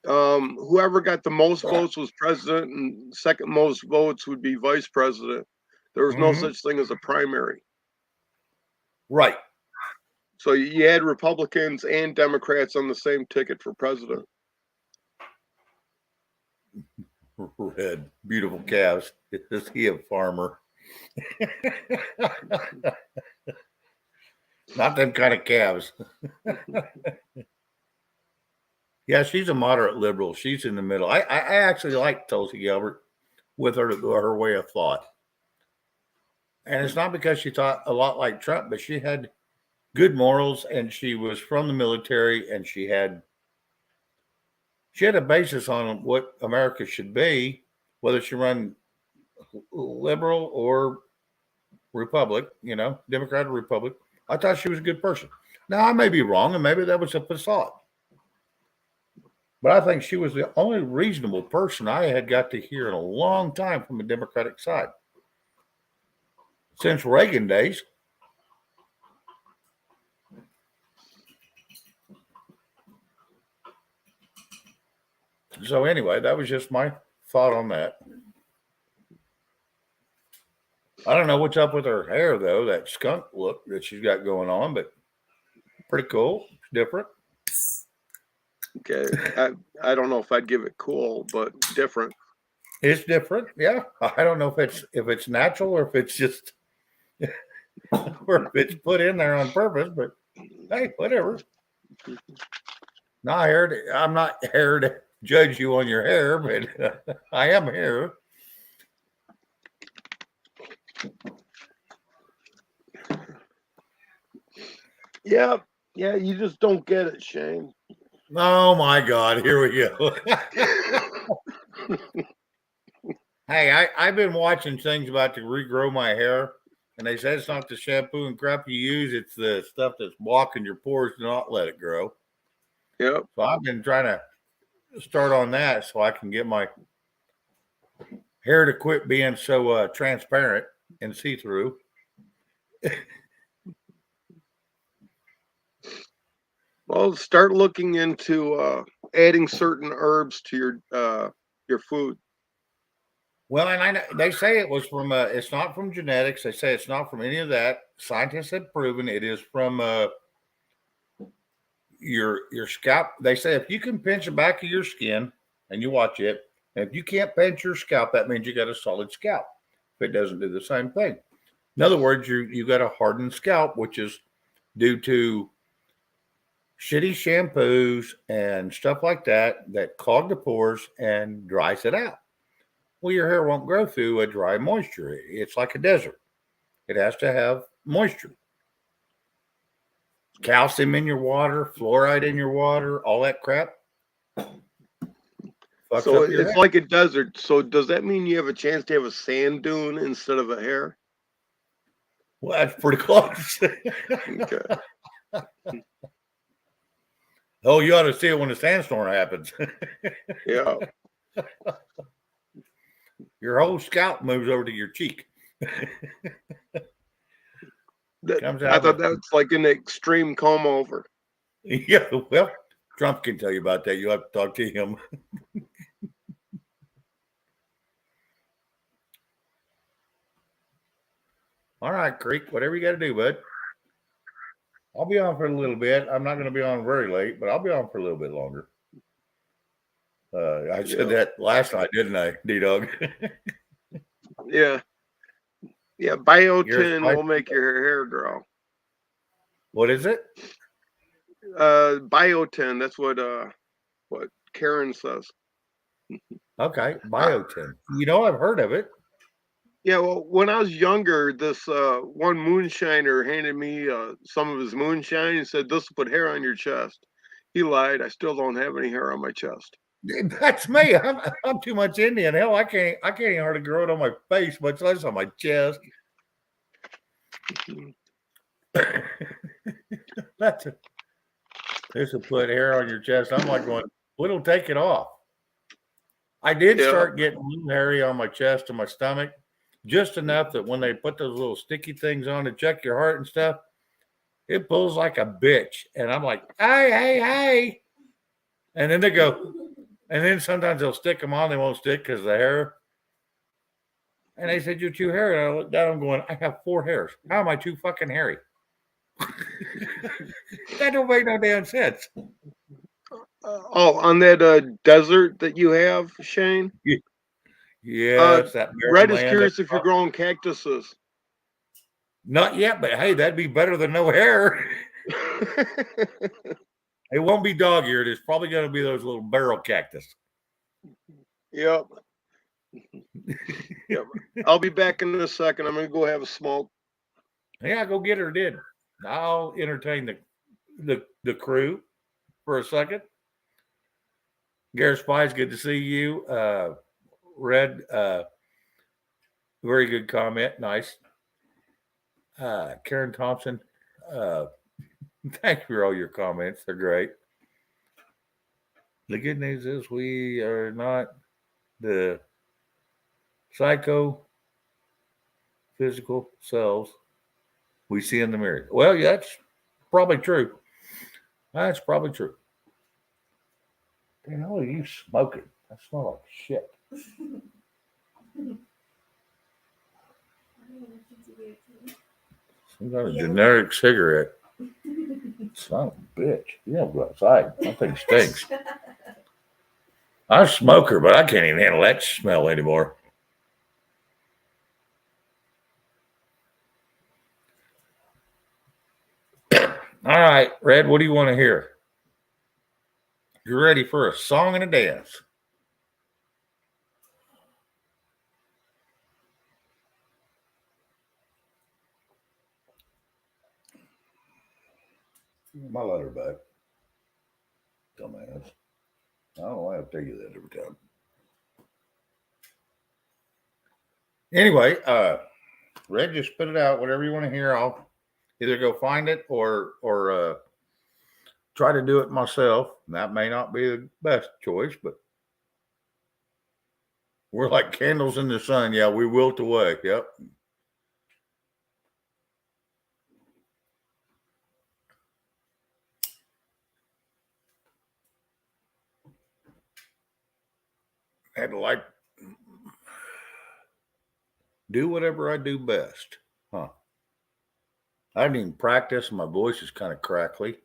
Whoever got the most votes was president, and second most votes would be vice president. There was no such thing as a primary. Right. So you had Republicans and Democrats on the same ticket for president. red, beautiful calves. Is he a farmer? Not them kind of calves. Yeah, she's a moderate liberal. She's in the middle. I actually like Tulsi Gabbard with her way of thought. And it's not because she thought a lot like Trump, but she had good morals and she was from the military and she had a basis on what America should be, whether she run liberal or Republic, Democrat or Republic. I thought she was a good person. Now, I may be wrong, and maybe that was a facade. But I think she was the only reasonable person I had got to hear in a long time from the Democratic side. Since Reagan days. So anyway, that was just my thought on that. I don't know what's up with her hair, though, that skunk look that she's got going on, but pretty cool. It's different. Okay. I don't know if I'd give it cool, but different. It's different. Yeah. I don't know if it's natural or if it's just or if it's put in there on purpose, but hey, whatever. I'm not here to judge you on your hair, but I am here. Yeah, you just don't get it, Shane. Oh my God, here we go. Hey, I've been watching things about to regrow my hair, and they say it's not the shampoo and crap you use, it's the stuff that's blocking your pores to not let it grow. Yep. So I've been trying to start on that so I can get my hair to quit being so transparent and see-through. Well, start looking into adding certain herbs to your food. Well, and they say it was from it's not from genetics. They say it's not from any of that. Scientists have proven it is from your scalp. They say if you can pinch the back of your skin and you watch it, and if you can't pinch your scalp, that means you got a solid scalp. If it doesn't do the same thing, in other words, you got a hardened scalp, which is due to shitty shampoos and stuff like that clog the pores and dries it out. Well, your hair won't grow through a dry moisture. It's like a desert. It has to have moisture. Calcium in your water, fluoride in your water, all that crap. So it's like a desert. So does that mean you have a chance to have a sand dune instead of a hair? Well, that's pretty close. Okay. Oh, you ought to see it when the sandstorm happens. Yeah. Your whole scalp moves over to your cheek. I thought that was like an extreme comb over. Yeah, well, Trump can tell you about that. You'll have to talk to him. All right, Creek, whatever you got to do, bud. I'll be on for a little bit. I'm not going to be on very late, but I'll be on for a little bit longer. I said that last night, didn't I, D-Dog? Yeah. Yeah, biotin will make your hair grow. What is it? Biotin. That's what Karen says. Okay, biotin. I've heard of it. Yeah, well, when I was younger, this one moonshiner handed me some of his moonshine and said, "This will put hair on your chest." He lied. I still don't have any hair on my chest. That's me. I'm too much Indian. Hell, I can't even hardly grow it on my face, much less on my chest. This will put hair on your chest. I'm like going, it'll take it off. I did start getting a little hairy on my chest and my stomach, just enough that when they put those little sticky things on to check your heart and stuff, it pulls like a bitch. And I'm like, hey. And then they go, and then sometimes they'll stick them on. They won't stick because of the hair. And they said, you're too hairy. And I looked down, I'm going, I have 4 hairs. How am I too fucking hairy? That don't make no damn sense. On that desert that you have, Shane. Yes, that Red is land. curious if you're growing cactuses. Not yet, but hey, that'd be better than no hair. It won't be dog-eared. It's probably going to be those little barrel cactus. Yep. Yep. I'll be back in a second. I'm going to go have a smoke. Yeah, go get her. Did I'll entertain the crew for a second. Garrett Spies, good to see you. Red, very good comment. Nice. Karen Thompson, thank you for all your comments. They're great. The good news is we are not the psycho physical selves we see in the mirror. Well, yeah, that's probably true. That's probably true. Damn, how are you smoking? That smells like shit. Some kind of generic cigarette. Son of a bitch. You don't go outside. That thing stinks. I'm a smoker, but I can't even handle that smell anymore. All right, Red, what do you want to hear? You're ready for a song and a dance. My letter back. Dumbass. I don't know why I tell you that every time. Anyway, Red, just spit it out. Whatever you want to hear, I'll either go find it or try to do it myself. That may not be the best choice, but we're like candles in the sun. Yeah, we wilt away. Yep. Had to like do whatever I do best. Huh. I didn't even practice. My voice is kind of crackly.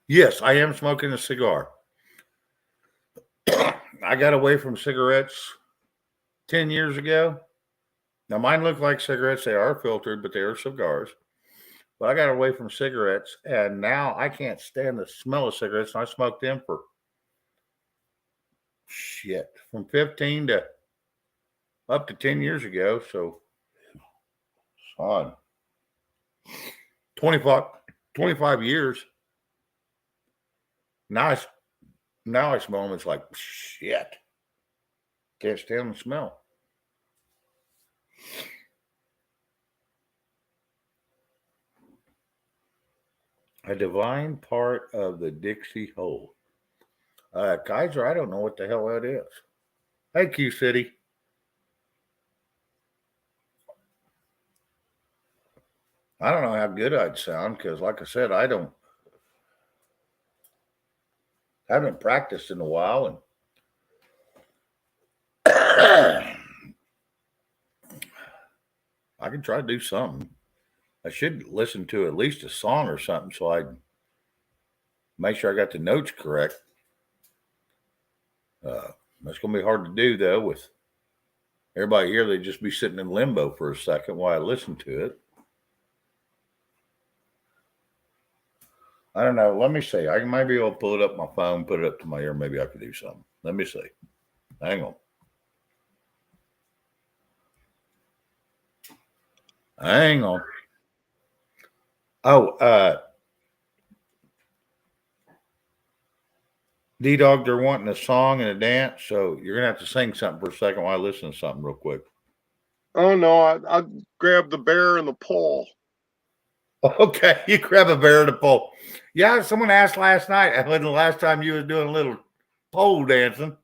Yes, I am smoking a cigar. I got away from cigarettes 10 years ago. Now, mine look like cigarettes. They are filtered, but they are cigars. But I got away from cigarettes, and now I can't stand the smell of cigarettes. And I smoked them for from 15 to up to 10 years ago. So, on 25 years. Now I smell them. It's like shit. Can't stand the smell. A divine part of the Dixie hole. Kaiser, I don't know what the hell that is. Hey, Q City. I don't know how good I'd sound because, like I said, I haven't practiced in a while, and I can try to do something. I should listen to at least a song or something so I make sure I got the notes correct. That's going to be hard to do, though, with everybody here. They'd just be sitting in limbo for a second while I listen to it. I don't know. Let me see. I might be able to pull it up my phone, put it up to my ear. Maybe I could do something. Let me see. Hang on. Hang on. Oh, D-Dog, they're wanting a song and a dance, so you're going to have to sing something for a second while I listen to something real quick. Oh, no, I grabbed the bear and the pole. Okay, you grab a bear and a pole. Yeah, someone asked last night when the last time you was doing a little pole dancing.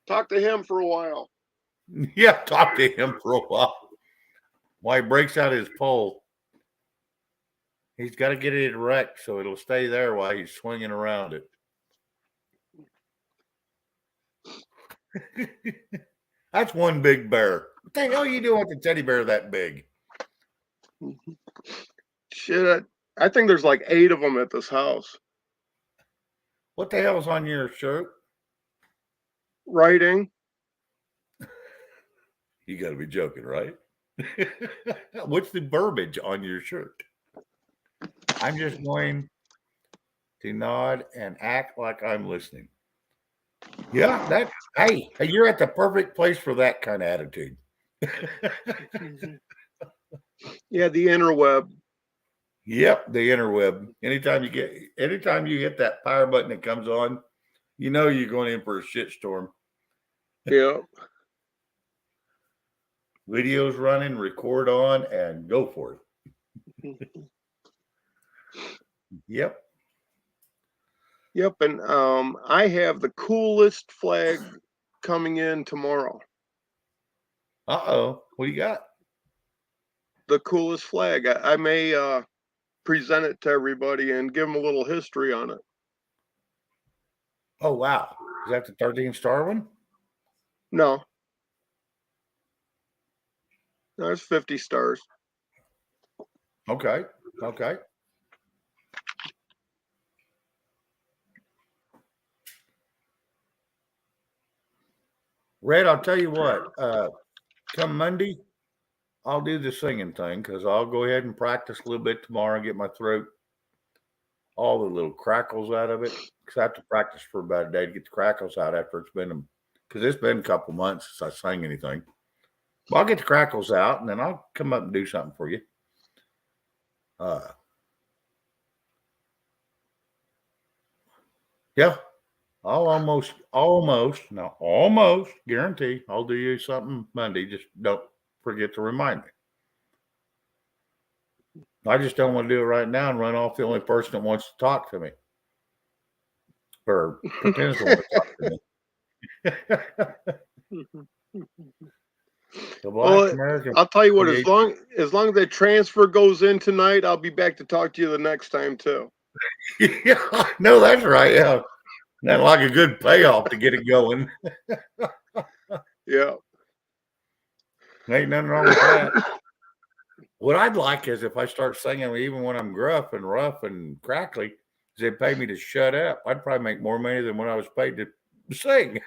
Talk to him for a while. Yeah, talk to him for a while. While he breaks out his pole. He's got to get it erect so it'll stay there while he's swinging around it. That's one big bear. What the hell are you doing with the teddy bear that big? Shit, I think there's like 8 of them at this house. What the hell's on your shirt? Writing. You got to be joking, right? What's the verbiage on your shirt? I'm just going to nod and act like I'm listening. Yeah, that. Hey, you're at the perfect place for that kind of attitude. Yeah, the interweb. Yep, the interweb. Anytime you hit that fire button that comes on, you know you're going in for a shitstorm. Yeah. Videos running, record on, and go for it. Yep. Yep, and I have the coolest flag coming in tomorrow. Uh-oh. What do you got? The coolest flag. I may present it to everybody and give them a little history on it. Oh, wow. Is that the 13-star one? No. No, it's 50 stars. Okay. Okay. Red, I'll tell you what. Come Monday, I'll do the singing thing because I'll go ahead and practice a little bit tomorrow and get my throat, all the little crackles out of it. Because I have to practice for about a day to get the crackles out after because it's been a couple months since I sang anything. Well, I'll get the crackles out and then I'll come up and do something for you. Yeah, I'll almost guarantee I'll do you something Monday. Just don't forget to remind me. I just don't want to do it right now and run off the only person that wants to talk to me or pretends to want to talk to me. The Black American. I'll tell you what, as long as that transfer goes in tonight, I'll be back to talk to you the next time too. Yeah, no, that's right. Yeah, that's like a good payoff to get it going. Yeah, ain't nothing wrong with that. What I'd like is if I start singing, even when I'm gruff and rough and crackly, is they pay me to shut up. I'd probably make more money than when I was paid to sing.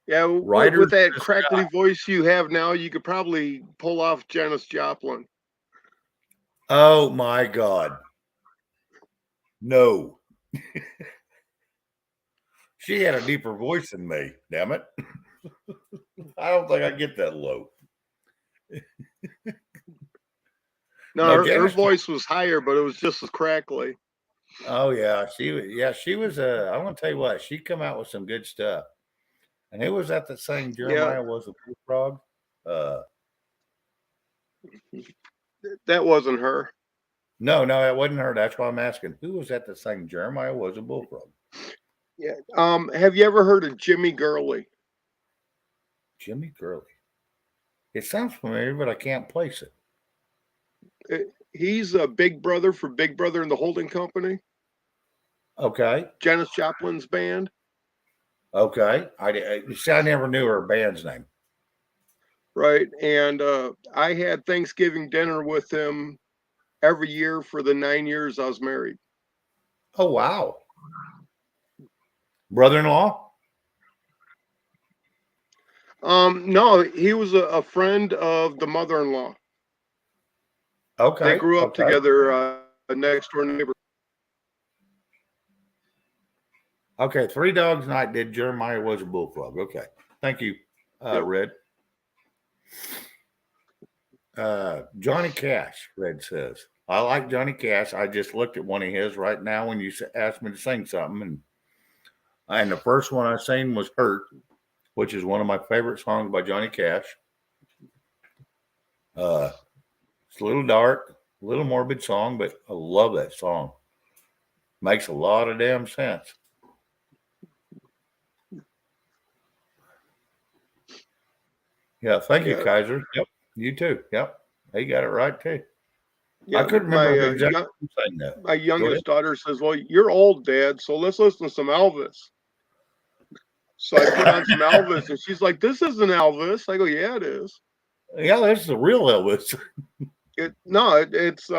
Yeah, with that crackly voice you have now, you could probably pull off Janis Joplin. Oh my God. No. She had a deeper voice than me, damn it. I don't think I get that low. No, her voice was higher, but it was just as crackly. Oh yeah, she was I want to tell you what, she come out with some good stuff. And who was that sang Jeremiah was a bullfrog? That wasn't her. No, that wasn't her. That's why I'm asking. Who was that sang Jeremiah was a bullfrog? Yeah. Have you ever heard of Jimmy Gurley? Jimmy Gurley. It sounds familiar, but I can't place it. He's a big brother for Big Brother and the Holding Company. Okay. Janis Joplin's band. Okay. I never knew her band's name. Right. And I had Thanksgiving dinner with him every year for the 9 years I was married. Oh, wow. Brother-in-law? No, he was a friend of the mother-in-law. Okay. They grew up together, next door neighbor. Okay, 3 Dogs Night did Jeremiah was a bullfrog. Okay. Thank you, Red. Johnny Cash, Red says. I like Johnny Cash. I just looked at one of his right now when you asked me to sing something. And the first one I sang was Hurt, which is one of my favorite songs by Johnny Cash. It's a little dark, a little morbid song, but I love that song. Makes a lot of damn sense. Yeah, thank you, Kaiser. Yep, you too. Yep, he got it right too. Yeah, I couldn't remember exactly saying that. My youngest daughter says, "Well, you're old, Dad, so let's listen to some Elvis." So I put on some Elvis, and she's like, "This isn't Elvis." I go, "Yeah, it is." Yeah, this is the real Elvis. It's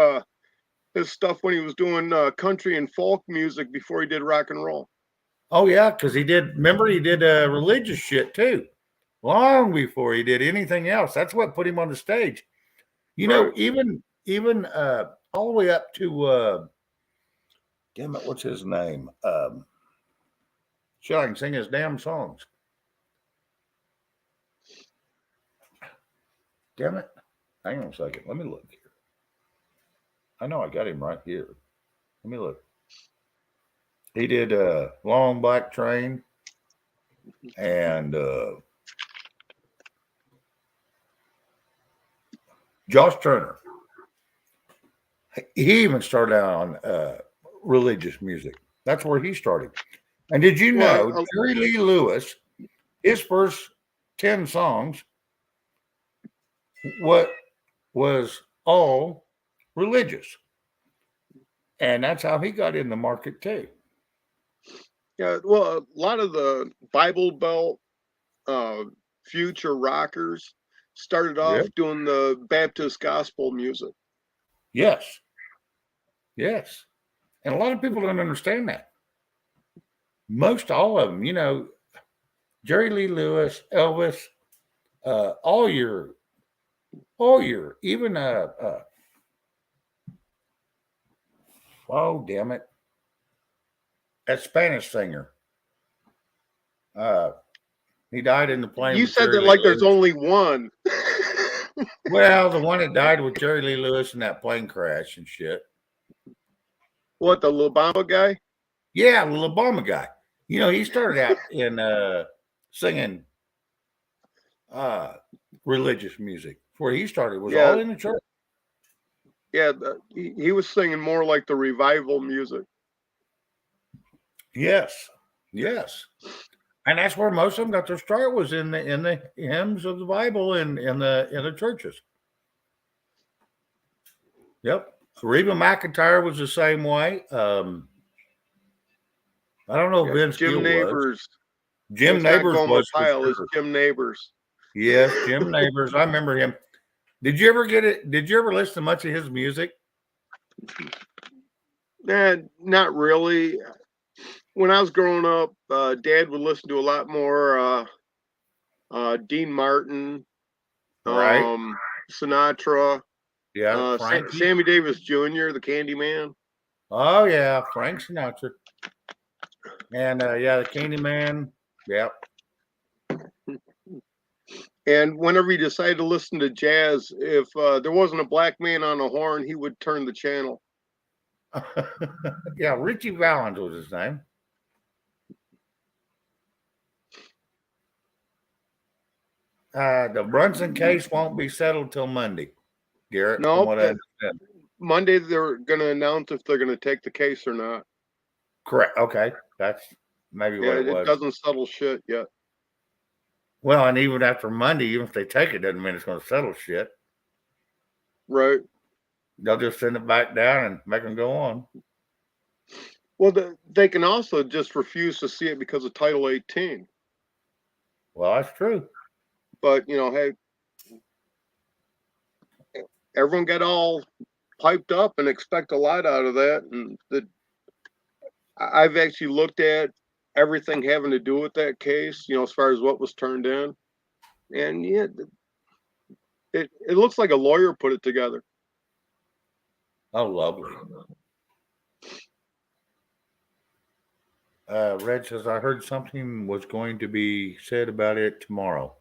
his stuff when he was doing country and folk music before he did rock and roll. Oh yeah, because he did. Remember, he did religious shit too, long before he did anything else. That's what put him on the stage. You know, even all the way up to damn it, what's his name? Shit, I can sing his damn songs. Damn it. Hang on a second. Let me look here. I know I got him right here. Let me look. He did Long Black Train and Josh Turner. He even started out on religious music. That's where he started. And did you know Jerry Lee Lewis, his first 10 songs, what was all religious? And that's how he got in the market too. Yeah, well, a lot of the Bible Belt future rockers started off doing the Baptist gospel music. Yes. Yes. And a lot of people don't understand that. Most all of them, you know, Jerry Lee Lewis, Elvis, all your, even oh damn it, that Spanish singer. He died in the plane. You with said Jerry that Lee like Lewis. there's only one. Well, the one that died with Jerry Lee Lewis in that plane crash and shit. What, the Obama guy? Yeah, the Obama guy. You know, he started out in singing religious music. Where he started was all in the church. Yeah, he was singing more like the revival music. Yes, yes, and that's where most of them got their start, was in the hymns of the Bible and in the churches. Yep, Reba McEntire was the same way. I don't know if Vince Jim Gill Neighbors. was. Jim It's Neighbors not was for Pyle, it's sure. Jim Neighbors. Yes, Jim Neighbors. I remember him. Did you ever get it? Did you ever listen to much of his music? Not really. When I was growing up, Dad would listen to a lot more Dean Martin, Right. Sinatra, Yeah, Sammy Davis Jr., the Candyman. Oh yeah, Frank Sinatra. And yeah, the Candyman. Yep. And whenever he decided to listen to jazz, if there wasn't a black man on a horn, he would turn the channel. Yeah, Richie Valens was his name. The Brunson case won't be settled till Monday, Garrett. No, from what I understand. Monday they're going to announce if they're going to take the case or not. Correct. Okay, that's maybe what it was. It doesn't settle shit yet. Well, and even after Monday, even if they take it, doesn't mean it's going to settle shit. Right. They'll just send it back down and make them go on. Well, they can also just refuse to see it because of Title 18. Well, that's true. But, you know, hey, everyone got all piped up and expect a lot out of that. And I've actually looked at everything having to do with that case, you know, as far as what was turned in. And yeah, it looks like a lawyer put it together. Oh, lovely. Red says, I heard something was going to be said about it tomorrow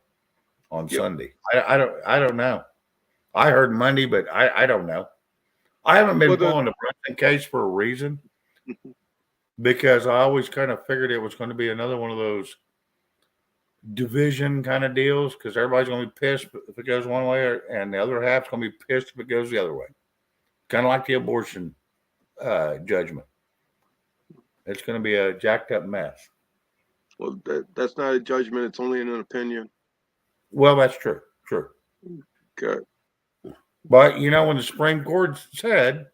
on Sunday. I don't know. I heard Monday, but I don't know. I haven't been following the Brunson case for a reason, because I always kind of figured it was going to be another one of those division kind of deals, because everybody's going to be pissed if it goes one way, and the other half's going to be pissed if it goes the other way. Kind of like the abortion judgment. It's going to be a jacked up mess. Well, that's not a judgment. It's only an opinion. Well, that's true. True. Okay. But, you know, when the Supreme Court said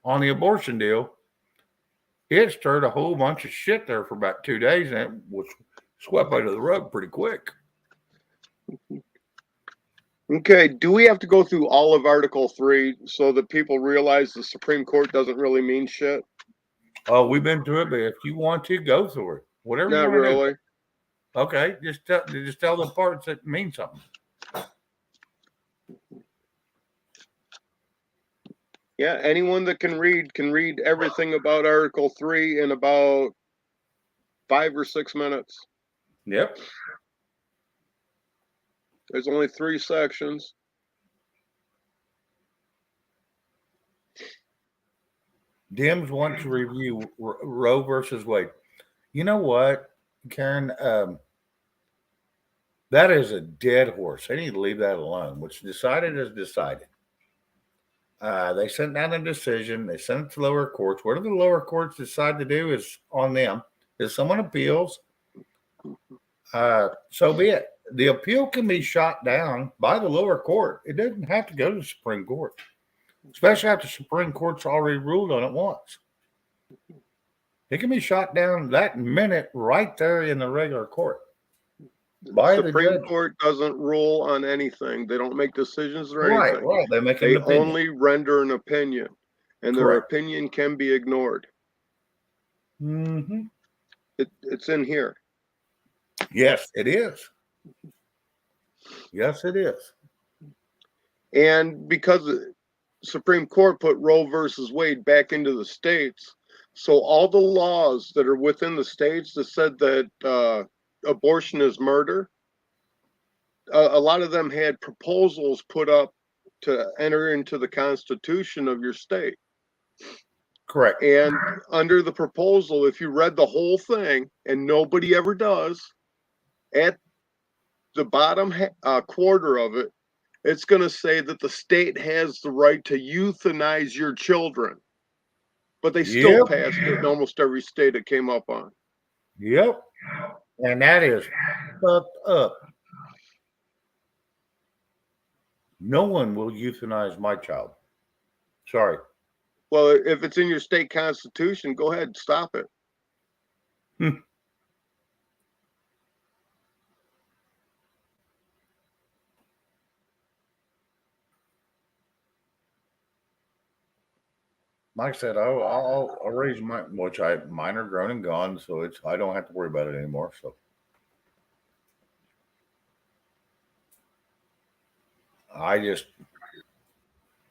on the abortion deal, it stirred a whole bunch of shit there for about 2 days, and Swept under the rug pretty quick. Okay, do we have to go through all of Article 3 so that people realize the Supreme Court doesn't really mean shit? Oh, we've been through it, but if you want to, go through it. Whatever you Not want to really. do. Okay, just tell the parts that mean something. Yeah, anyone that can read everything about Article 3 in about 5 or 6 minutes. Yep. There's only 3 sections. Dems want to review Roe versus Wade. You know what, Karen? That is a dead horse. They need to leave that alone. What's decided is decided. They sent down a decision. They sent it to lower courts. Whatever the lower courts decide to do is on them. If someone appeals, so be it. The appeal can be shot down by the lower court. It doesn't have to go to the Supreme Court, especially after the Supreme Court's already ruled on it once. It can be shot down that minute right there in the regular court. The Supreme Court doesn't rule on anything. They don't make decisions or anything. Right. They make an They opinion. only render an opinion, and their Correct. opinion can be ignored. Mm-hmm. It's in here. Yes, it is. Yes, it is. And because the Supreme Court put Roe versus Wade back into the states, so all the laws that are within the states that said that abortion is murder, a lot of them had proposals put up to enter into the Constitution of your state. Correct. And under the proposal, if you read the whole thing, and nobody ever does, at the bottom quarter of it, it's going to say that the state has the right to euthanize your children. But they still passed it in almost every state it came up on. Yep. And that is fucked up. No one will euthanize my child. Sorry. Well, if it's in your state constitution, go ahead and stop it. Like I said, I'll raise mine are grown and gone, so I don't have to worry about it anymore. So I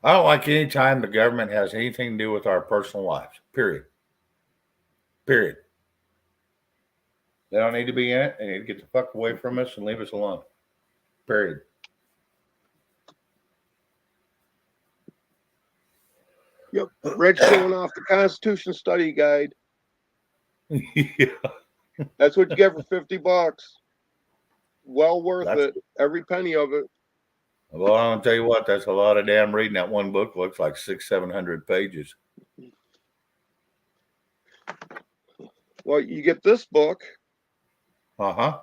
don't like any time the government has anything to do with our personal lives. Period. They don't need to be in it. They need to get the fuck away from us and leave us alone. Period. Yep. Red's showing off the Constitution Study Guide. Yeah. That's what you get for $50. Well worth it. Every penny of it. Well, I'll tell you what, that's a lot of damn reading. That one book looks like 600-700 pages. Well, you get this book. Uh-huh.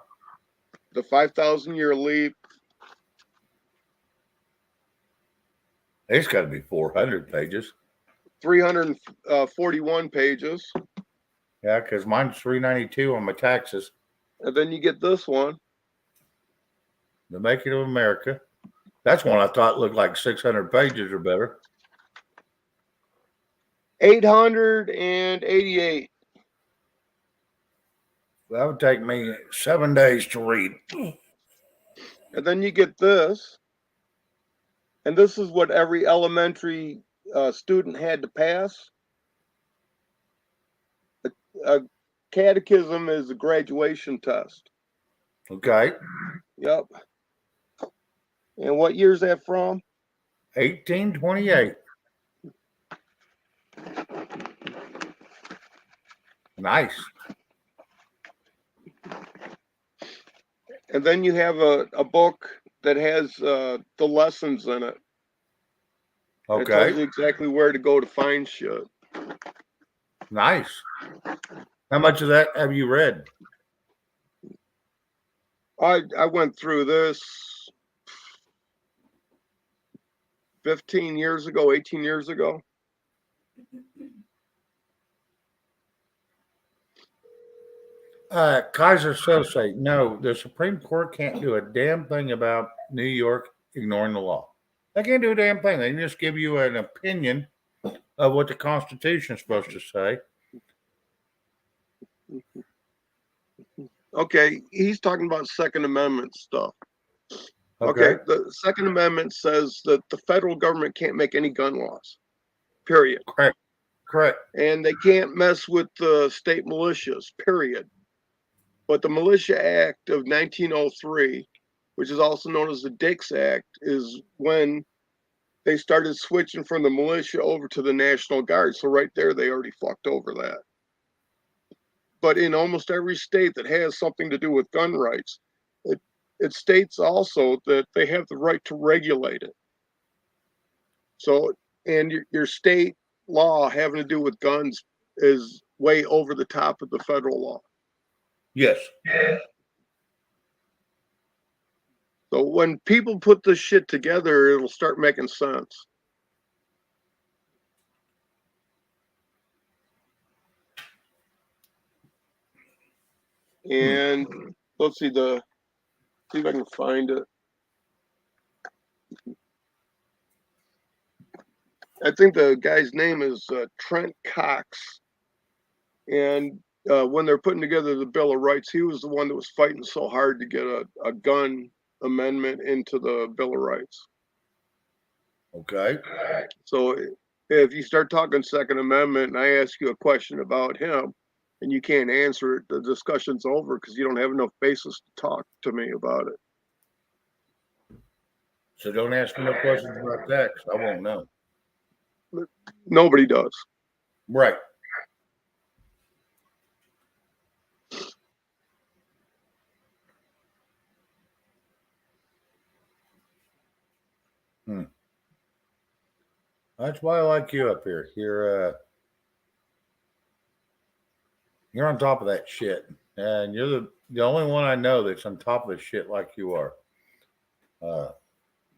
The 5,000-Year Leap. It's got to be 400 pages. 341 pages. Yeah, because mine's 392 on my taxes. And then you get this one. The Making of America. That's one I thought looked like 600 pages or better. 888. That would take me 7 days to read. And then you get this. And this is what every elementary student had to pass. A catechism is a graduation test. Okay. Yep. And what year is that from? 1828. Nice. And then you have a book that has the lessons in it. Okay. It tells you exactly where to go to find shit. Nice. How much of that have you read? I went through this 15 years ago, 18 years ago. Kaiser Sose, no, the Supreme Court can't do a damn thing about New York ignoring the law. They can't do a damn thing. They can just give you an opinion of what the Constitution is supposed to say. Okay, he's talking about Second Amendment stuff. Okay. The Second Amendment says that the federal government can't make any gun laws, period. Correct. And they can't mess with the state militias, period. But the Militia Act of 1903, which is also known as the Dix Act, is when they started switching from the militia over to the National Guard. So right there, they already fucked over that. But in almost every state that has something to do with gun rights, it states also that they have the right to regulate it. So, and your state law having to do with guns is way over the top of the federal law. Yes. So when people put this shit together, it'll start making sense. And let's see see if I can find it. I think the guy's name is Trent Cox. And when they're putting together the Bill of Rights, he was the one that was fighting so hard to get a gun amendment into the Bill of Rights. Okay. So if you start talking Second Amendment and I ask you a question about him and you can't answer it, the discussion's over because you don't have enough basis to talk to me about it. So don't ask me no questions about that because I won't know. Nobody does. Right. That's why I like you up here. You're on top of that shit, and you're the only one I know that's on top of the shit like you are.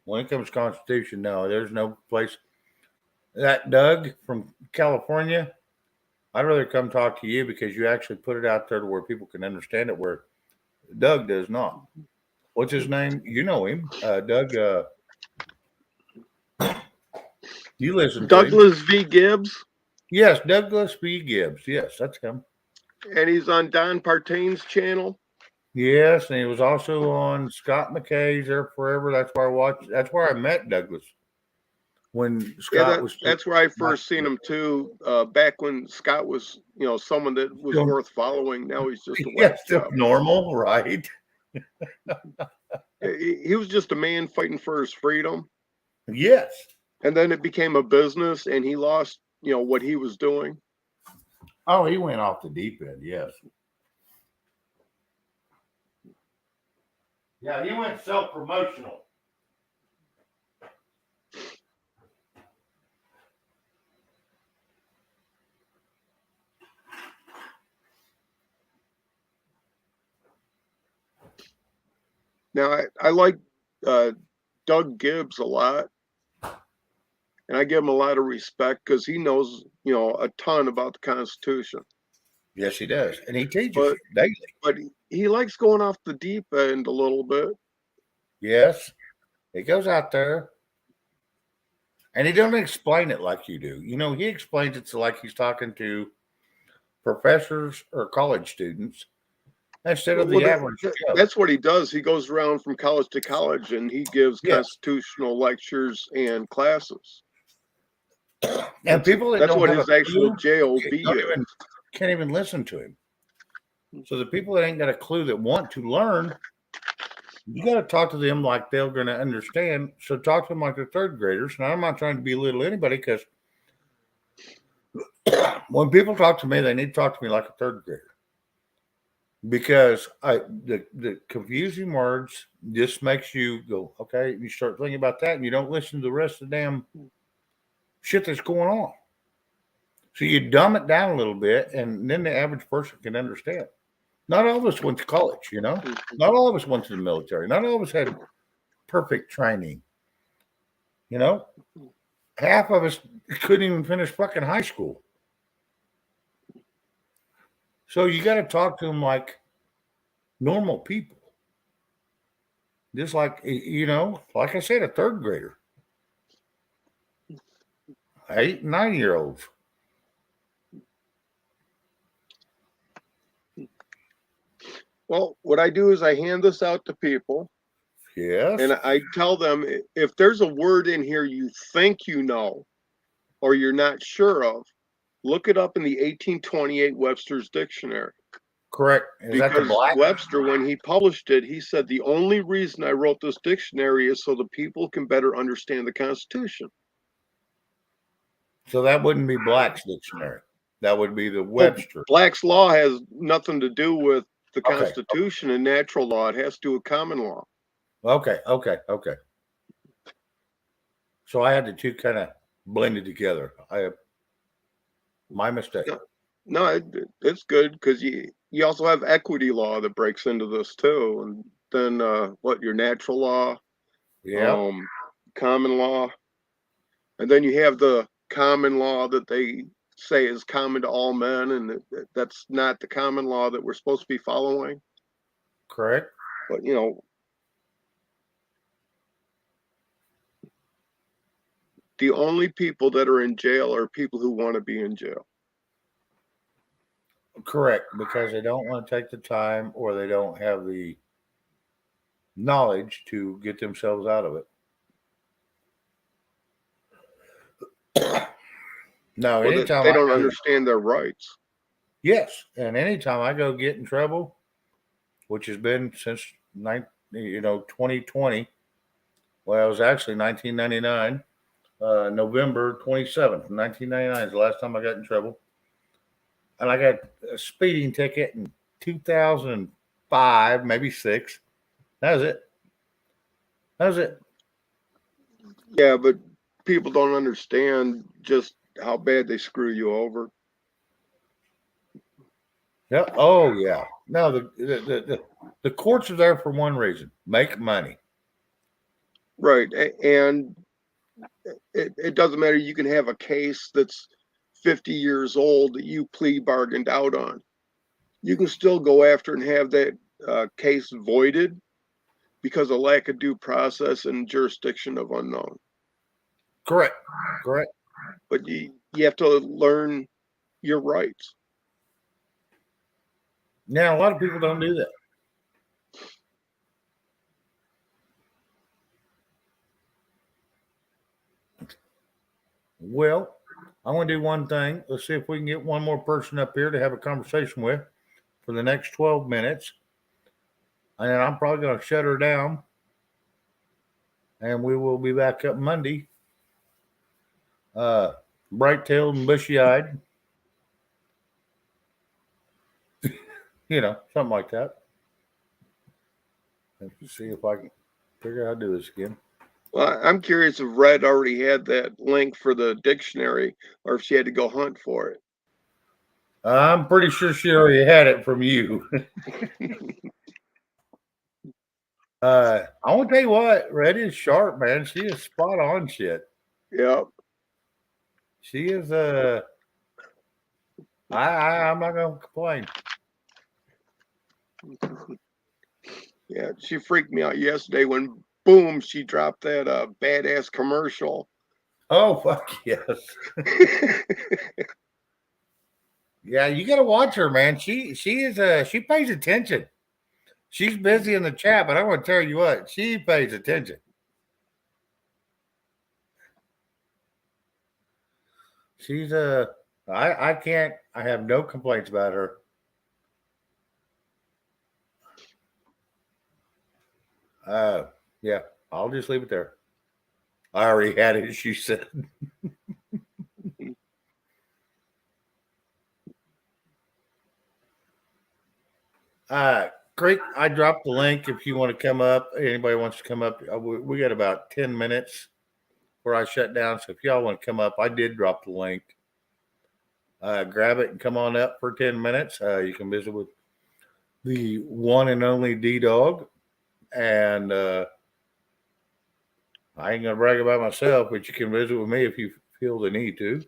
When it comes to Constitution, no, there's no place. That Doug from California, I'd rather come talk to you because you actually put it out there to where people can understand it, where Doug does not. What's his name? You know him, Doug. You listen to him. Douglas V. Gibbs? Yes, Douglas V. Gibbs. Yes, that's him. And he's on Don Partaine's channel? Yes, and he was also on Scott McKay's There Forever. That's where I watched. That's where I met Douglas. When Scott was. That's where I first seen him too. Back when Scott was, someone that was worth following. Now he's just a whack job. Normal, right? He was just a man fighting for his freedom. Yes. And then it became a business, and he lost, what he was doing. Oh, he went off the deep end. Yes. Yeah, he went self-promotional. Now, I like Doug Gibbs a lot, and I give him a lot of respect because he knows, a ton about the Constitution. Yes, he does, and he teaches daily. But he likes going off the deep end a little bit. Yes, he goes out there, and he don't explain it like you do. He explains it like he's talking to professors or college students. Instead of the average Joe. That's what he does. He goes around from college to college and he gives constitutional lectures and classes. And people that that's don't what have his a actual clue, JOB is. Can't even listen to him. So the people that ain't got a clue that want to learn, you got to talk to them like they're going to understand. So talk to them like they're third graders. And I'm not trying to belittle anybody because when people talk to me, they need to talk to me like a third grader. Because the confusing words just makes you go, okay, you start thinking about that and you don't listen to the rest of the damn shit that's going on. So you dumb it down a little bit and then the average person can understand. Not all of us went to college, Not all of us went to the military. Not all of us had perfect training. Half of us couldn't even finish fucking high school. So you got to talk to them like normal people. Just like, like I said, a third grader, 8, 9-year-olds. Well, what I do is I hand this out to people. Yes. And I tell them, if there's a word in here you think you know or you're not sure of, look it up in the 1828 Webster's Dictionary. Correct. Is that the Because black? Webster, when he published it, he said the only reason I wrote this dictionary is so the people can better understand the Constitution. So that wouldn't be Black's dictionary. That would be the Well, Webster. Black's law has nothing to do with the Okay. Constitution and natural law. It has to do with common law. Okay. So I had the two kind of blended together. My mistake. No, it's good because you also have equity law that breaks into this too, and then your natural law, Yeah. Common law, and then you have the common law that they say is common to all men, and that's not the common law that we're supposed to be following. Correct. But the only people that are in jail are people who want to be in jail. Correct, because they don't want to take the time or they don't have the knowledge to get themselves out of it. No, Well, anytime they I don't go, understand their rights. yes, and anytime I go get in trouble, which has been since 2020. Well, it was actually 1999, November 27th, 1999 is the last time I got in trouble. And I got a speeding ticket in 2005, maybe 6. That was it. Yeah, but people don't understand just how bad they screw you over. Yeah. Oh, yeah. No, the courts are there for one reason: make money. Right, and it doesn't matter. You can have a case that's 50 years old that you plea bargained out on. You can still go after and have that case voided because of lack of due process and jurisdiction of unknown. Correct. But you have to learn your rights. Now, a lot of people don't do that. Well, I'm going to do one thing. Let's see if we can get one more person up here to have a conversation with for the next 12 minutes. And then I'm probably going to shut her down. And we will be back up Monday. Bright-tailed and bushy-eyed. Something like that. Let's see if I can figure out how to do this again. Well, I'm curious if Red already had that link for the dictionary or if she had to go hunt for it. I'm pretty sure she already had it from you. I want to tell you what, Red is sharp, man. She is spot on shit. Yep. She is I'm not gonna complain. Yeah, she freaked me out yesterday when boom, she dropped that badass commercial. Oh fuck yes. Yeah, you gotta watch her, man. She is she pays attention. She's busy in the chat, but I want to tell you what, she pays attention. She's I have no complaints about her. Yeah, I'll just leave it there. I already had it, she said. Creek, I dropped the link if you want to come up. Anybody wants to come up, we got about 10 minutes before I shut down. So if y'all want to come up, I did drop the link. Grab it and come on up for 10 minutes. You can visit with the one and only D-Dog. And I ain't going to brag about myself, but you can visit with me if you feel the need to.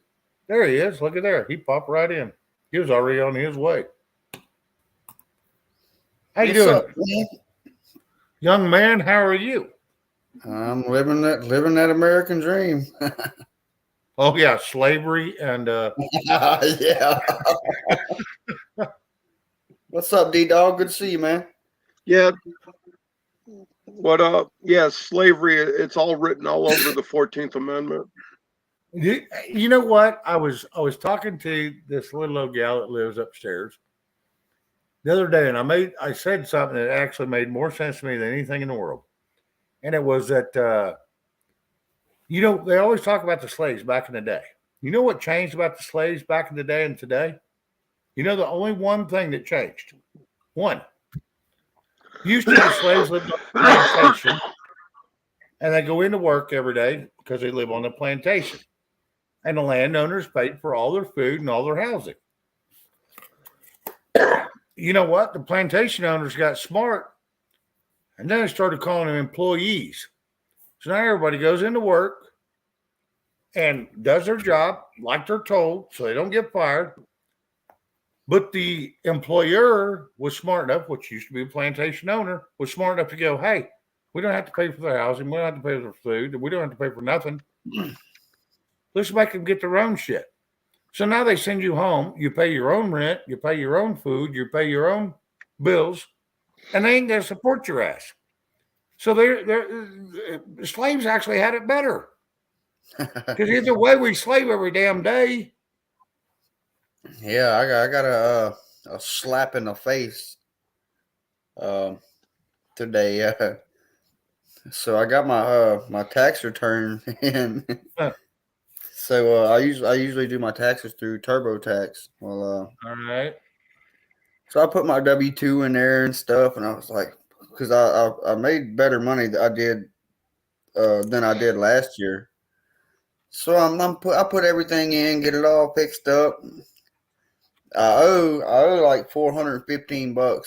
There he is. Look at there. He popped right in. He was already on his way. How you What's doing, up, man? young man? How are you? I'm living that American dream. Oh yeah, slavery and yeah. What's up, D-Dog? Good to see you, man. Yeah. What yeah, slavery, it's all written all over the 14th Amendment. You know what? I was talking to this little old gal that lives upstairs the other day, and I said something that actually made more sense to me than anything in the world. And it was that they always talk about the slaves back in the day. You know what changed about the slaves back in the day and today? You know the only one thing that changed. One. Used to the slaves lived on a plantation and they go into work every day because they live on the plantation. And the landowners paid for all their food and all their housing. You know what? The plantation owners got smart and then they started calling them employees. So now everybody goes into work and does their job like they're told so they don't get fired. But the employer was smart enough, which used to be a plantation owner, was smart enough to go, hey, we don't have to pay for their housing. We don't have to pay for their food. We don't have to pay for nothing. Let's make them get their own shit. So now they send you home. You pay your own rent. You pay your own food. You pay your own bills. And they ain't going to support your ass. So the slaves actually had it better. Because either way, we slave every damn day. Yeah, I got a slap in the face today. So I got my tax return in. So I usually do my taxes through TurboTax. Well, all right. So I put my W-2 in there and stuff, and I was like, because I made better money than I did last year. So I put everything in, get it all fixed up. I owe like $415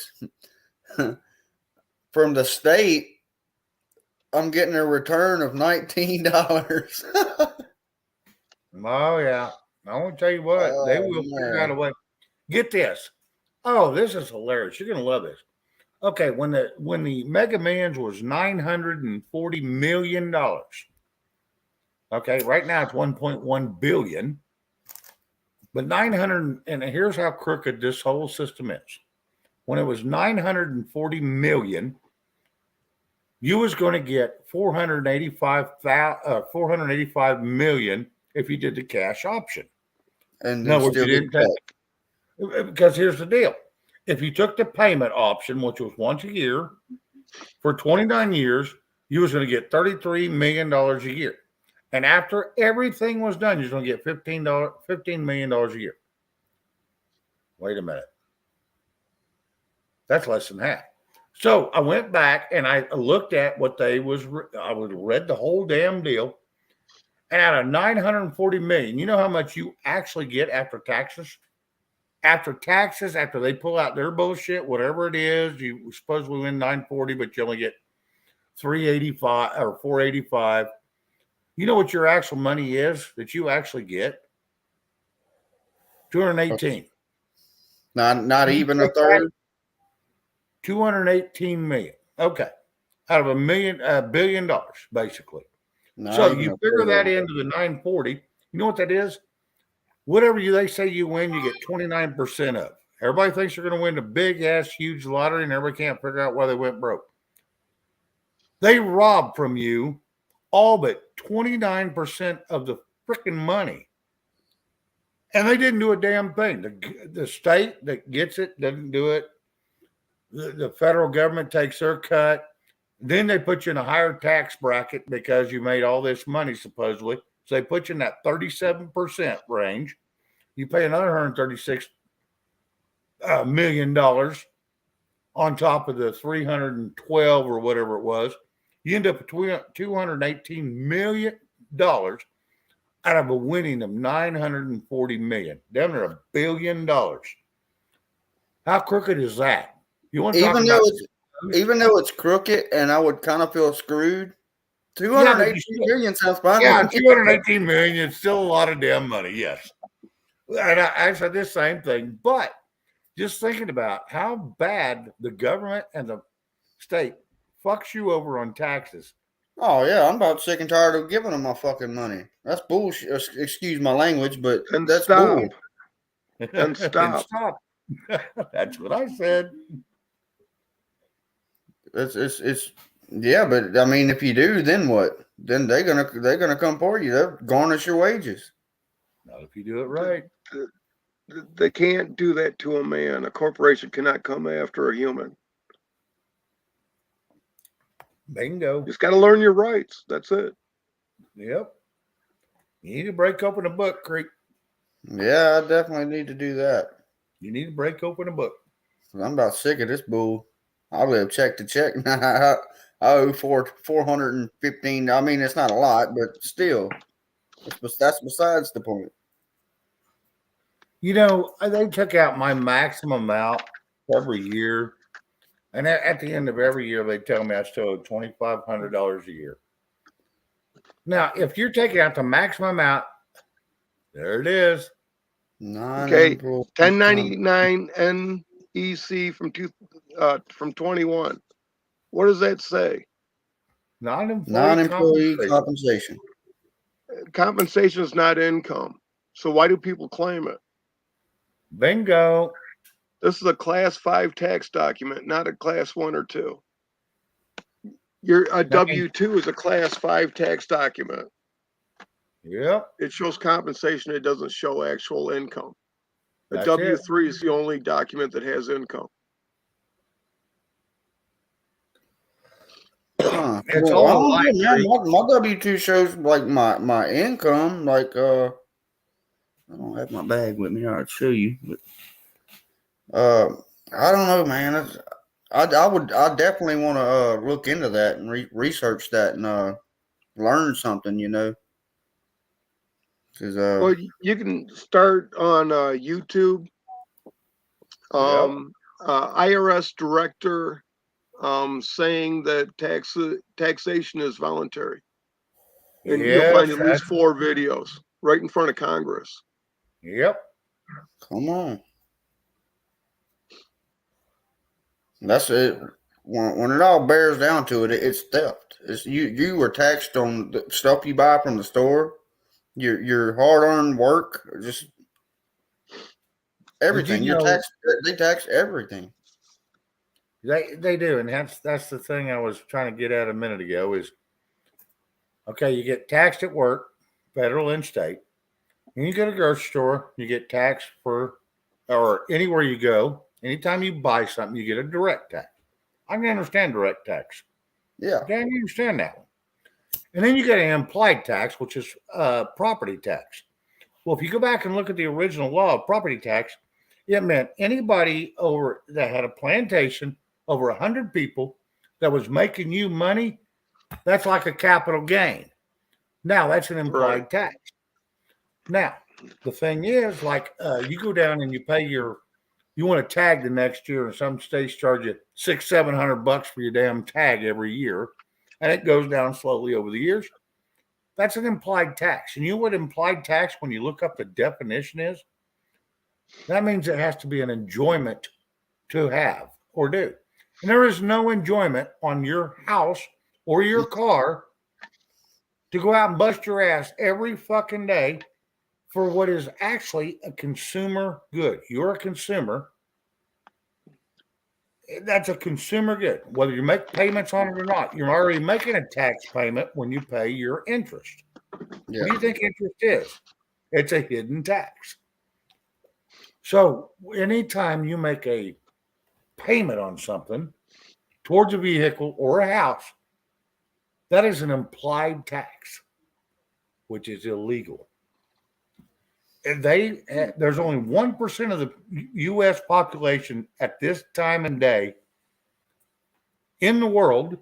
from the state. I'm getting a return of $19. Oh yeah, I want to tell you what, they will figure out a way. Get this. Oh, this is hilarious. You're gonna love this. Okay, when the Mega Millions was $940 million. Okay, right now it's 1.1 billion. But 900, and here's how crooked this whole system is. When it was 940 million, you was going to get 485 million if you did the cash option. And no, what you didn't take. Because here's the deal. If you took the payment option, which was once a year, for 29 years, you was going to get $33 million a year. And after everything was done, you're going to get $15 million a year. Wait a minute. That's less than half. So I went back and I looked at what I would read the whole damn deal. And out of 940 million, you know how much you actually get after taxes? After taxes, after they pull out their bullshit, whatever it is, you supposedly win 940, but you only get 385 or 485. You know what your actual money is that you actually get? 218. Not even a third. 218 million. Okay. Out of $1 billion, basically. Not so even you a figure third. that into the 940. You know what that is? Whatever they say you win, you get 29% of. Everybody thinks you're going to win a big ass huge lottery, and everybody can't figure out why they went broke. They rob from you all but 29% of the freaking money. And they didn't do a damn thing. The state that gets it doesn't do it. The federal government takes their cut. Then they put you in a higher tax bracket because you made all this money, supposedly. So they put you in that 37% range. You pay another $136 million on top of the 312 or whatever it was. You end up with $218 million out of a winning of $940 million. Down there, $1 billion. How crooked is that? You want to talk about even though it's crooked and I would kind of feel screwed, 218 million sounds fine. Yeah, 218 million is still a lot of damn money, yes. And I said the same thing, but just thinking about how bad the government and the state fucks you over on taxes. Oh yeah, I'm about sick and tired of giving them my fucking money. That's bullshit. Excuse my language, but And that's stop. bull. And stop. That's what I said. It's yeah, but I mean, if you do, then what? Then they're gonna come for you. They'll garnish your wages. Not if you do it right. They can't do that to a man. A corporation cannot come after a human. Bingo. Just got to learn your rights. That's it. Yep. You need to break open a book, Creek. Yeah, I definitely need to do that. You need to break open a book. I'm about sick of this bull. I live check to check. I owe $415. I mean, it's not a lot, but still, that's besides the point. You know, they took out my maximum amount every year. And at the end of every year, they tell me I still owe $2,500 a year. Now, if you're taking out the maximum amount, there it is. Okay, 1099 NEC from 21. What does that say? Non-employee compensation. Compensation is not income. So why do people claim it? Bingo. This is a class 5 tax document, not a class 1 or 2. Your W-2 is a class 5 tax document. Yep. It shows compensation. It doesn't show actual income. A That's W-3 is the only document that has income. Huh. It's Well, all I don't know, like man. My W-2 shows like my income. Like I don't have my bag with me. I'll show you. But I don't know, man. I definitely want to look into that and research that and learn something. You know, because Well, you can start on YouTube. IRS director saying that taxation is voluntary, and you'll find at least 4 videos right in front of Congress. Yep. Come on. That's it. When it all bears down to it, it's theft. It's you were taxed on the stuff you buy from the store, your hard-earned work, just everything. you know, They tax everything. They do, and that's the thing I was trying to get at a minute ago is, okay, you get taxed at work, federal and state. And you go to a grocery store, you get taxed or anywhere you go, anytime you buy something, you get a direct tax. I can understand direct tax. Yeah. Okay, I can understand that one. And then you get an implied tax, which is property tax. Well, if you go back and look at the original law of property tax, it meant anybody that had a plantation over 100 people that was making you money, that's like a capital gain. Now, that's an implied tax. Now, the thing is, like, you go down and you pay you want to tag the next year, and some states charge you $600-700 for your damn tag every year, and it goes down slowly over the years. That's an implied tax. And you know what implied tax, when you look up the definition, is? That means it has to be an enjoyment to have or do. And there is no enjoyment on your house or your car to go out and bust your ass every fucking day for what is actually a consumer good. You're a consumer. That's a consumer good. Whether you make payments on it or not, you're already making a tax payment when you pay your interest. Yeah. What do you think interest is? It's a hidden tax. So anytime you make a payment on something towards a vehicle or a house, that is an implied tax, which is illegal. And there's only 1% of the U.S. population at this time and day in the world,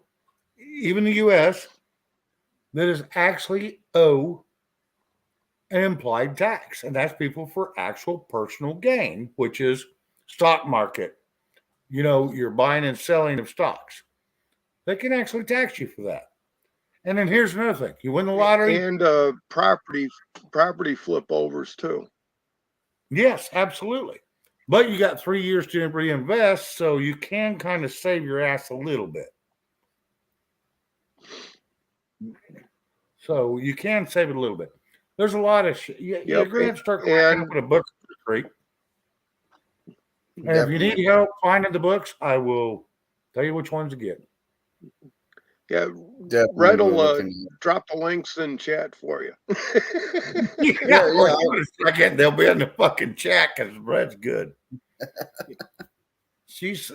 even the U.S., that is actually owe an implied tax. And that's people for actual personal gain, which is stock market. You know, you're buying and selling of stocks. They can actually tax you for that. And then here's another thing. You win the lottery. And property flip overs too. Yes, absolutely. But you got 3 years to reinvest, so you can kind of save your ass a little bit. So you can save it a little bit. There's a lot of shit. You're going to have to start cracking open a book retreat. And if you need help finding the books, I will tell you which ones to get. Yeah, Definitely Red go will looking. drop the links in chat for you. Yeah, well, give it a second. They'll be in the fucking chat because Red's good. she's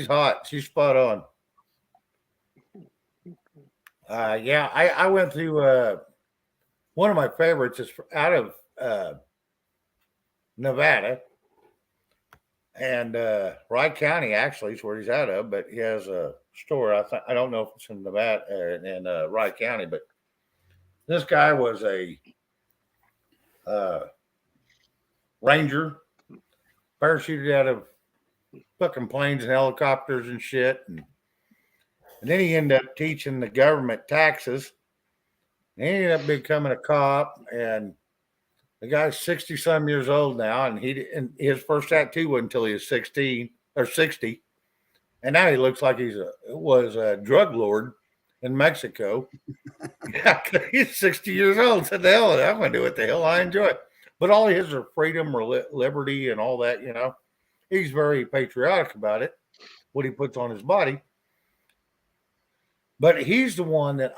hot. She's spot on. Yeah, I went to one of my favorites is out of Nevada. And Wright County actually is where he's out of, but he has a store. I don't know if it's in Nevada in Wright County, but this guy was a ranger, parachuted out of fucking planes and helicopters and shit, and then he ended up teaching the government taxes. And he ended up becoming a cop, and the guy's 60-some years old now, and his first tattoo wasn't until he was 16 or 60. And now he looks like was a drug lord in Mexico. Yeah, he's 60 years old. Said, the hell, I'm going to do what the hell I enjoy. But all his are freedom or liberty and all that, He's very patriotic about it, what he puts on his body. But he's the one that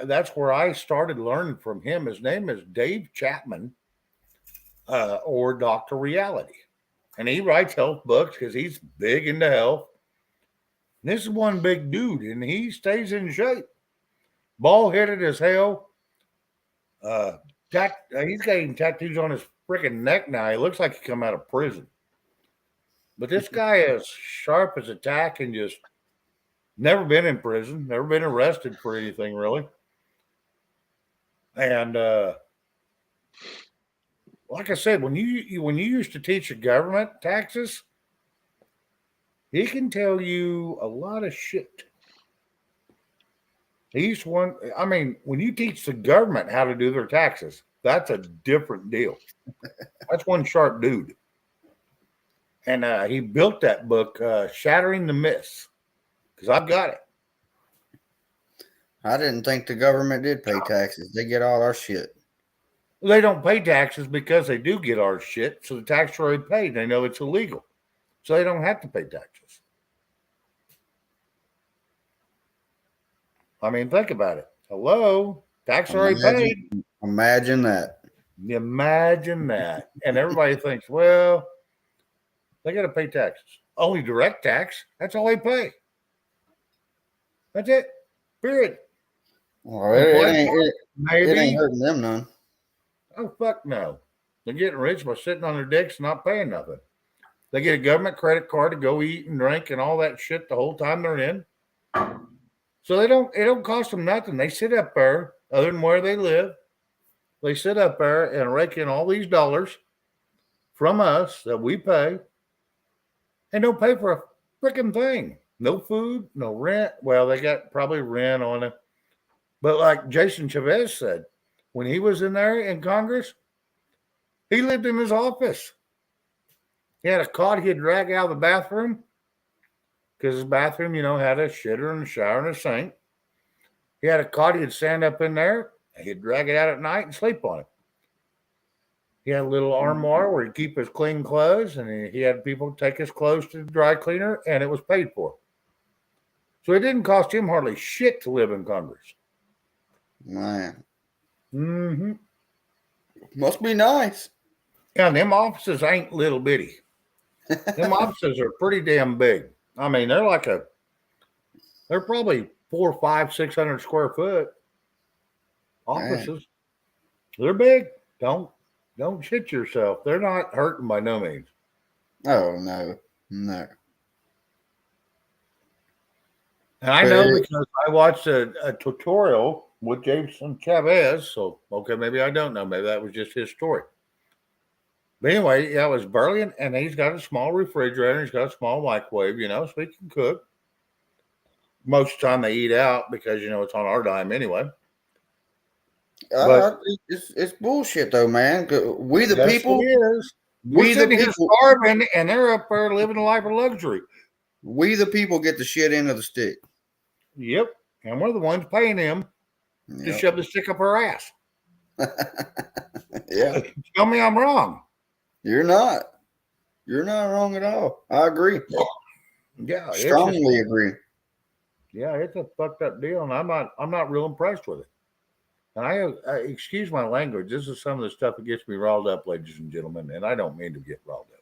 that's where I started learning from him. His name is Dave Chapman, or Dr. Reality. And he writes health books because he's big into health. And this is one big dude, and he stays in shape. Bald-headed as hell. He's got tattoos on his freaking neck now. He looks like he come out of prison. But this guy is sharp as a tack and just never been in prison, never been arrested for anything really. And like I said, when you used to teach the government taxes, he can tell you a lot of shit. When you teach the government how to do their taxes, that's a different deal. That's one sharp dude. And he built that book, Shattering the Myths, because I've got it. I didn't think the government did pay taxes. They get all our shit. They don't pay taxes because they do get our shit. So the tax are already paid. They know it's illegal. So they don't have to pay taxes. I mean, think about it. Hello? Tax already paid. Imagine that. Imagine that. And everybody thinks, well, they got to pay taxes. Only direct tax. That's all they pay. That's it. Period. Well, it ain't hurting them none. Oh, fuck no. They're getting rich by sitting on their dicks and not paying nothing. They get a government credit card to go eat and drink and all that shit the whole time they're in. So it don't cost them nothing. They sit up there, other than where they live. They sit up there and rake in all these dollars from us that we pay and don't pay for a freaking thing. No food, no rent. Well, they got probably rent on it. But like Jason Chavez said, when he was in there in Congress, he lived in his office. He had a cot he'd drag out of the bathroom because his bathroom, had a shitter and a shower and a sink. He had a cot he'd stand up in there. He'd drag it out at night and sleep on it. He had a little armoire where he'd keep his clean clothes, and he had people take his clothes to the dry cleaner, and it was paid for. So it didn't cost him hardly shit to live in Congress. Man. Mm-hmm. Must be nice. Yeah, them offices ain't little bitty. Them offices are pretty damn big. I mean, they're probably 400, 500, 600 square foot offices. Man. They're big. Don't shit yourself. They're not hurting by no means. Oh, no. No. And I know because I watched a tutorial with Jason Chavez. So, okay, maybe I don't know. Maybe that was just his story. But anyway, yeah, it was Burley, and he's got a small refrigerator. He's got a small microwave, so he can cook. Most of the time they eat out because, it's on our dime anyway. It's bullshit, though, man. We the people. It is. We're sitting here starving, and they're up there living a life of luxury. We the people get the shit end of the stick. Yep, and we're the ones paying them to shove the stick up our ass. Yeah. Tell me I'm wrong. You're not. You're not wrong at all. I agree. Yeah, strongly agree. Yeah, it's a fucked up deal, and I'm not real impressed with it. And I excuse my language. This is some of the stuff that gets me riled up, ladies and gentlemen, and I don't mean to get riled up.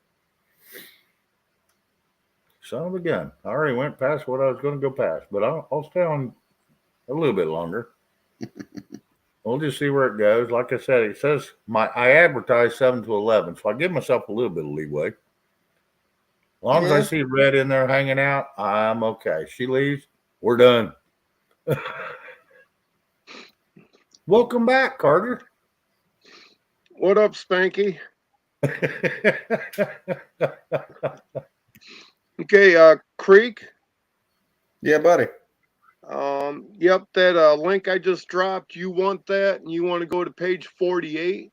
Son of a gun! I already went past what I was going to go past, but I'll stay on a little bit longer. We'll just see where it goes. Like I said, it says I advertise 7 to 11, so I give myself a little bit of leeway. As long as I see Red in there hanging out, I'm okay. She leaves, we're done. Welcome back, Carter. What up, Spanky? Okay, Creek. Yeah, buddy. Yep, that link I just dropped. You want that, and you want to go to page 48.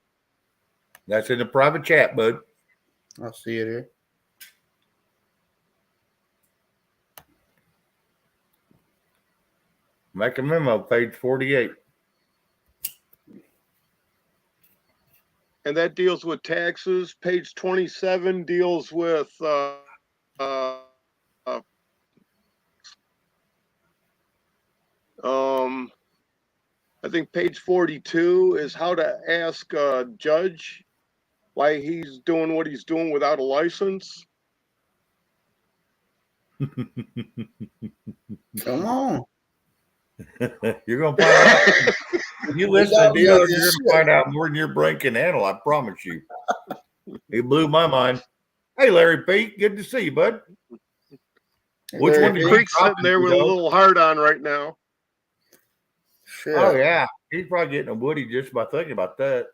That's in the private chat, bud. I'll see it here. Make a memo, page 48. And that deals with taxes. Page 27 deals with I think page 42 is how to ask a judge why he's doing what he's doing without a license. Come on. You're going to find out. You listen to Dio, you're going to find out more than your brain can handle. I promise you. He blew my mind. Hey, Larry Pete, good to see you, bud. Which one did Creek's sitting there with a little heart on right now. Shit. Oh, yeah. He's probably getting a woody just by thinking about that.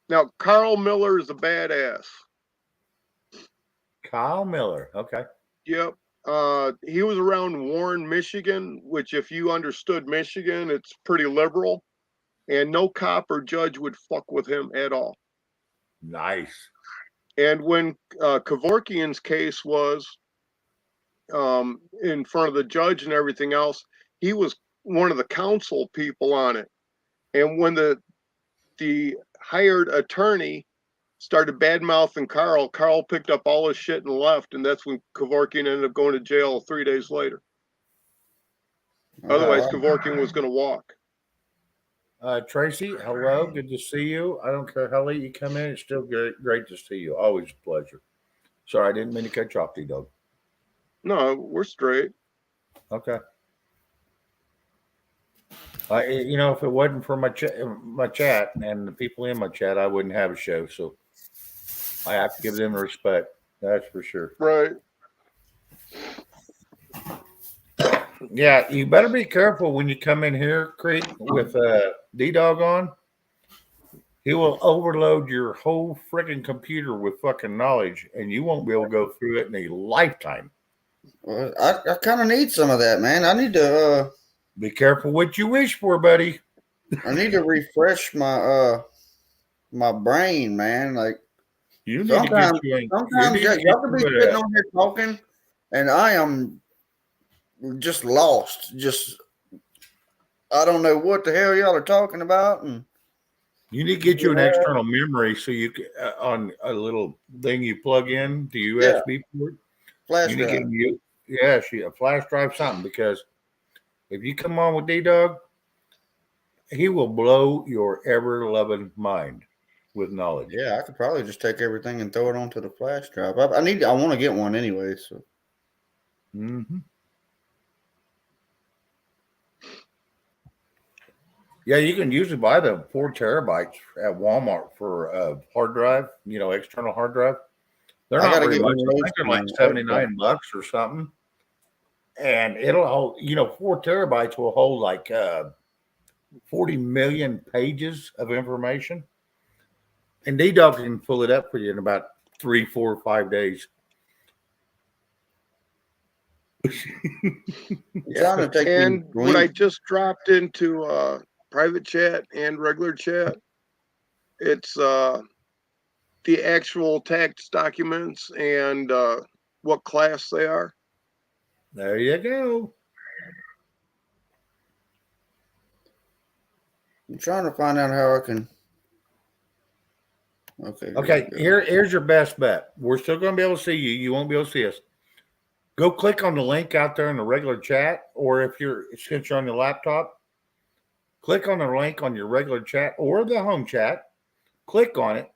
Now, Carl Miller is a badass. Kyle Miller. Okay. Yep. He was around Warren, Michigan, which if you understood Michigan, it's pretty liberal. And no cop or judge would fuck with him at all. Nice. And when Kevorkian's case was in front of the judge and everything else, he was one of the counsel people on it. And when the hired attorney started bad-mouthing Carl picked up all his shit and left, and that's when Kevorkian ended up going to jail 3 days later. Otherwise, Kevorkian was going to walk. Tracy, hello. Good to see you. I don't care how late you come in. It's still great to see you. Always a pleasure. Sorry, I didn't mean to cut you off, D-Dog. No, we're straight. Okay. If it wasn't for my chat and the people in my chat, I wouldn't have a show. So I have to give them respect. That's for sure. Right. Yeah, you better be careful when you come in here, Creek, with D-Dog on. He will overload your whole freaking computer with fucking knowledge, and you won't be able to go through it in a lifetime. Well, I kind of need some of that, man. I need to be careful what you wish for, buddy. I need to refresh my my brain, man. Like you need sometimes to get sometimes y'all can be sitting on here talking, and I am just lost. Just I don't know what the hell y'all are talking about, and you need to get you an external memory so you can on a little thing you plug in to USB port. Flash you drive. A flash drive, something, because if you come on with D-Dog, he will blow your ever-loving mind with knowledge. Yeah, I could probably just take everything and throw it onto the flash drive. I want to get one anyway. So. Mm-hmm. Yeah, you can usually buy the 4 terabytes at Walmart for hard drive, external hard drive. They're not very much. I think they're like $79 or something. And it'll hold, 4 terabytes will hold like 40 million pages of information. And D-Dog can pull it up for you in about 3, 4, 5 days. And what I just dropped into private chat and regular chat, it's the actual tax documents and what class they are. There you go. I'm trying to find out how I can. Okay. Okay, here's your best bet. We're still going to be able to see you. You won't be able to see us. Go click on the link out there in the regular chat, or since you're on your laptop, click on the link on your regular chat or the home chat. Click on it.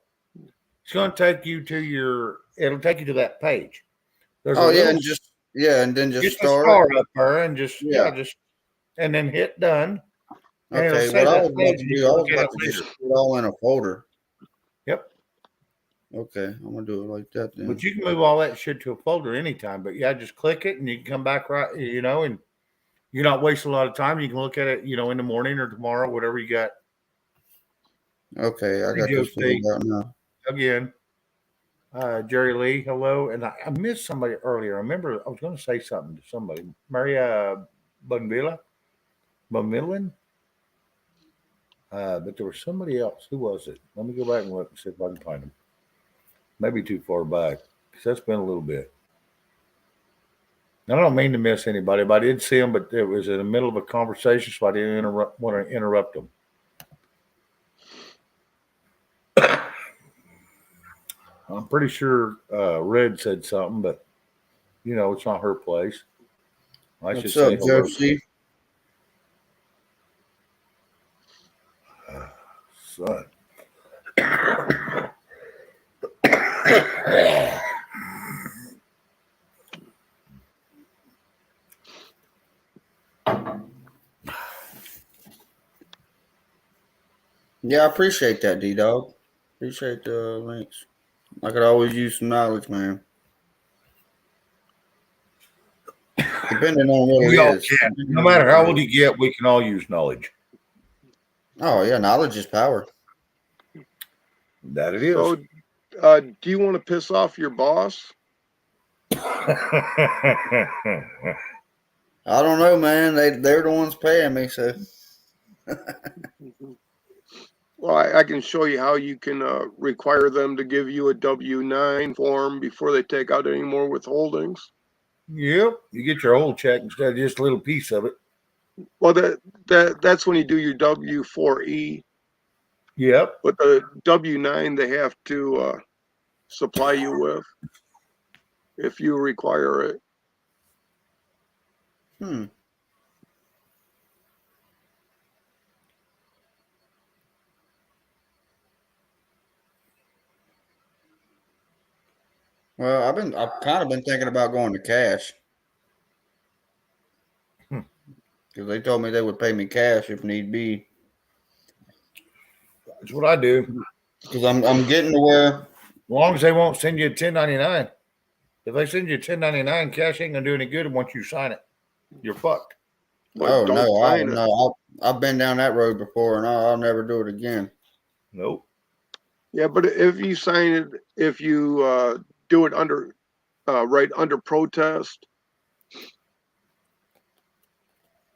It's going to take you to it'll take you to that page. There's and then just start. start Up there and and then hit done. Okay, what I was about to do, I was about to just put it all in a folder. Yep. Okay, I'm gonna do it like that then. But you can move all that shit to a folder anytime. But yeah, just click it and you can come back and you're not wasting a lot of time. You can look at it, in the morning or tomorrow, whatever you got. Okay, I got this figured out now. Again, Jerry Lee, hello. And I missed somebody earlier. I remember I was going to say something to somebody. Maria Bonvilla? But there was somebody else. Who was it? Let me go back and look and see if I can find him. Maybe too far back because that's been a little bit. I don't mean to miss anybody, but I did see him, but it was in the middle of a conversation, so I didn't want to interrupt them. I'm pretty sure Red said something, but it's not her place. What's up, Josie? Son. Yeah, I appreciate that, D-Dog. Appreciate the links. I could always use some knowledge, man. Depending on what it is. No matter how old you get, we can all use knowledge. Oh, yeah, knowledge is power. That it is. So, do you want to piss off your boss? I don't know, man. They're the ones paying me, so. Well, I can show you how you can require them to give you a W-9 form before they take out any more withholdings. Yep, you get your whole check instead of just a little piece of it. Well, that's when you do your W-4E. Yep. But the W-9 they have to supply you with if you require it. Well, I've kind of been thinking about going to cash. Because they told me they would pay me cash if need be. That's what I do. Because I'm getting to where. As long as they won't send you a 1099. If they send you a 1099, cash ain't gonna do any good once you sign it. You're fucked. Oh no, I've been down that road before, and I'll never do it again. Nope. Yeah, but if you sign it, if you do it under under protest,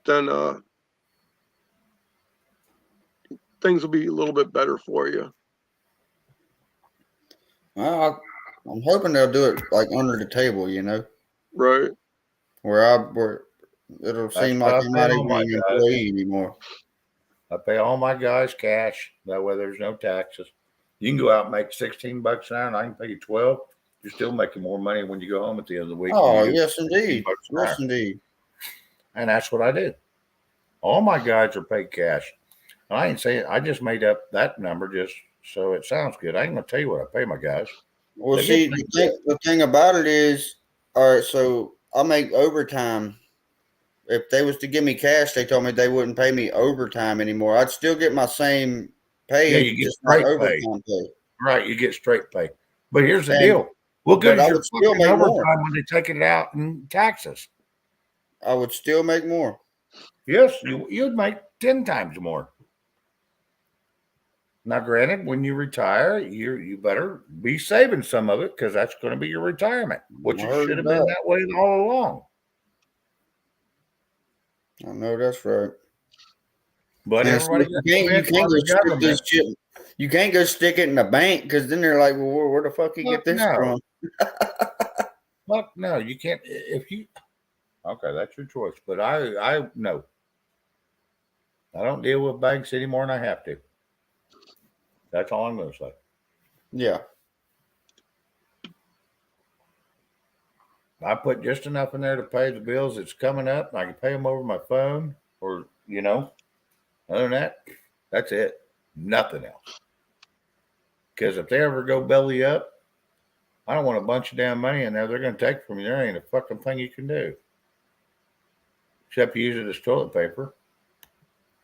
then things will be a little bit better for you. Well, I'm hoping they'll do it like under the table, Right. Where it'll seem like I'm not even an employee anymore. I pay all my guys cash. That way there's no taxes. You can go out and make $16 an hour and I can pay you 12. You're still making more money when you go home at the end of the week. Oh, yes, indeed. Yes, indeed. And that's what I did. All my guys are paid cash. And I ain't saying, I just made up that number just so it sounds good. I ain't going to tell you what I pay my guys. Well, see, the thing about it is, all right, so I make overtime. If they was to give me cash, they told me they wouldn't pay me overtime anymore. I'd still get my same pay. Yeah, you get straight pay. Right, you get straight pay. But here's the deal. We'll give you your fucking overtime when they take it out in taxes. I would still make more. Yes, you'd make 10 times more. Now, granted, when you retire, you better be saving some of it because that's going to be your retirement, which it should have been that way all along. I know that's right. But everybody you can't go skip this shit. You can't go stick it in the bank because then they're like, well, where the fuck you get this from? Fuck no, you can't. If you okay, that's your choice. But I no, I don't deal with banks any more than I have to. That's all I'm going to say. Yeah. I put just enough in there to pay the bills that's coming up. And I can pay them over my phone, or other than that, that's it. Nothing else. Because if they ever go belly up, I don't want a bunch of damn money in there. They're going to take from you. There ain't a fucking thing you can do. Except use it as toilet paper.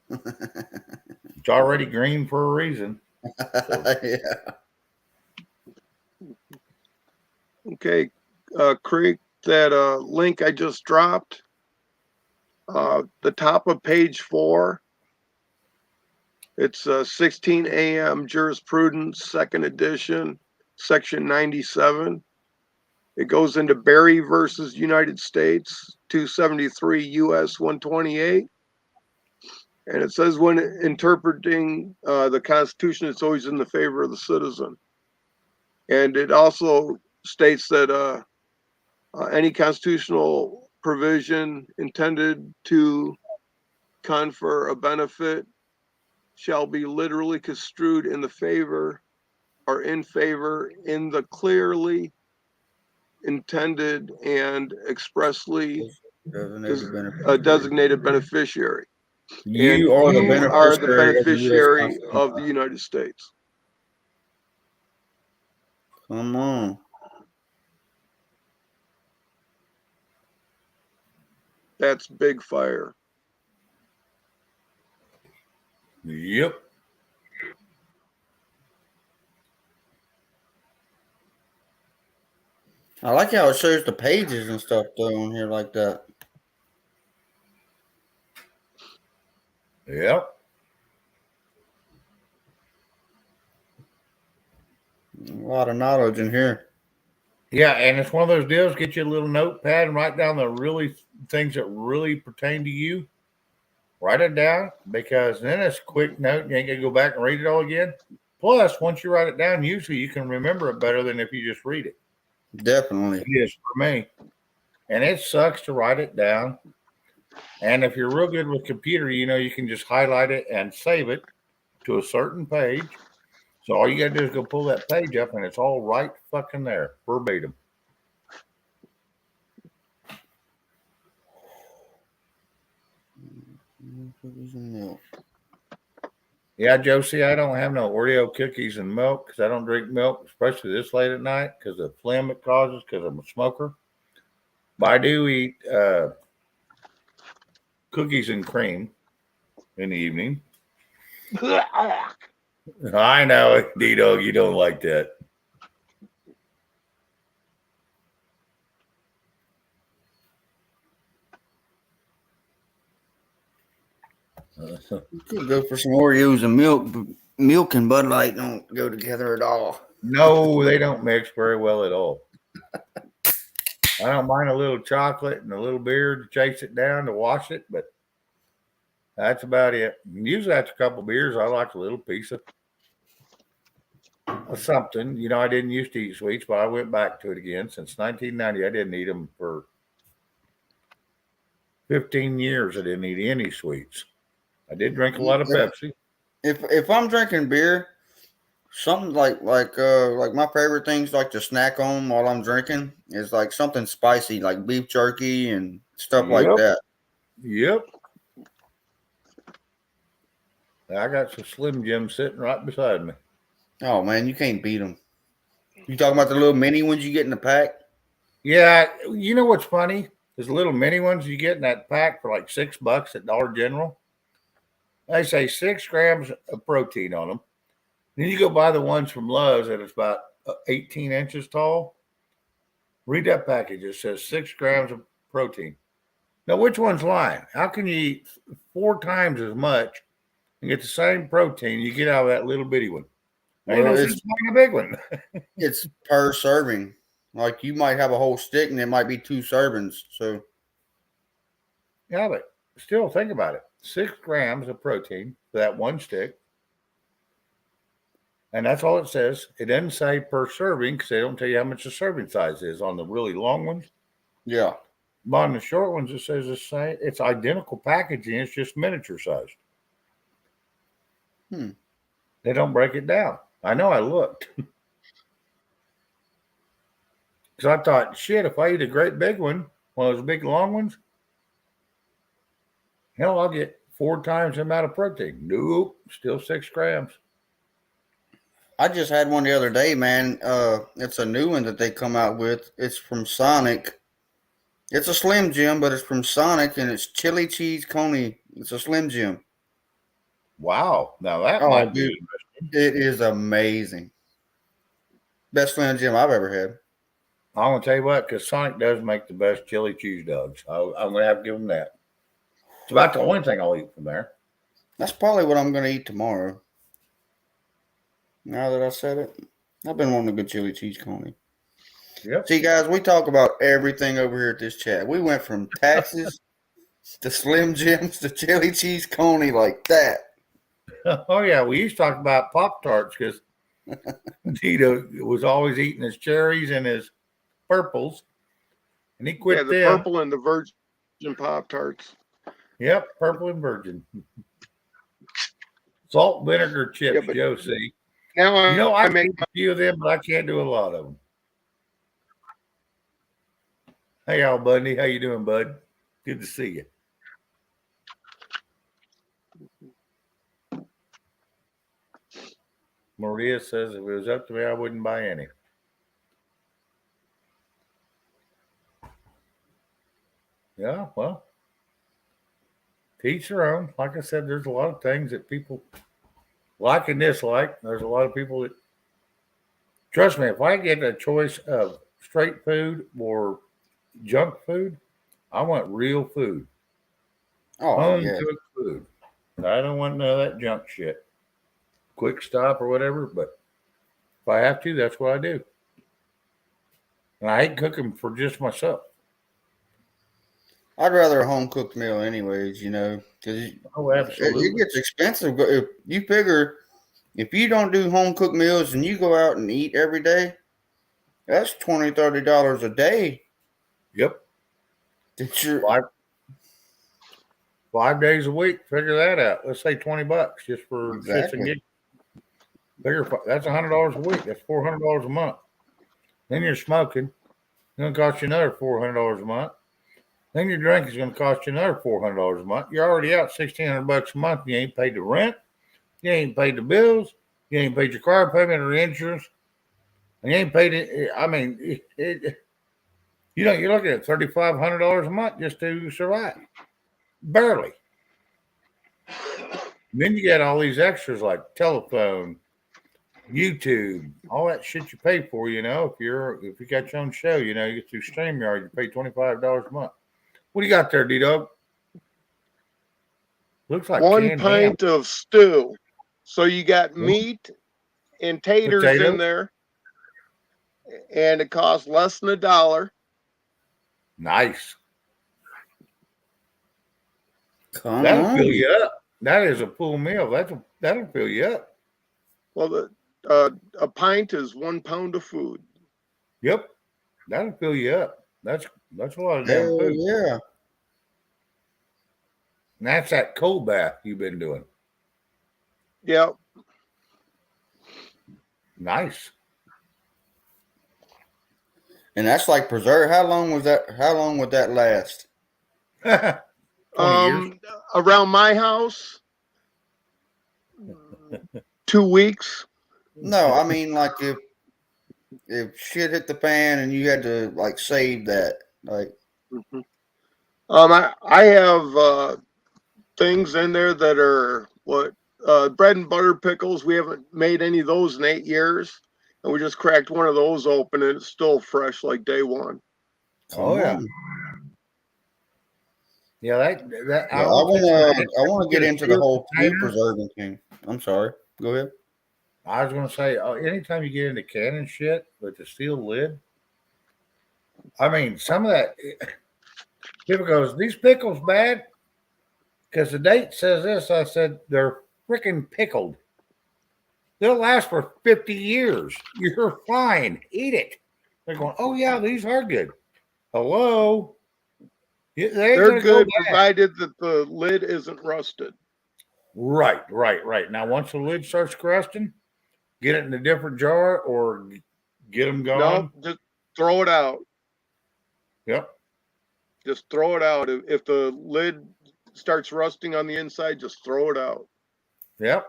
It's already green for a reason. So. Yeah. Okay, Creek, that link I just dropped, the top of page 4, it's 16 a.m. Jurisprudence, 2nd edition, section 97. It goes into Berry versus United States, 273 U.S. 128. And it says when interpreting the Constitution, it's always in the favor of the citizen. And it also states that any constitutional provision intended to confer a benefit shall be literally construed in the favor or in favor in the clearly intended and expressly designated beneficiary. You are the beneficiary of the United States. Come on. That's big fire. Yep. I like how it shows the pages and stuff though on here like that. Yep. A lot of knowledge in here. Yeah, and it's one of those deals. Get you a little notepad and write down the really things that really pertain to you. Write it down, because then it's a quick note. You ain't gonna go back and read it all again. Plus, once you write it down, usually you can remember it better than if you just read it. Definitely. It is for me. And it sucks to write it down. And if you're real good with computer, you can just highlight it and save it to a certain page. So all you got to do is go pull that page up, and it's all right fucking there, verbatim. Yeah, Josie, I don't have no Oreo cookies and milk because I don't drink milk, especially this late at night, because of the phlegm it causes because I'm a smoker. But I do eat cookies and cream in the evening. I know, D-Dog, you don't like that. You could go for some Oreos and milk, but milk and Bud Light don't go together at all. No, they don't mix very well at all. I don't mind a little chocolate and a little beer to chase it down, to wash it, but that's about it. Usually after a couple beers, I like a little piece of something. I didn't used to eat sweets, but I went back to it again. Since 1990, I didn't eat them for 15 years. I didn't eat any sweets. I did drink a lot of Pepsi. If I'm drinking beer, something like my favorite things like to snack on while I'm drinking is like something spicy, like beef jerky and stuff like that. Yep. I got some Slim Jims sitting right beside me. Oh man, you can't beat them. You talking about the little mini ones you get in the pack? Yeah, you know what's funny? There's little mini ones you get in that pack for like $6 at Dollar General. They say 6 grams of protein on them. Then you go buy the ones from Lowe's that is about 18 inches tall. Read that package. It says 6 grams of protein. Now, which one's lying? How can you eat 4 times as much and get the same protein you get out of that little bitty one? Ain't no sense buying a big one. It's per serving. Like you might have a whole stick and it might be 2 servings. So yeah, but still think about it. 6 grams of protein for that one stick. And that's all it says. It doesn't say per serving because they don't tell you how much the serving size is on the really long ones. Yeah. But on the short ones, it says the same. It's identical packaging. It's just miniature sized. They don't break it down. I know I looked. Because I thought, shit, if I eat a great big one of those big long ones, hell, I'll get 4 times the amount of protein. Nope, still 6 grams. I just had one the other day, man. It's a new one that they come out with. It's from Sonic. It's a Slim Jim, but it's from Sonic, and it's chili cheese coney. It's a Slim Jim. Wow, now that might be interesting. It is amazing. Best Slim Jim I've ever had. I'm gonna tell you what, because Sonic does make the best chili cheese dogs. I'm gonna have to give them that. It's about the only thing I'll eat from there. That's probably what I'm gonna eat tomorrow. Now that I said it, I've been wanting a good chili cheese coney. Yep. See, guys, we talk about everything over here at this chat. We went from taxes to Slim Jims to chili cheese coney like that. Oh yeah, we used to talk about Pop-Tarts because Tito was always eating his cherries and his purples, and he quit the them. purple and the virgin Pop-Tarts. Yep, purple and virgin. Salt vinegar chips, Joe. See, now I make a few of them, but I can't do a lot of them. Hey, Al Bundy, how you doing, bud? Good to see you. Maria says if it was up to me, I wouldn't buy any. Yeah, well, to each their own. Like I said, there's a lot of things that people like and dislike. There's a lot of people that, trust me, if I get a choice of straight food or junk food, I want real food. Home cooked food. I don't want none of that junk shit. Quick stop or whatever, but if I have to, that's what I do. And I hate cooking for just myself. I'd rather a home cooked meal, anyways. Because it gets expensive. If you figure, if you don't do home cooked meals and you go out and eat every day, that's $20-$30 a day. Yep. 5 days a week. Figure that out. Let's say $20 just for shits and gigs. That's $100 a week. That's $400 a month. Then you're smoking. It's going to cost you another $400 a month. Then your drink is going to cost you another $400 a month. You're already out $1,600 a month. You ain't paid the rent. You ain't paid the bills. You ain't paid your car payment or insurance. And you ain't paid it. I mean, you're looking at $3,500 a month just to survive. Barely. Then you got all these extras like telephone, YouTube, all that shit you pay for. If you got your own show, you get through StreamYard, you pay $25 a month. What do you got there, D-Dog? Looks like 1 pint of stew. So you got meat and taters in there, and it costs less than $1. Nice. That'll fill you up. That is a full meal. That'll fill you up. Well, a pint is 1 pound of food. Yep, that'll fill you up. That's a lot of damn food. Yeah. And that's that cold bath you've been doing. Yep. Nice. And that's like preserve. How long would that last? 20 years. Around my house, 2 weeks. No, I mean like if shit hit the fan and you had to like save that, like. I have things in there that are bread and butter pickles. We haven't made any of those in 8 years, and we just cracked one of those open, and it's still fresh like day one. Oh yeah. Yeah, I want to get into the whole food preserving thing. I'm sorry. Go ahead. I was going to say, anytime you get into canning shit with the steel lid, I mean, some of that, people goes, these pickles bad? Because the date says this. I said, they're freaking pickled. They'll last for 50 years. You're fine. Eat it. They're going, oh, yeah, these are good. Hello? They ain't They're going to go good bad. provided that the lid isn't rusted. Right. Now, once the lid starts crusting, get it in a different jar or get them gone. No, just throw it out. Yep. Just throw it out. If the lid starts rusting on the inside, just throw it out. Yep.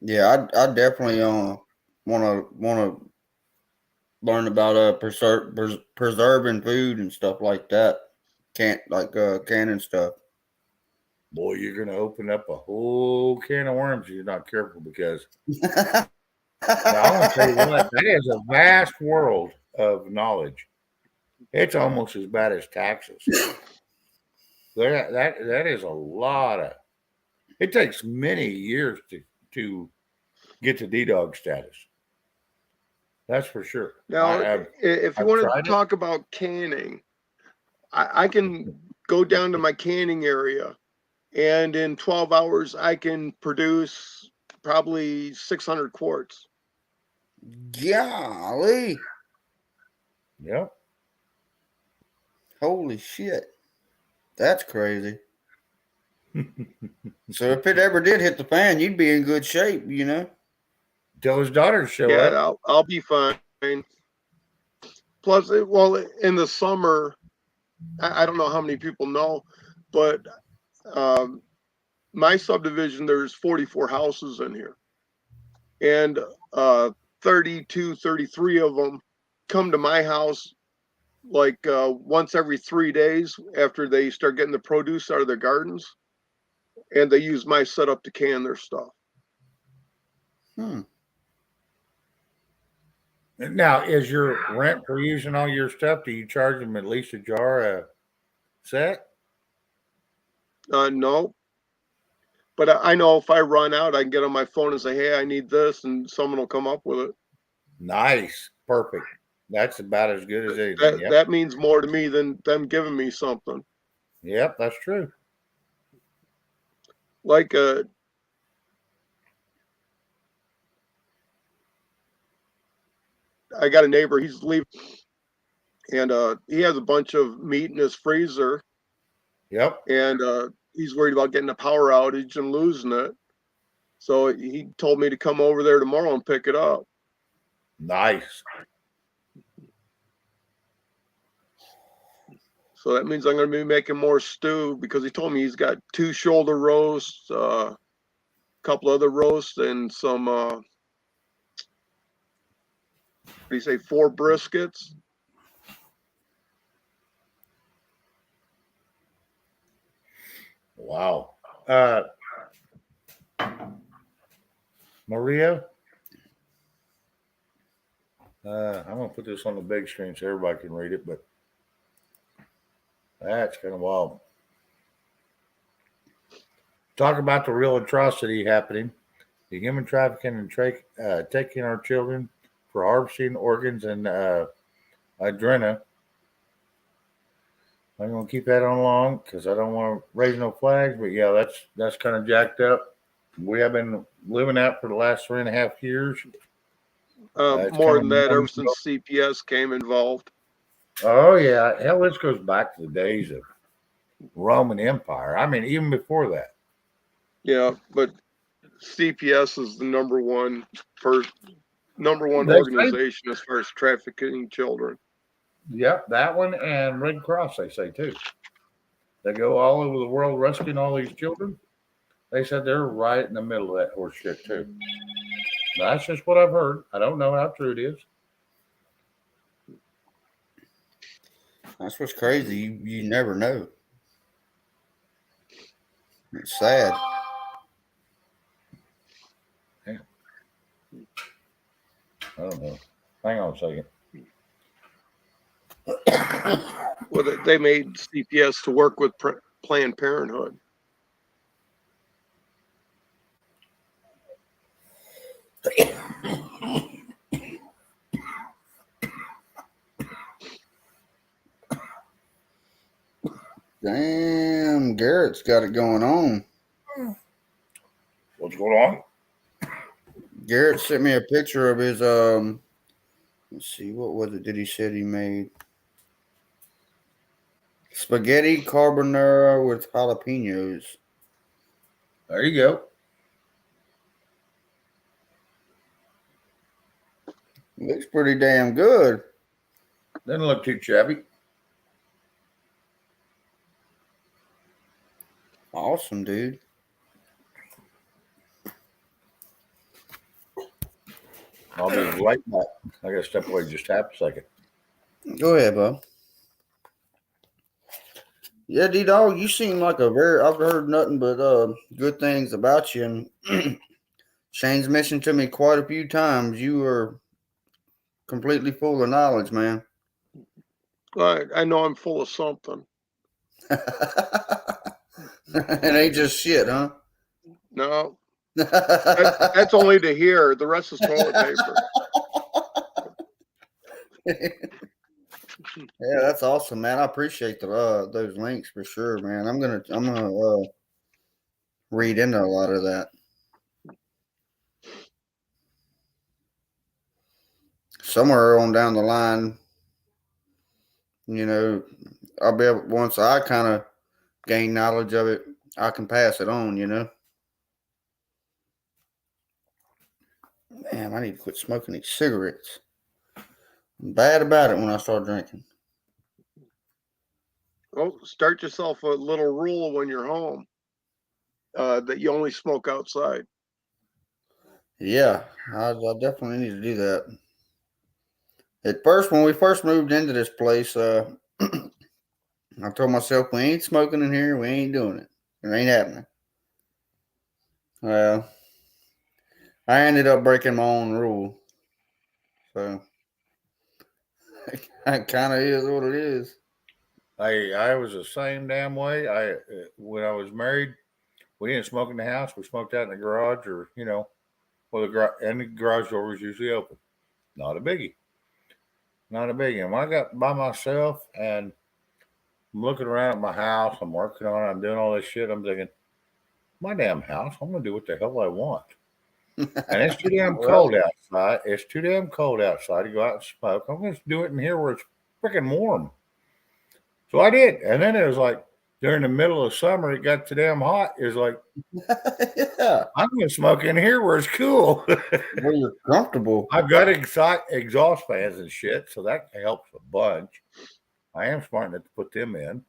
Yeah, I definitely want to learn about preserving food and stuff like that. Canning stuff. Boy, you're going to open up a whole can of worms if you're not careful because now, I'm going to tell you what, that is a vast world of knowledge. It's almost as bad as taxes. That is a lot of. It takes many years to get to D-Dog status. That's for sure. Now, if you I've want tried to it. talk about canning, I can go down to my canning area, and in 12 hours, I can produce probably 600 quarts. Golly. Yep. Holy shit. That's crazy. So if it ever did hit the fan, you'd be in good shape, you know? Till his daughters show Yeah, up. I'll be fine. Plus, well, in the summer, I don't know how many people know, but my subdivision, there's 44 houses in here. And 32, 33 of them come to my house like once every 3 days after they start getting the produce out of their gardens. And they use my setup to can their stuff. Now, is your rent for using all your stuff? Do you charge them at least a jar a set? No. But I know if I run out, I can get on my phone and say, hey, I need this, and someone will come up with it. Nice. Perfect. That's about as good as anything. Yep. That means more to me than them giving me something. Yep, that's true. Like I got a neighbor, he's leaving, and he has a bunch of meat in his freezer. Yep. And he's worried about getting a power outage and losing it. So he told me to come over there tomorrow and pick it up. Nice. So that means I'm going to be making more stew because he told me he's got 2 shoulder roasts, a couple other roasts, and some, what do you say, 4 briskets. Wow. Maria, I'm going to put this on the big screen so everybody can read it, but that's kind of wild. Talk about the real atrocity happening, the human trafficking and taking our children for harvesting organs and adrena. I'm going to keep that on long because I don't want to raise no flags, but yeah, that's kind of jacked up. We have been living that for the last 3.5 years. More than that, ever since CPS came involved. Oh, yeah. Hell, this goes back to the days of Roman Empire. I mean, even before that. Yeah, but CPS is the number one organization as far as trafficking children. Yep, that one and Red Cross, they say, too. They go all over the world rescuing all these children. They said they're right in the middle of that horse shit, too. That's just what I've heard. I don't know how true it is. That's what's crazy. You never know. It's sad. Yeah. I don't know. Hang on a second. Well, they made CPS to work with Planned Parenthood. Damn, Garrett's got it going on. Well, What's going on? Garrett sent me a picture of his let's see, what was it that he said he made? Spaghetti carbonara with jalapenos. There you go. Looks pretty damn good. Doesn't look too shabby. Awesome, dude. I'll be right back. I gotta step away just half a second. Go ahead, bub. Yeah, D-Dog, you seem like I've heard nothing but good things about you. And Shane's mentioned to me quite a few times you are completely full of knowledge, man. I know I'm full of something. It ain't just shit, huh? No. That's only to hear. The rest is toilet paper. Yeah, that's awesome, man. I appreciate those links for sure, man. I'm gonna read into a lot of that. Somewhere on down the line, I'll be able, once I kind of gain knowledge of it, I can pass it on, Man, I need to quit smoking these cigarettes. I'm bad about it when I start drinking. Well, start yourself a little rule when you're home that you only smoke outside. Yeah, I definitely need to do that. At first, when we first moved into this place, I told myself, we ain't smoking in here. We ain't doing it. It ain't happening. Well, I ended up breaking my own rule. So, it kind of is what it is. I was the same damn way. When I was married, we didn't smoke in the house. We smoked out in the garage, or and the garage door was usually open. Not a biggie. Not a biggie. And when I got by myself and I'm looking around at my house, I'm working on it, I'm doing all this shit. I'm thinking, my damn house, I'm gonna do what the hell I want. And it's too damn cold outside. It's too damn cold outside to go out and smoke. I'm gonna do it in here where it's freaking warm. So I did. And then it was like during the middle of summer, it got too damn hot. It was like, yeah, I'm going to smoke in here where it's cool. Where you're comfortable. I've got exhaust fans and shit, so that helps a bunch. I am smart enough to put them in.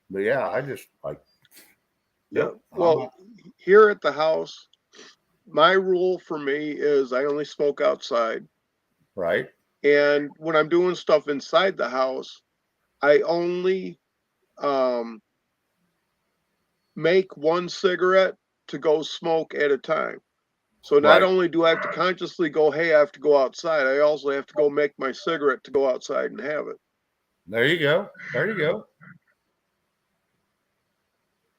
But yeah, I just like. Yeah. Well, here at the house, my rule for me is I only smoke outside. Right. And when I'm doing stuff inside the house, I only make one cigarette to go smoke at a time. So not only do I have to consciously go, hey, I have to go outside, I also have to go make my cigarette to go outside and have it. There you go. There you go.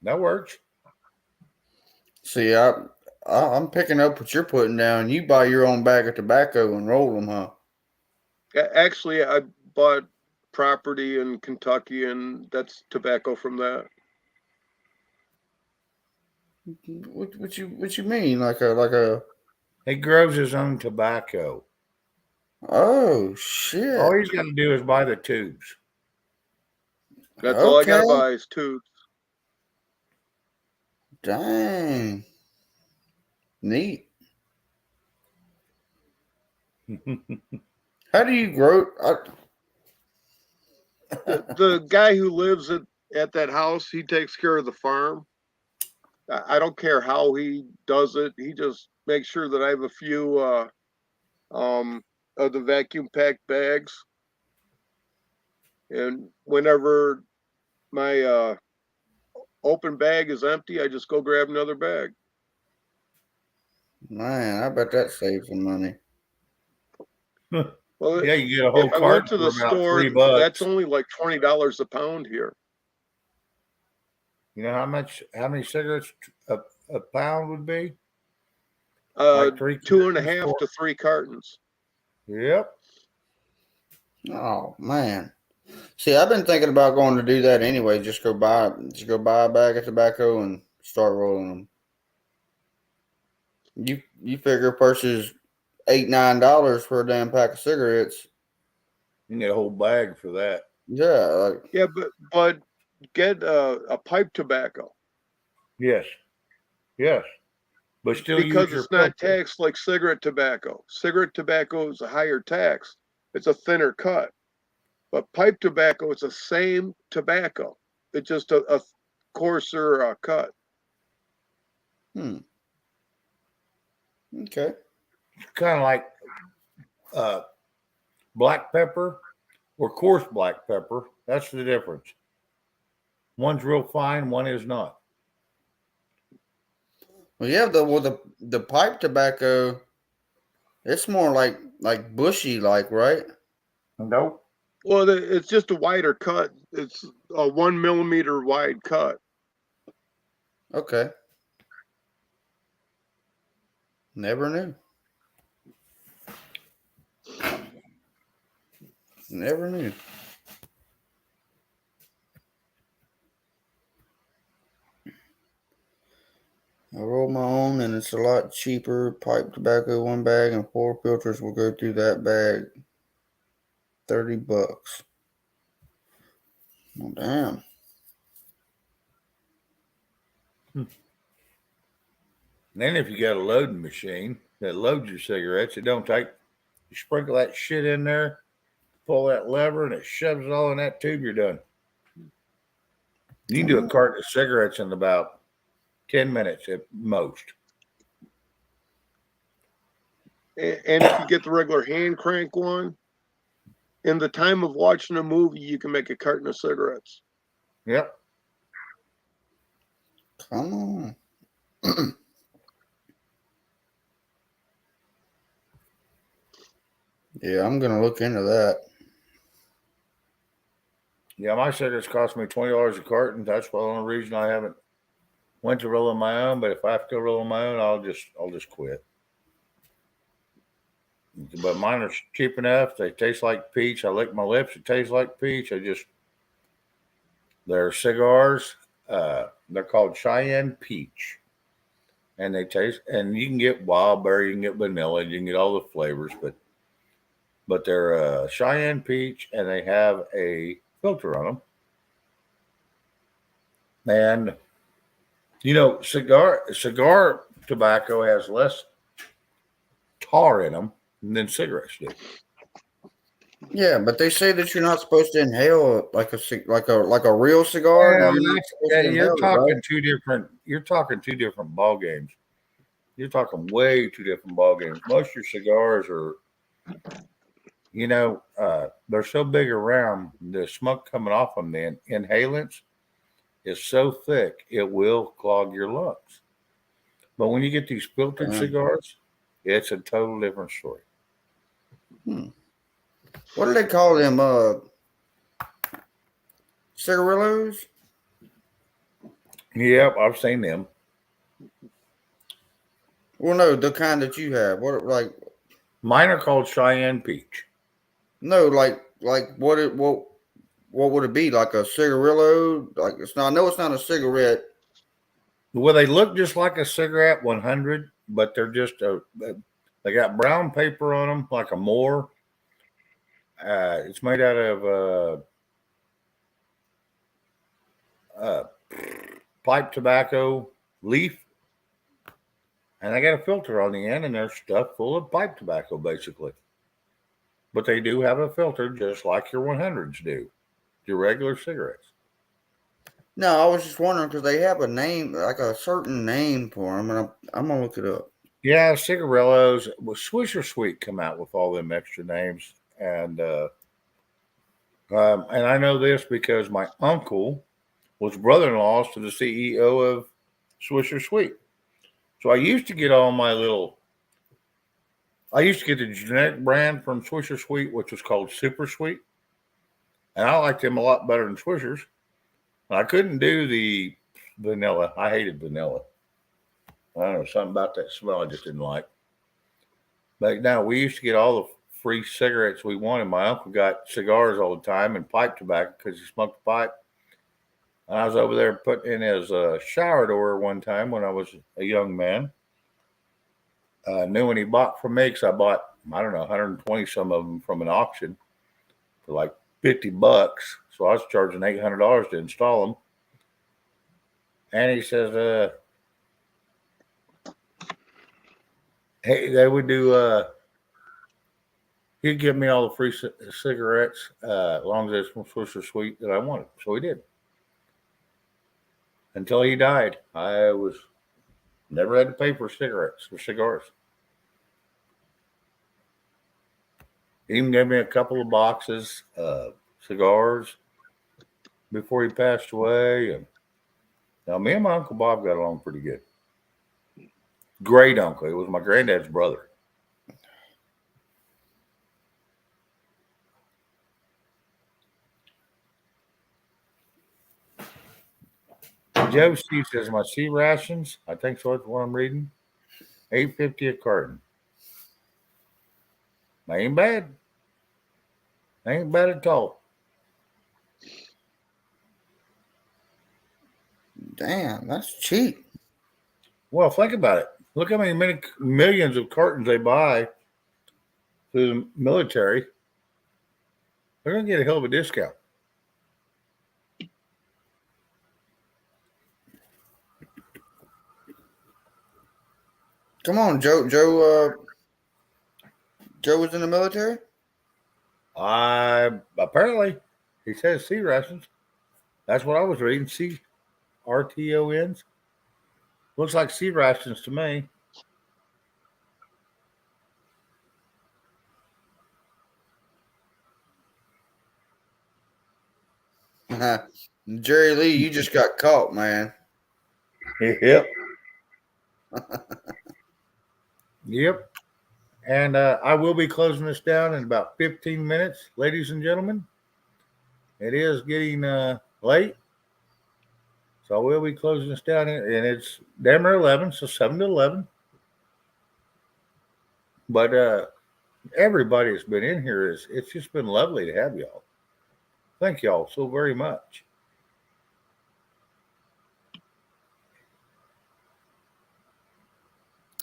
That works. See, I'm picking up what you're putting down. You buy your own bag of tobacco and roll them, huh? Actually, I bought property in Kentucky, and that's tobacco from that. What you mean? Like a? He grows his own tobacco. Oh shit! All he's got to do is buy the tubes. That's all I got to buy is tubes. Dang. Neat. How do you grow? The guy who lives at that house, he takes care of the farm. I don't care how he does it. He just makes sure that I have a few of the vacuum packed bags. And whenever my open bag is empty, I just go grab another bag. Man, I bet that saves some money. Well, yeah, you get a whole if I cart went to the for about store, $3. that's only like $20 a pound here. You know how many cigarettes a pound would be? Like 2.5 to 3 cartons. Yep. Oh man. See, I've been thinking about going to do that anyway. Just go buy a bag of tobacco and start rolling them. You figure purchase $8-9 for a damn pack of cigarettes. You can get a whole bag for that. Yeah, Yeah, but get a pipe tobacco. Yes. But still because use your it's not filter. taxed like cigarette tobacco. Cigarette tobacco is a higher tax. It's a thinner cut. But pipe tobacco, it's the same tobacco. It's just a coarser cut. Okay. It's kind of like black pepper or coarse black pepper. That's the difference. One's real fine, one is not. Well, yeah, the pipe tobacco, it's more like bushy, right? Nope. Well, it's just a wider cut. It's a 1 millimeter wide cut. Okay. Never knew. Never knew. I roll my own, and it's a lot cheaper. Pipe tobacco, 1 bag, and 4 filters will go through that bag. $30. Well, damn. Then if you got a loading machine that loads your cigarettes, it don't take. You sprinkle that shit in there, pull that lever, and it shoves it all in that tube. You're done. You can do a carton of cigarettes in about 10 minutes at most. And if you get the regular hand crank one, in the time of watching a movie, you can make a carton of cigarettes. Yep. Come on. Yeah, I'm gonna look into that. Yeah, my cigarettes cost me $20 a carton. That's the only reason I haven't went to roll on my own. But if I have to roll on my own, I'll just quit. But mine are cheap enough. They taste like peach. I lick my lips. It tastes like peach. They're cigars. They're called Cheyenne Peach, and they taste. And you can get wild berry, you can get vanilla, you can get all the flavors. But they're Cheyenne Peach, and they have a filter on them. And cigar tobacco has less tar in them than cigarettes do. Yeah, but they say that you're not supposed to inhale like a real cigar. Well, You're not supposed to inhale it, right? You're talking two different ball games. You're talking way two different ball games. Most of your cigars are, they're so big around. The smoke coming off them, the inhalants, is so thick it will clog your lungs. But when you get these filtered cigars, it's a total different story. What do they call them? Cigarillos? Yep, I've seen them. Well, no, the kind that you have. Mine are called Cheyenne Peach. No, what would it be? Like a cigarillo? I know it's not a cigarette. Well, they look just like a cigarette 100, but they're just they got brown paper on them like a Moore. It's made out of pipe tobacco leaf, and they got a filter on the end, and they're stuffed full of pipe tobacco, basically. But they do have a filter, just like your 100s do, your regular cigarettes. No, I was just wondering because they have a name, like a certain name for them, and I'm gonna look it up. Yeah, cigarillos. Well, Swisher Sweet come out with all them extra names, and I know this because my uncle was brother-in-law to the CEO of Swisher Sweet. So I used to get the generic brand from Swisher Sweet, which was called Super Sweet, and I liked them a lot better than Swishers. I couldn't do the vanilla. I hated vanilla. I don't know, something about that smell I just didn't like. But now we used to get all the free cigarettes we wanted. My uncle got cigars all the time and pipe tobacco because he smoked a pipe. And I was over there putting in his shower door one time when I was a young man. knew when he bought from me, because I bought, I don't know, 120 some of them from an auction for like $50. So I was charging $800 to install them. And he says, hey, they would do, he'd give me all the free cigarettes as long as it's from Swisher Sweet that I wanted. So he did. Until he died, I was never had to pay for cigarettes or cigars. He even gave me a couple of boxes of cigars before he passed away. And now me and my Uncle Bob got along pretty good. Great uncle. He was my granddad's brother. Joe C says my C rations, I think so, that's what I'm reading. $8.50 a carton. Ain't bad. Ain't bad at all. Damn, that's cheap. Well, think about it. Look how many millions of cartons they buy through the military. They're going to get a hell of a discount. Come on, Joe was in the military? Apparently, he says C rations. That's what I was reading. C RTONs. Looks like C rations to me. Jerry Lee, you just got caught, man. Yep. Yep. And I will be closing this down in about 15 minutes, ladies and gentlemen. It is getting late. So I will be closing this down, and it's damn near 11, so 7 to 11. But everybody that's been in here, it's just been lovely to have y'all. Thank y'all so very much.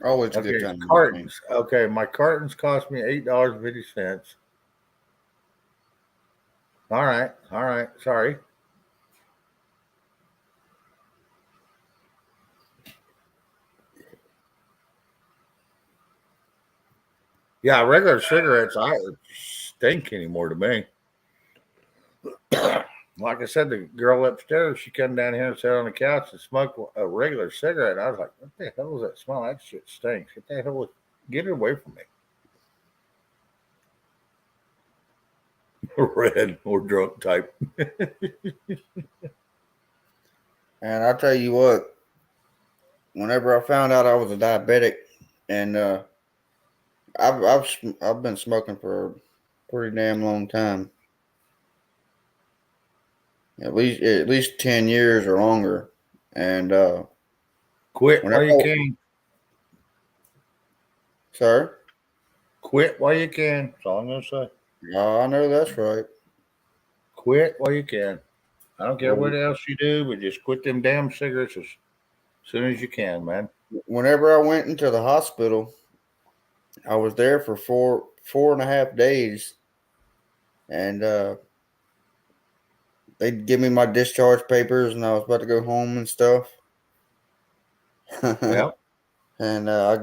Always a good time. Cartons. Okay, my cartons cost me $8.50. All right. Sorry. Yeah, regular cigarettes, I stink anymore to me. Like I said, the girl upstairs, she come down here and sat on the couch and smoked a regular cigarette. And I was like, what the hell is that smell? That shit stinks. Get it away from me. Red or drunk type. And I'll tell you what, whenever I found out I was a diabetic, and I've been smoking for a pretty damn long time. At least 10 years or longer. And quit while you can. Sir? Quit while you can. That's all I'm gonna say. I know that's right. Quit while you can. I don't care what else you do, but just quit them damn cigarettes as soon as you can, man. Whenever I went into the hospital, I was there for 4.5 days, and they'd give me my discharge papers, and I was about to go home and stuff. Yeah. And I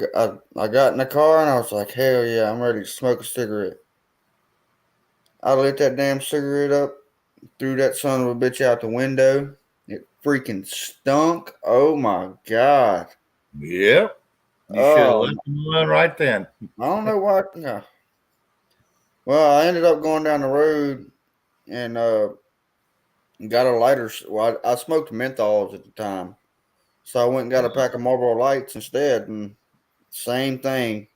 got in the car, and I was like, hell yeah, I'm ready to smoke a cigarette. I lit that damn cigarette up, threw that son of a bitch out the window. It freaking stunk. Oh my God. Yep. You should have left them alone right then. I don't know why. No. Well, I ended up going down the road and got a lighter. Well, I smoked menthols at the time. So I went and got a pack of Marlboro Lights instead, and same thing.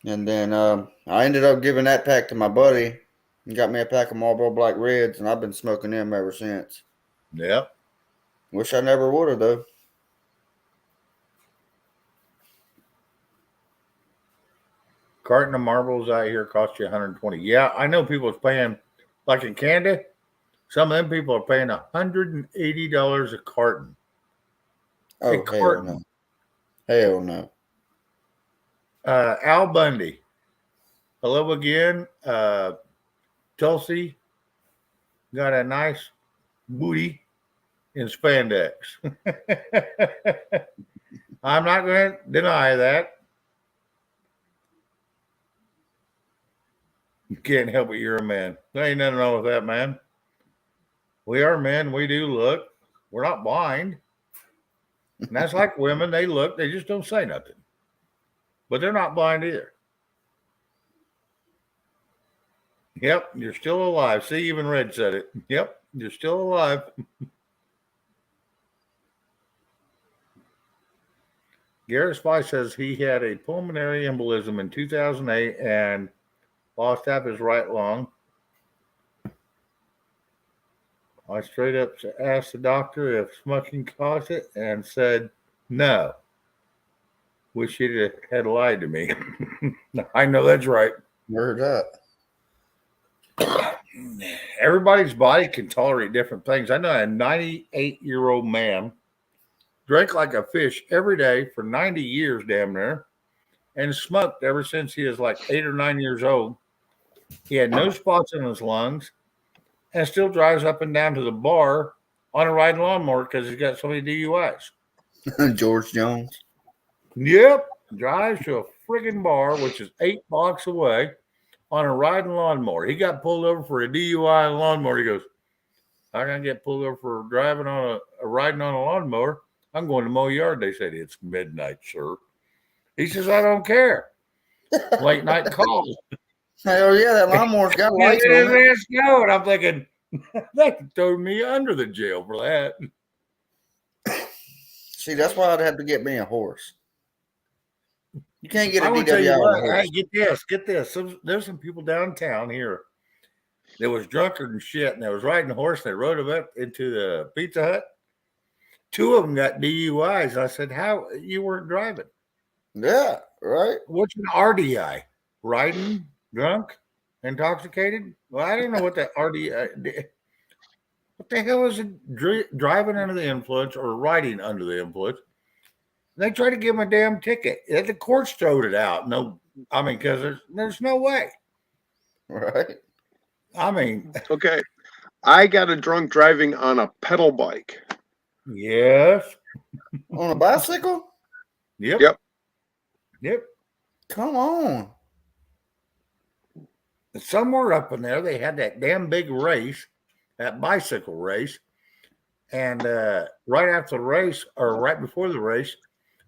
And then I ended up giving that pack to my buddy and got me a pack of Marlboro Black Reds, and I've been smoking them ever since. Yep. Wish I never would have, though. Carton of marbles out here cost you $120. Yeah, I know people's paying, like in Canada, some of them people are paying $180 a carton. Oh, hell no. Hell no. Al Bundy. Hello again. Tulsi got a nice booty in spandex. I'm not going to deny that. You can't help it. You're a man. There ain't nothing wrong with that, man. We are men. We do look. We're not blind. And that's like women. They look. They just don't say nothing. But they're not blind either. Yep, you're still alive. See, even Red said it. Yep, you're still alive. Garrett Spy says he had a pulmonary embolism in 2008 and lost half his right lung. I straight up asked the doctor if smoking caused it and said no. Wish he'd had lied to me. I know that's right. Word up. Everybody's body can tolerate different things. I know a 98-year-old man drank like a fish every day for 90 years, damn near, and smoked ever since he was like 8 or 9 years old. He had no spots in his lungs and still drives up and down to the bar on a riding lawnmower because he's got so many DUIs. George Jones. Yep. Drives to a friggin' bar, which is 8 blocks away, on a riding lawnmower. He got pulled over for a DUI lawnmower. He goes, I can get pulled over for driving on a riding on a lawnmower. I'm going to mow yard. They said, it's midnight, sir. He says, I don't care. Late night call. Hell yeah, that lawnmower's got lights on it. Go. And I'm thinking, they could throw me under the jail for that. See, that's why I'd have to get me a horse. You can't get a I will tell you DWI what, horse. hey, get this. There's some people downtown here that was drunkard and shit, and they was riding a horse. And they rode him up into the Pizza Hut. 2 of them got DUIs. I said, how? You weren't driving. Yeah, right. What's an RDI? Riding, drunk, intoxicated? Well, I don't know what that RDI. What the hell is it? Driving under the influence or riding under the influence? They tried to give him a damn ticket. The courts throwed it out. No, I mean, because there's no way. Right. I mean, okay. I got a drunk driving on a pedal bike. Yes. On a bicycle? Yep. Yep. Come on. Somewhere up in there, they had that damn big race, that bicycle race. And right after the race, or right before the race,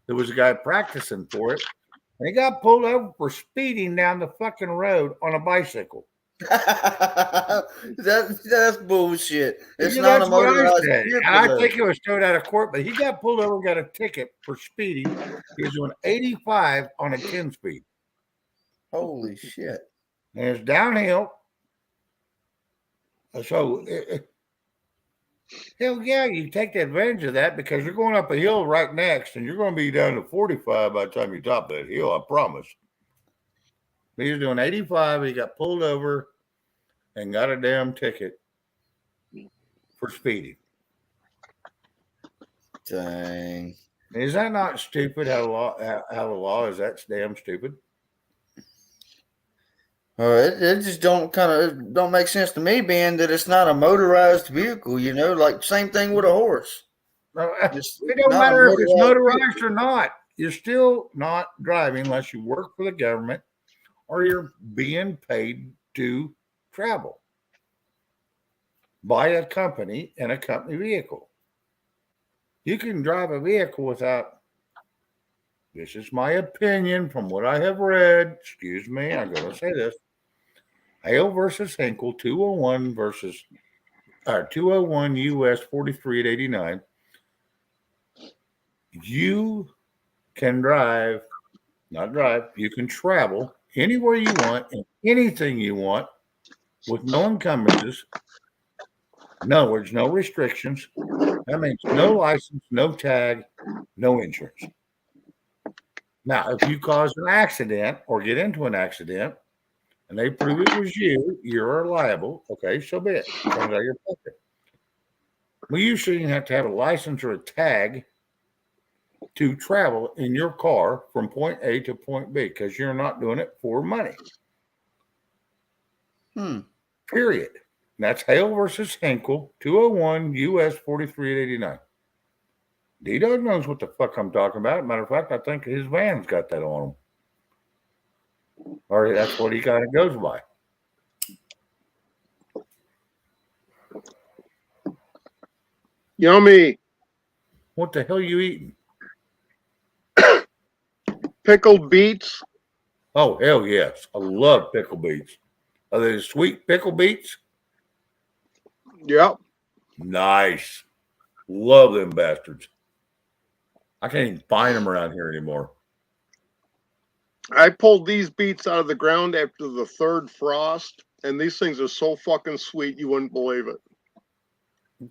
there was a guy practicing for it. And he got pulled over for speeding down the fucking road on a bicycle. That's bullshit. It's Yeah, not that's a what motorized I said. vehicle. I though. think it was thrown out of court, but he got pulled over and got a ticket for speeding. He was doing 85 on a 10-speed. Holy shit. And it's downhill. So, hell yeah, you take advantage of that because you're going up a hill right next and you're going to be down to 45 by the time you top that hill, I promise. He was doing 85. He got pulled over and got a damn ticket for speeding. Dang. Is that not stupid? How the law is that damn stupid? It just don't make sense to me, being that it's not a motorized vehicle. You know, like same thing with a horse. No, It's it don't not a matter if it's motorized motorized or not. You're still not driving unless you work for the government or you're being paid to travel by a company in a company vehicle. You can drive a vehicle without, this is my opinion from what I have read. Excuse me, I'm going to say this. Hale versus Hinkle, 201 versus 201 US 43 at 89. You can you can travel anywhere you want and anything you want with no encumbrances. In other words, no restrictions. That means no license, no tag, no insurance. Now, if you cause an accident or get into an accident and they prove it was you, you're liable. Okay, so be it. Comes out of your pocket. Well, you shouldn't have to have a license or a tag to travel in your car from point A to point B because you're not doing it for money. Period. And that's Hale versus Henkel, 201 US 4389. D-Dog knows what the fuck I'm talking about. Matter of fact, I think his van's got that on him. Or that's what he kind of goes by. Yummy. What the hell are you eating? Pickled beets. Oh, hell yes. I love pickle beets. Are they sweet pickle beets? Yep. Nice. Love them bastards. I can't even find them around here anymore. I pulled these beets out of the ground after the third frost, and these things are so fucking sweet you wouldn't believe it.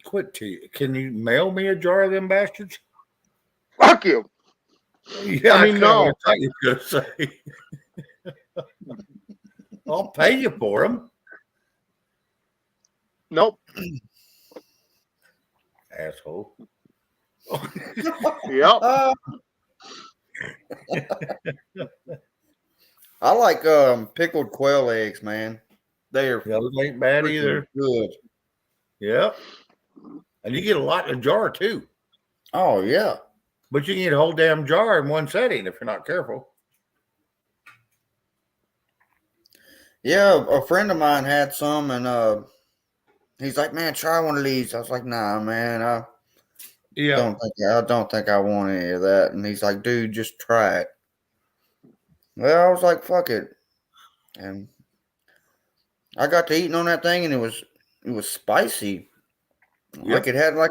Quit to you. Can you mail me a jar of them bastards? Fuck you. Yeah, I mean, no. I thought you were going to say. I'll pay you for them. Nope. Asshole. Yep. I like pickled quail eggs, man. They are those ain't bad either. Good. Yep. And you get a lot in a jar too. Oh yeah. But you can get a whole damn jar in one setting if you're not careful. Yeah, a friend of mine had some, and he's like, "Man, try one of these." I was like, "Nah, man, I don't think I want any of that." And he's like, "Dude, just try it." Well, I was like, "Fuck it," and I got to eating on that thing, and it was spicy. Like it had like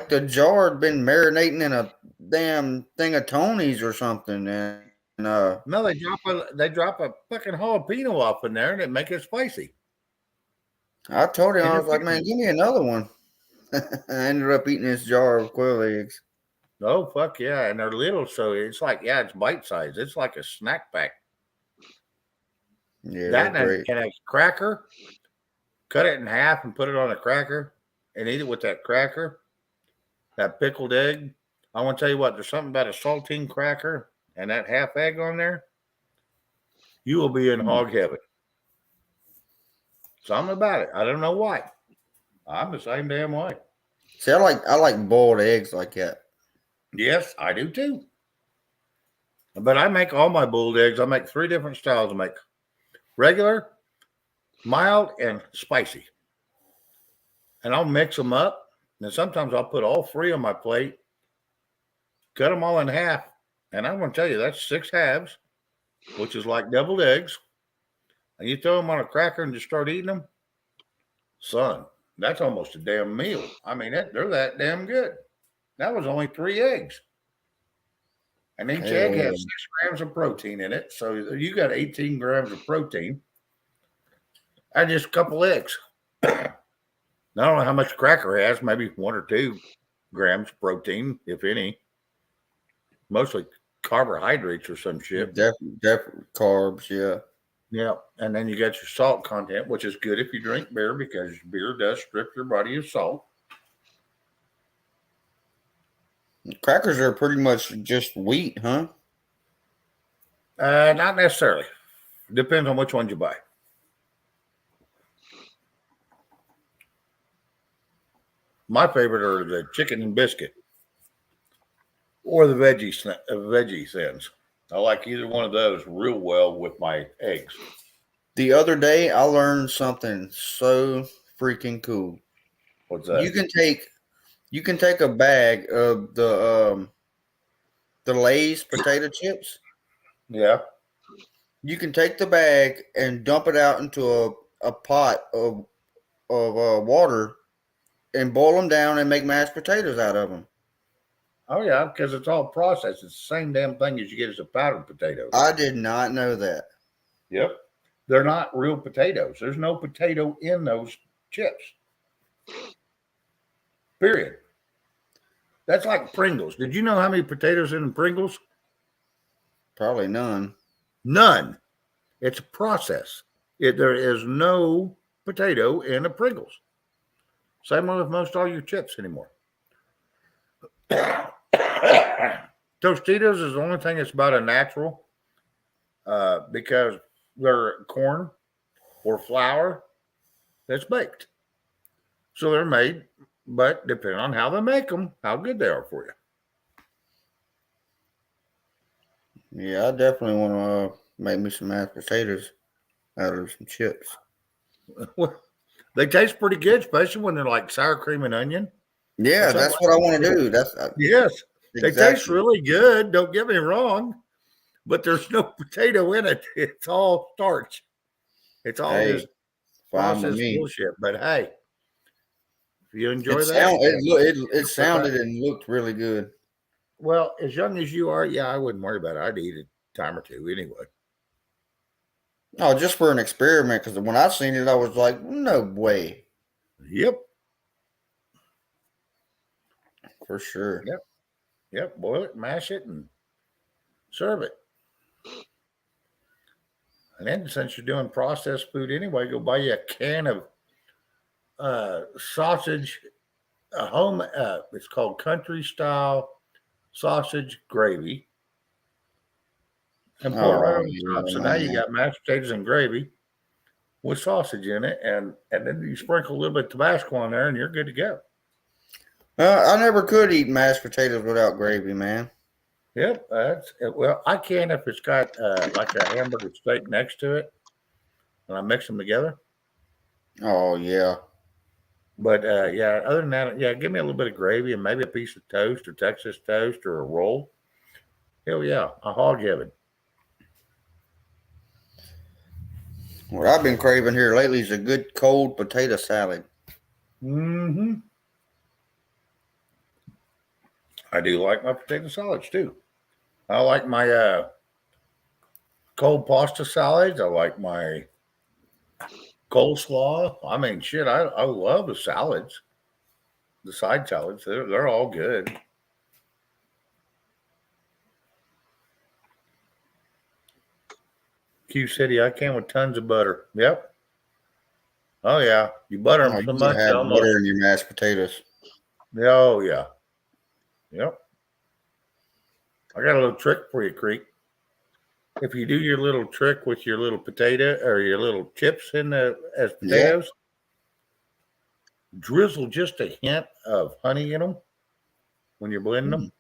the jar had been marinating in a damn thing of Tony's or something, and no, they drop a fucking jalapeno off in there and it make it spicy. I told him, I was like, "Man, give me another one." I ended up eating this jar of quail eggs. Oh fuck yeah, and they're little, so it's like it's bite size. It's like a snack pack. Yeah, that they're great. and a cracker. Cut it in half and put it on a cracker and eat it with that cracker. That pickled egg. I want to tell you what. There's something about a saltine cracker and that half egg on there. You will be in hog heaven. Something about it. I don't know why. I'm the same damn way. See, I like boiled eggs like that. Yes, I do too. But I make all my boiled eggs. I make 3 different styles. I make regular, mild, and spicy. And I'll mix them up. And sometimes I'll put all 3 on my plate, cut them all in half. And I'm going to tell you, that's 6 halves, which is like deviled eggs. And you throw them on a cracker and just start eating them. Son, that's almost a damn meal. I mean, they're that damn good. That was only 3 eggs. And each egg has 6 grams of protein in it. So you got 18 grams of protein. And just a couple eggs. I don't know how much cracker has, maybe 1 or 2 grams of protein, if any. Mostly carbohydrates or some shit. Definitely carbs, yeah. Yeah. And then you got your salt content, which is good if you drink beer because beer does strip your body of salt. Crackers are pretty much just wheat, huh? Not necessarily. Depends on which ones you buy. My favorite are the chicken and biscuit or the veggie thins. I like either one of those real well with my eggs. The other day, I learned something so freaking cool. What's that? You can take a bag of the Lay's potato chips. Yeah. You can take the bag and dump it out into a pot of water and boil them down and make mashed potatoes out of them. Oh, yeah, because it's all processed. It's the same damn thing as you get as a powdered potato. I did not know that. Yep. They're not real potatoes. There's no potato in those chips. Period. That's like Pringles. Did you know how many potatoes in Pringles? Probably none. None. It's a process. There is no potato in a Pringles. Same with most all your chips anymore. Tostitos is the only thing that's about a natural because they're corn or flour that's baked. So they're made, but depending on how they make them, how good they are for you. Yeah, I definitely want to make me some mashed potatoes out of some chips. Well, they taste pretty good, especially when they're like sour cream and onion. Yeah, that's what I want to do. That's yes, they taste exactly. really good. Don't get me wrong, but there's no potato in it. It's all starch. It's all Hey, just fine with processed me. bullshit. But hey, if you enjoy It that, it sounded and looked really good. well, as young as you are, yeah, I wouldn't worry about it. I'd eat it a time or two anyway. No, just for an experiment. Because when I seen it, I was like, no way. Yep. For sure. Yep. Yep. Boil it, mash it, and serve it. And then since you're doing processed food anyway, go buy you a can of sausage, a home. It's called country style sausage gravy, and pour it right Oh, on yeah, top. So now you man. got mashed potatoes and gravy with sausage in it, and then you sprinkle a little bit of Tabasco on there, and you're good to go. I never could eat mashed potatoes without gravy, man. Yep, well, I can if it's got like a hamburger steak next to it, and I mix them together. Oh yeah. But yeah, other than that, yeah, give me a little bit of gravy and maybe a piece of toast or Texas toast or a roll. Hell yeah, a hog heaven. What I've been craving here lately is a good cold potato salad. Mm-hmm. I do like my potato salads too. I like my cold pasta salads. I like my coleslaw. I mean, shit, I love the salads, the side salads. They're all good. Q City, I can with tons of butter. Yep. Oh yeah, you butter Oh, them so you much gotta you have almost. butter in your mashed potatoes. Oh yeah. Yep. I got a little trick for you, Creek. If you do your little trick with your little potato or your little chips as potatoes, drizzle just a hint of honey in them when you're blending them.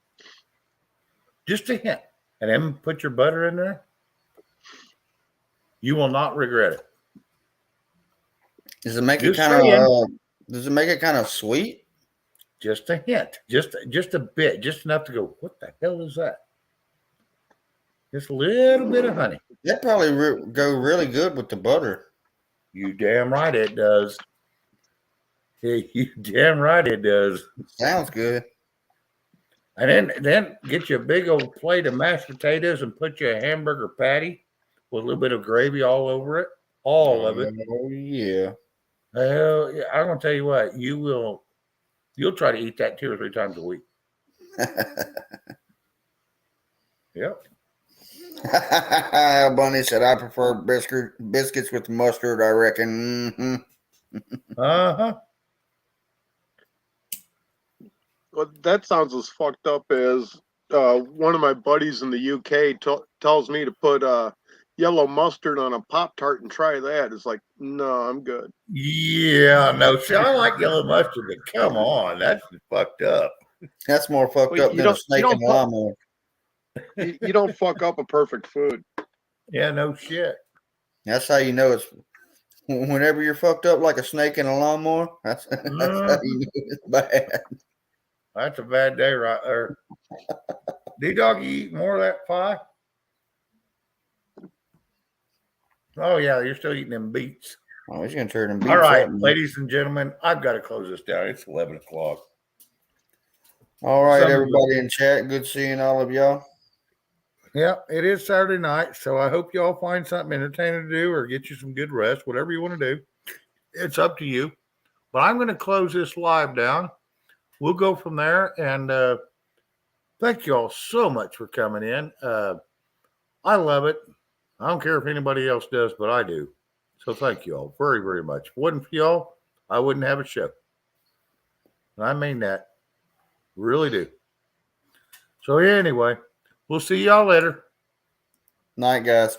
Just a hint. And then put your butter in there. You will not regret it. Does it make it Just kind saying. of? Does it make it kind of sweet? Just a hint. Just a bit. Just enough to go, what the hell is that? Just a little bit of honey. That probably go really good with the butter. You damn right it does. You damn right it does. Sounds good. And then get you a big old plate of mashed potatoes and put you a hamburger patty with a little bit of gravy all over it. All of it. Oh yeah. Hell, yeah, I'm gonna tell you what, you'll try to eat that 2 or 3 times a week. Yep. Bunny said, "I prefer biscuits with mustard." I reckon. Mm-hmm. Uh-huh. Well, that sounds as fucked up as one of my buddies in the UK tells me to put yellow mustard on a Pop-Tart and try that. It's like, no, I'm good. Yeah, no. See, I like yellow mustard, but come on, that's fucked up. That's more fucked Well, up than a snake in a lawnmower. You don't fuck up a perfect food. Yeah, no shit. That's how you know it's. Whenever you're fucked up like a snake in a lawnmower, that's how you know it's bad. That's a bad day right there. D-Dog, you eat more of that pie? Oh, yeah, you're still eating them beets. Oh, he's going to turn them beets All right, up. ladies and gentlemen, I've got to close this down. It's 11 o'clock. All right, everybody in chat. Good seeing all of y'all. Yeah, it is Saturday night, so I hope y'all find something entertaining to do or get you some good rest, whatever you want to do. It's up to you. But I'm going to close this live down. We'll go from there, and thank you all so much for coming in. I love it. I don't care if anybody else does, but I do. So thank you all very, very much. If it wasn't for y'all, I wouldn't have a show. And I mean that. Really do. So anyway, we'll see y'all later. Night, guys.